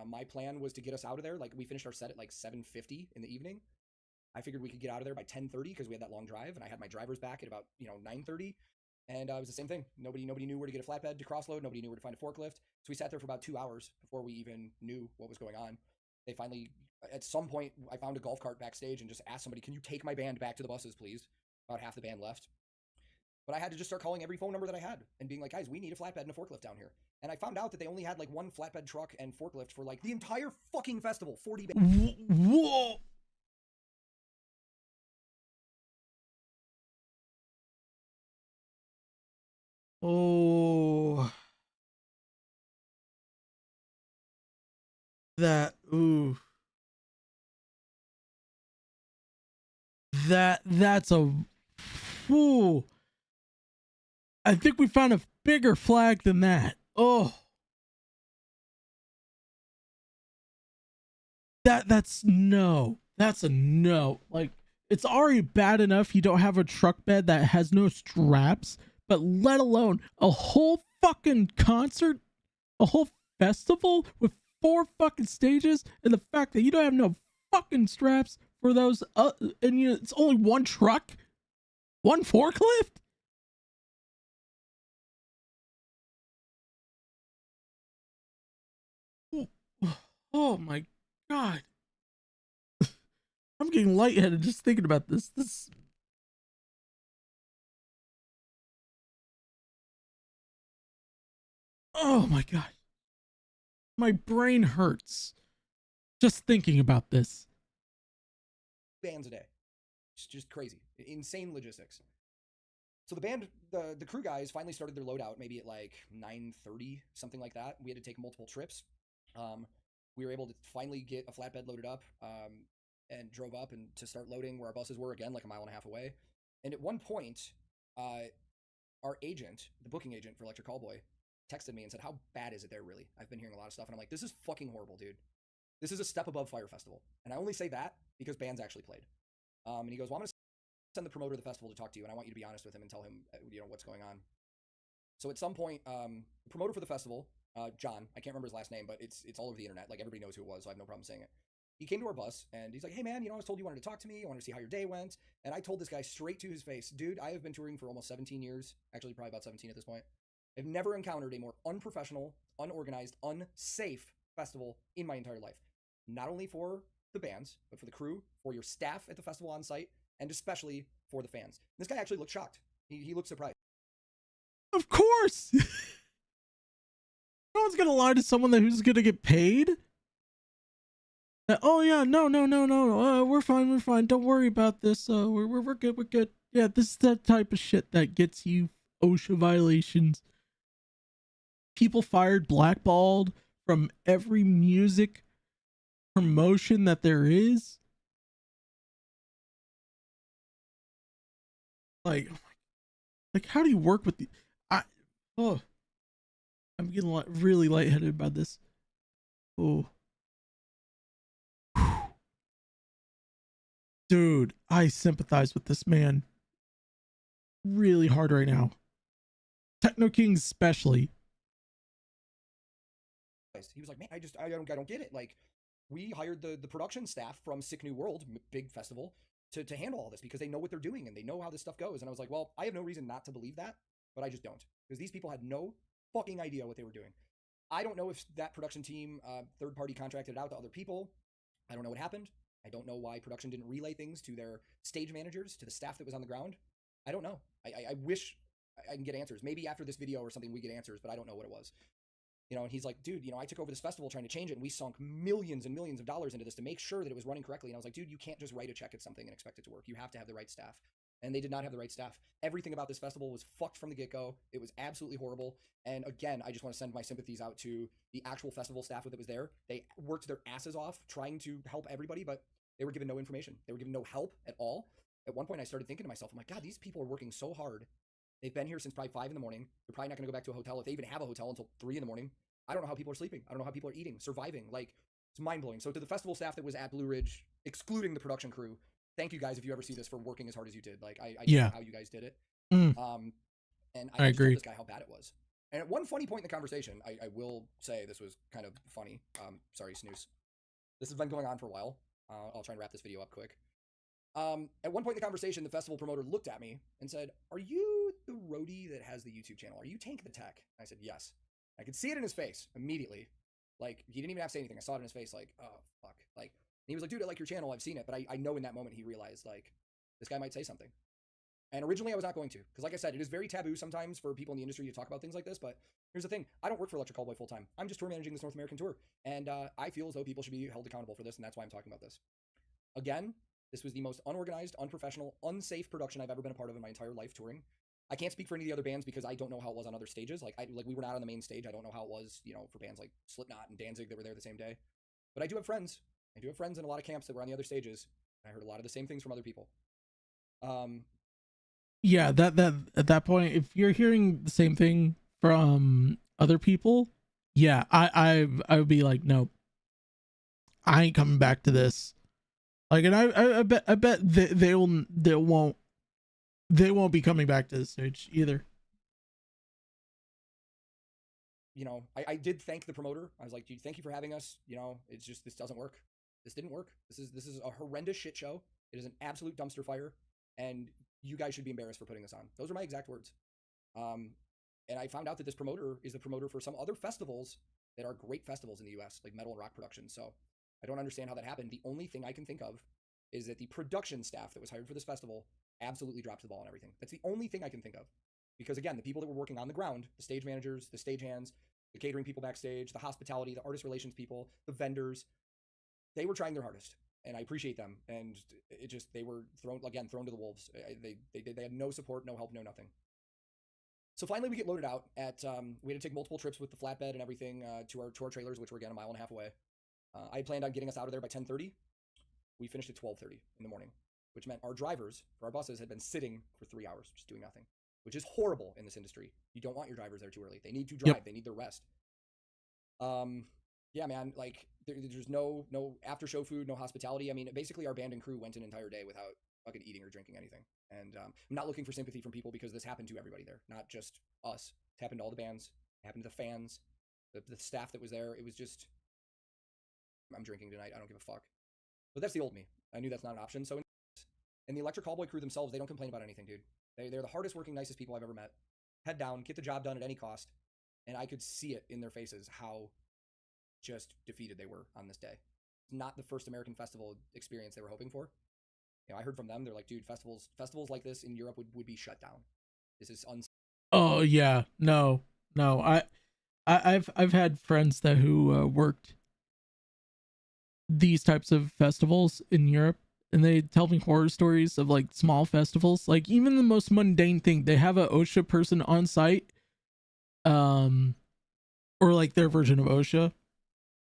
My plan was to get us out of there. Like, we finished our set at like 7:50 in the evening. I figured we could get out of there by 10:30 because we had that long drive, and I had my drivers back at about 9:30. And it was the same thing. Nobody knew where to get a flatbed to crossload. Nobody knew where to find a forklift. So we sat there for about 2 hours before we even knew what was going on. They finally, at some point, I found a golf cart backstage and just asked somebody, "Can you take my band back to the buses, please?" About half the band left. But I had to just start calling every phone number that I had and being like, "Guys, we need a flatbed and a forklift down here." And I found out that they only had like one flatbed truck and forklift for like the entire fucking festival. 40 bands. Whoa. Oh, that's a fool. I think we found a bigger flag than that. Oh, that's a no. Like, it's already bad enough you don't have a truck bed that has no straps, but let alone a whole fucking concert, a whole festival with 4 fucking stages, and the fact that you don't have no fucking straps for those, and it's only one truck, one forklift. Oh my god. I'm getting lightheaded just thinking about this. Oh my god. My brain hurts just thinking about this. Bands a day. It's just crazy. Insane logistics. So the band, the crew guys finally started their loadout maybe at like 9:30, something like that. We had to take multiple trips. We were able to finally get a flatbed loaded up and drove up and to start loading where our buses were, again, like a mile and a half away. And at one point, our agent, the booking agent for Electric Callboy, texted me and said, "How bad is it there, really? I've been hearing a lot of stuff." And I'm like, "This is fucking horrible, dude. This is a step above Fyre Festival." And I only say that because bands actually played. And he goes, "Well, I'm going to send the promoter of the festival to talk to you, and I want you to be honest with him and tell him, what's going on." So at some point, the promoter for the festival, John, I can't remember his last name, but it's all over the internet. Like, everybody knows who it was, so I have no problem saying it. He came to our bus, and he's like, "Hey, man, I was told you wanted to talk to me. I wanted to see how your day went." And I told this guy straight to his face, "Dude, I have been touring for almost 17 years. Actually, probably about 17 at this point. I've never encountered a more unprofessional, unorganized, unsafe festival in my entire life. Not only for the bands, but for the crew, for your staff at the festival on site, and especially for the fans." And this guy actually looked shocked. He looked surprised. Of course. No one's gonna lie to someone who's gonna get paid. Oh yeah, no, we're fine. Don't worry about this. We're good, we're good. Yeah, this is that type of shit that gets you OSHA violations. People fired, blackballed from every music promotion that there is. Like how do you work with the? I'm getting really lightheaded about this. Oh. Dude, I sympathize with this man really hard right now. Techno Kings especially. He was like, man, I don't get it. Like, we hired the production staff from Sick New World, big festival, to handle all this because they know what they're doing and they know how this stuff goes. And I was like, well, I have no reason not to believe that, but I just don't, because these people had no fucking idea what they were doing. I don't know if that production team third party contracted it out to other people. I don't know what happened. I don't know why production didn't relay things to their stage managers, to the staff that was on the ground. I don't know. I wish I can get answers. Maybe after this video or something we get answers, but I don't know what it was. You know, and he's like, dude, you know, I took over this festival trying to change it, and we sunk millions and millions of dollars into this to make sure that it was running correctly. And I was like, dude, you can't just write a check at something and expect it to work. You have to have the right staff. And they did not have the right staff. Everything about this festival was fucked from the get-go. It was absolutely horrible. And again, I just want to send my sympathies out to the actual festival staff that was there. They worked their asses off trying to help everybody, but they were given no information. They were given no help at all. At one point, I started thinking to myself, I'm like, God, these people are working so hard. They've been here since probably 5 in the morning. They're probably not going to go back to a hotel if they even have a hotel until 3 in the morning. I don't know how people are sleeping. I don't know how people are eating, surviving. Like, it's mind-blowing. So to the festival staff that was at Blue Ridge, excluding the production crew, thank you guys if you ever see this for working as hard as you did. Like, I don't know how you guys did it. And I agree. Told this guy how bad it was. And at one funny point in the conversation, I will say this was kind of funny. Sorry, Snooze. This has been going on for a while. I'll try and wrap this video up quick. At one point in the conversation, the festival promoter looked at me and said, "Are you the roadie that has the YouTube channel? Are you Tank the Tech?" I said, "Yes." I could see it in his face immediately. Like, he didn't even have to say anything. I saw it in his face, like, oh, fuck. Like, and he was like, dude, I like your channel. I've seen it. But I know in that moment he realized, like, this guy might say something. And originally I was not going to. Because like I said, it is very taboo sometimes for people in the industry to talk about things like this. But here's the thing. I don't work for Electric Callboy full-time. I'm just tour managing this North American tour. And I feel as though people should be held accountable for this. And that's why I'm talking about this. Again, this was the most unorganized, unprofessional, unsafe production I've ever been a part of in my entire life touring. I can't speak for any of the other bands because I don't know how it was on other stages. Like we were not on the main stage. I don't know how it was, you know, for bands like Slipknot and Danzig that were there the same day. But I do have friends. I do have friends in a lot of camps that were on the other stages. I heard a lot of the same things from other people. Yeah, that at that point, if you're hearing the same thing from other people, yeah, I would be like, no, I ain't coming back to this. Like, and I bet they won't be coming back to the stage either. You know, I did thank the promoter. I was like, dude, thank you for having us. You know, it's just, this doesn't work. This didn't work. This is a horrendous shit show. It is an absolute dumpster fire. And you guys should be embarrassed for putting this on. Those are my exact words. And I found out that this promoter is the promoter for some other festivals that are great festivals in the US, like metal and rock production. So I don't understand how that happened. The only thing I can think of is that the production staff that was hired for this festival absolutely dropped the ball on everything. That's the only thing I can think of. Because again, the people that were working on the ground, the stage managers, the stagehands, the catering people backstage, the hospitality, the artist relations people, the vendors, they were trying their hardest. And I appreciate them. And it just, they were thrown to the wolves. They had no support, no help, no nothing. So finally we get loaded out at, we had to take multiple trips with the flatbed and everything to our trailers, which were again 1.5 miles away. I had planned on getting us out of there by 10:30. We finished at 12:30 in the morning, which meant our drivers for our buses had been sitting for 3 hours, just doing nothing, which is horrible in this industry. You don't want your drivers there too early. They need to drive. Yep. They need their rest. Yeah, man, like there's no after show food, no hospitality. I mean, basically our band and crew went an entire day without fucking eating or drinking anything. And I'm not looking for sympathy from people because this happened to everybody there, not just us. It happened to all the bands. It happened to the fans, the staff that was there. It was just, I'm drinking tonight. I don't give a fuck. But that's the old me. I knew that's not an option. So, and the Electric Callboy crew themselves, they don't complain about anything, dude. They're the hardest working, nicest people I've ever met. Head down, get the job done at any cost. And I could see it in their faces how just defeated they were on this day. Not the first American festival experience they were hoping for. You know, I heard from them, they're like, dude, festivals like this in Europe would be shut down. This is Oh yeah, no. I've had friends who worked these types of festivals in Europe, and they tell me horror stories of like small festivals, like even the most mundane thing, they have a OSHA person on site, or like their version of OSHA,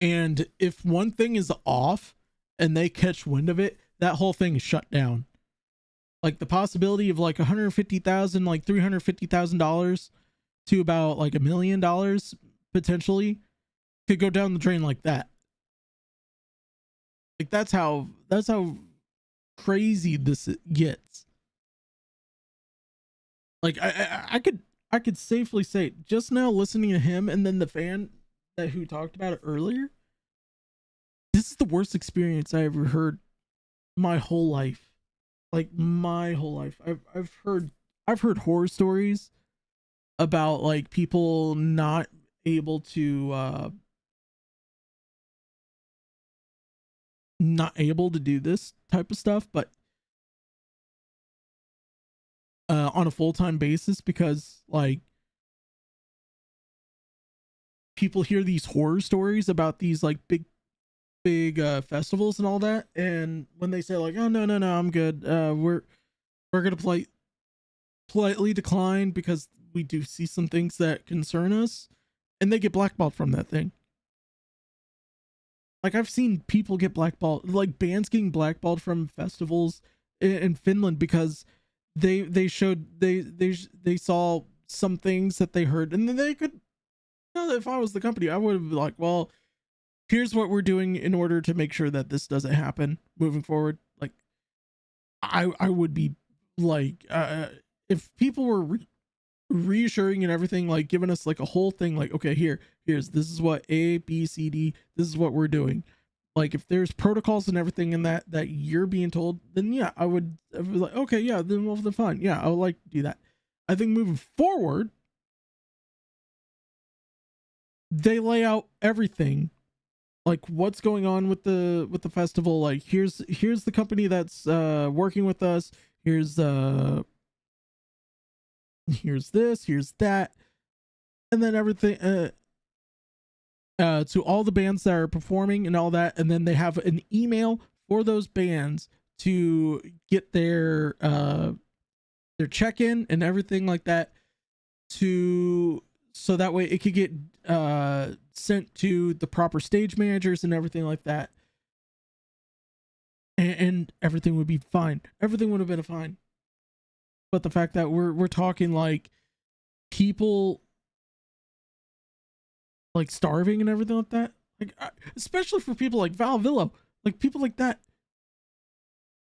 and if one thing is off and they catch wind of it, that whole thing is shut down. Like the possibility of like 150,000, like $350,000 to about like $1 million potentially could go down the drain like that. Like that's how crazy this gets. Like I could safely say, just now listening to him and then the fan that who talked about it earlier, this is the worst experience I ever heard my whole life. Like my whole life. I've heard horror stories about like people not able to do this type of stuff, but on a full-time basis, because like people hear these horror stories about these like big festivals and all that, and when they say like, oh no, I'm good, we're gonna politely decline because we do see some things that concern us, and they get blackballed from that thing. Like I've seen people get blackballed, like bands getting blackballed from festivals in Finland because they saw some things that they heard, and then they could, you know, if I was the company, I would have been like, well, here's what we're doing in order to make sure that this doesn't happen moving forward. Like I would be like, if people were reassuring and everything, like giving us like a whole thing, like, okay, this is what A, B, C, D, this is what we're doing. Like if there's protocols and everything in that you're being told, then yeah, I would be like, okay, yeah, then fine. Yeah, I would like to do that. I think moving forward, they lay out everything, like what's going on with the festival. Like here's the company that's working with us. Here's this, here's that, and then everything to all the bands that are performing and all that, and then they have an email for those bands to get their check-in and everything like that, so that way it could get sent to the proper stage managers and everything like that, and everything would be fine. Everything would have been fine. But the fact that we're talking like people like starving and everything like that, like especially for people like Valvillo, like people like that,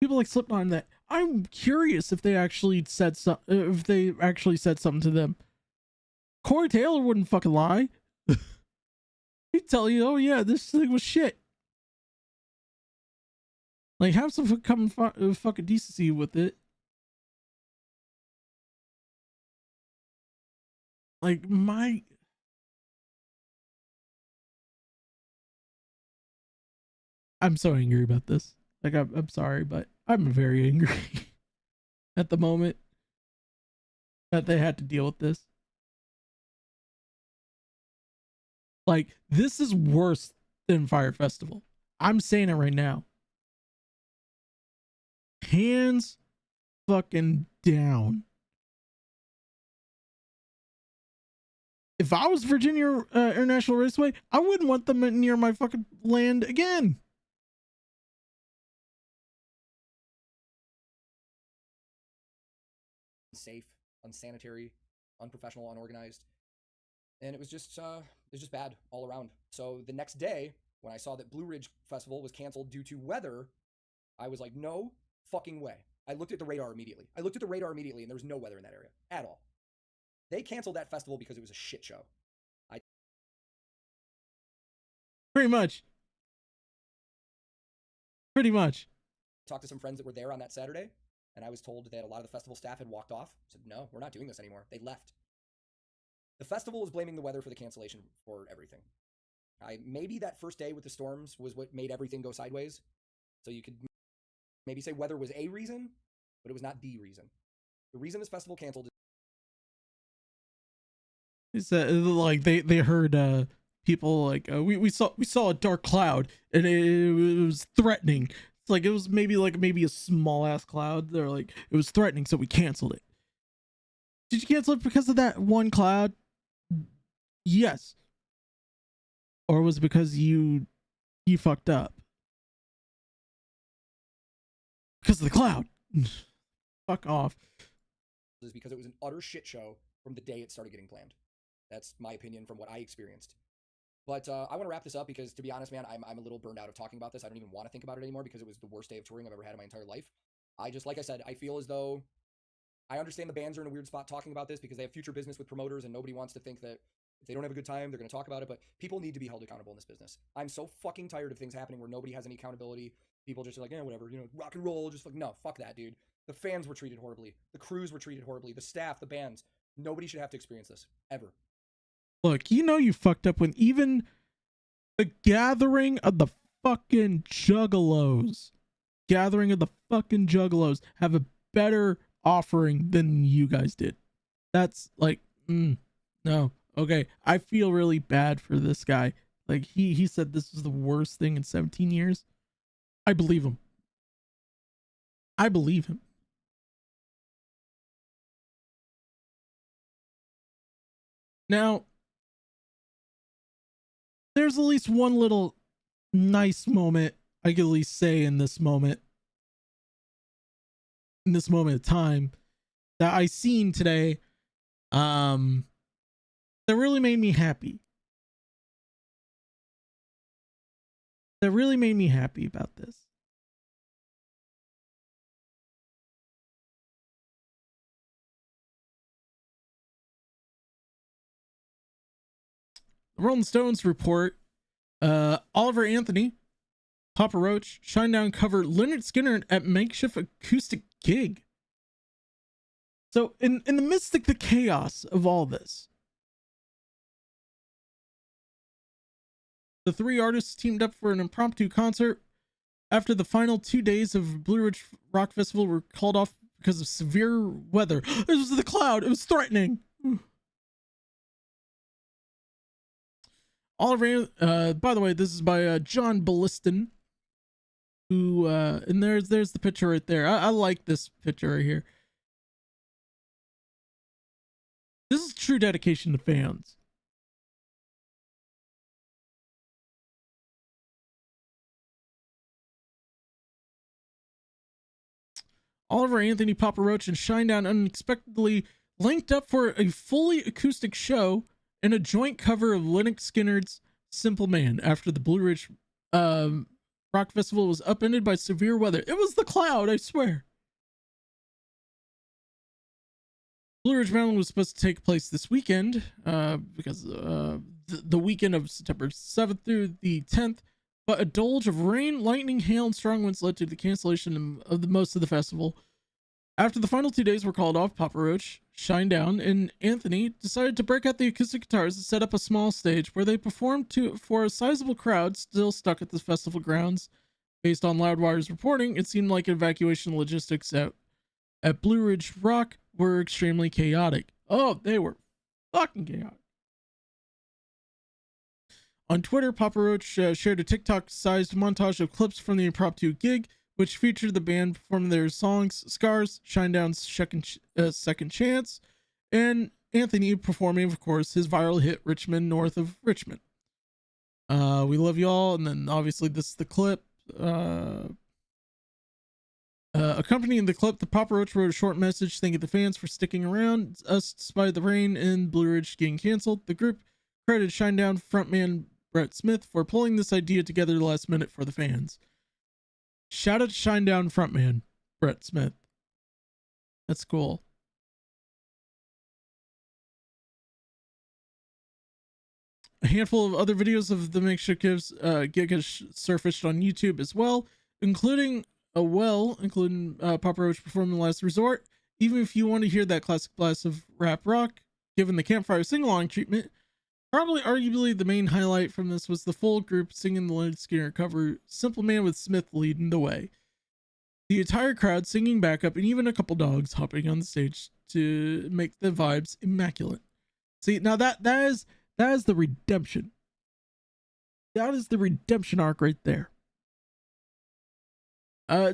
people like Slipknot, and that, I'm curious if they actually said something to them. Corey Taylor wouldn't fucking lie. He'd tell you, oh yeah, this thing was shit. Like have some fucking decency with it. Like I'm so angry about this. Like I'm sorry, but I'm very angry at the moment that they had to deal with this. Like this is worse than Fyre Festival. I'm saying it right now. Hands fucking down. If I was Virginia International Raceway, I wouldn't want them near my fucking land again. Safe, unsanitary, unprofessional, unorganized, and it was just bad all around. So the next day, when I saw that Blue Ridge Festival was canceled due to weather, I was like, no fucking way. I looked at the radar immediately, and there was no weather in that area at all. They canceled that festival because it was a shit show. Pretty much. Talked to some friends that were there on that Saturday, and I was told that a lot of the festival staff had walked off. I said, no, we're not doing this anymore. They left. The festival is blaming the weather for the cancellation for everything. Maybe that first day with the storms was what made everything go sideways. So you could maybe say weather was a reason, but it was not the reason. The reason this festival canceled is like they heard people like we saw a dark cloud and it was threatening. It's like it was maybe a small ass cloud. They're like it was threatening, so we canceled it. Did you cancel it because of that one cloud? Yes. Or was it because you fucked up? Because of the cloud. Fuck off. Is because it was an utter shit show from the day it started getting planned. That's my opinion from what I experienced. But I want to wrap this up because, to be honest, man, I'm a little burned out of talking about this. I don't even want to think about it anymore because it was the worst day of touring I've ever had in my entire life. Like I said, I feel as though I understand the bands are in a weird spot talking about this because they have future business with promoters and nobody wants to think that if they don't have a good time, they're going to talk about it. But people need to be held accountable in this business. I'm so fucking tired of things happening where nobody has any accountability. People just are like, whatever, rock and roll. Just like, no, fuck that, dude. The fans were treated horribly. The crews were treated horribly. The staff, the bands. Nobody should have to experience this ever. Look, you fucked up when even the gathering of the fucking juggalos have a better offering than you guys did. That's like, no. Okay, I feel really bad for this guy. Like, he said this was the worst thing in 17 years. I believe him. Now, there's at least one little nice moment I could at least say in this moment of time that I seen today that really made me happy. About this. The Rolling Stones report Oliver Anthony, Papa Roach, Shinedown cover Lynyrd Skynyrd at makeshift acoustic gig. So in the midst of the chaos of all this, the three artists teamed up for an impromptu concert after the final 2 days of Blue Ridge Rock Festival were called off because of severe weather. It was the cloud. It was threatening. Oliver, by the way, this is by John Balliston, who, and there's the picture right there. I like this picture right here. This is true dedication to fans. Oliver Anthony, Papa Roach, and Shinedown unexpectedly linked up for a fully acoustic show and a joint cover of Lynyrd Skynyrd's Simple Man after the Blue Ridge Rock Festival was upended by severe weather. It was the cloud, I swear. Blue Ridge Mountain was supposed to take place this weekend because the weekend of September 7th through the 10th, but a deluge of rain, lightning, hail, and strong winds led to the cancellation of most of the festival. After the final 2 days were called off, Papa Roach, Shinedown, and Anthony decided to break out the acoustic guitars and set up a small stage where they performed for a sizable crowd still stuck at the festival grounds. Based on Loudwire's reporting, it seemed like evacuation logistics at Blue Ridge Rock were extremely chaotic. Oh, they were fucking chaotic. On Twitter, Papa Roach shared a TikTok-sized montage of clips from the impromptu gig, which featured the band performing their songs Scars, Shinedown's Second Chance, and Anthony performing, of course, his viral hit Richmond North of Richmond. We love y'all, and then obviously this is the clip. Accompanying the clip, the Papa Roach wrote a short message thanking the fans for sticking around us despite the rain and Blue Ridge getting canceled. The group credited Shinedown frontman Brett Smith for pulling this idea together last minute for the fans. Shout out to Shinedown frontman Brett Smith. That's cool. A handful of other videos of the makeshift gig has surfaced on YouTube as well, including Papa Roach performing Last Resort. Even if you want to hear that classic blast of rap rock, given the campfire sing-along treatment, probably arguably the main highlight from this was the full group singing the Lynyrd Skynyrd cover Simple Man with Smith leading the way. The entire crowd singing backup and even a couple dogs hopping on the stage to make the vibes immaculate. See, now that is the redemption. That is the redemption arc right there.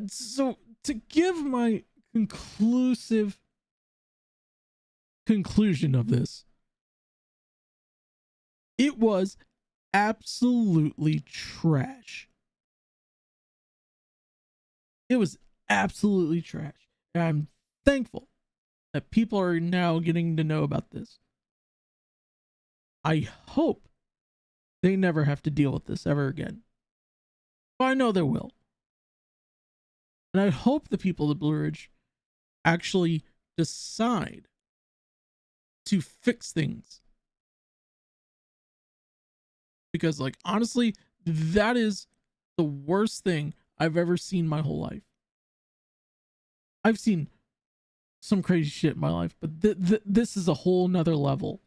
So to give my conclusive conclusion of this, it was absolutely trash. It was absolutely trash. And I'm thankful that people are now getting to know about this. I hope they never have to deal with this ever again. But I know they will. And I hope the people of Blue Ridge actually decide to fix things. Because, like, honestly, that is the worst thing I've ever seen my whole life. I've seen some crazy shit in my life, but this is a whole nother level.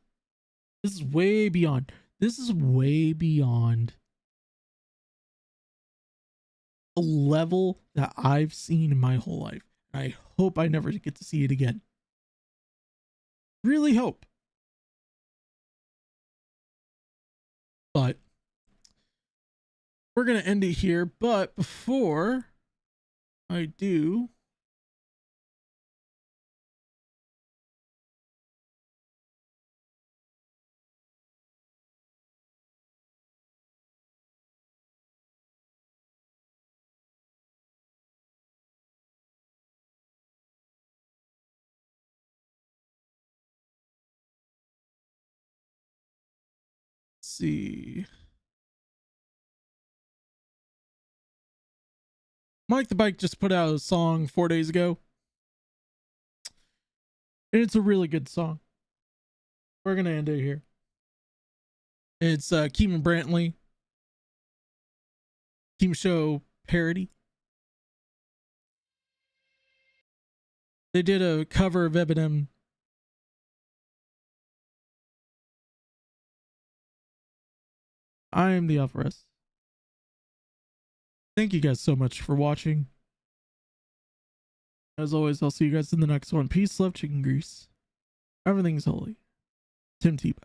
This is way beyond. This is way beyond a level that I've seen in my whole life. I hope I never get to see it again. Really hope. But we're going to end it here. But before I do, see. Mike the Bike just put out a song 4 days ago. And it's a really good song. We're going to end it here. It's Keeman Brantley. Team Show parody. They did a cover of Eminem. I am the Alvarez. Thank you guys so much for watching. As always, I'll see you guys in the next one. Peace, love, chicken grease. Everything's holy. Tim Tebow.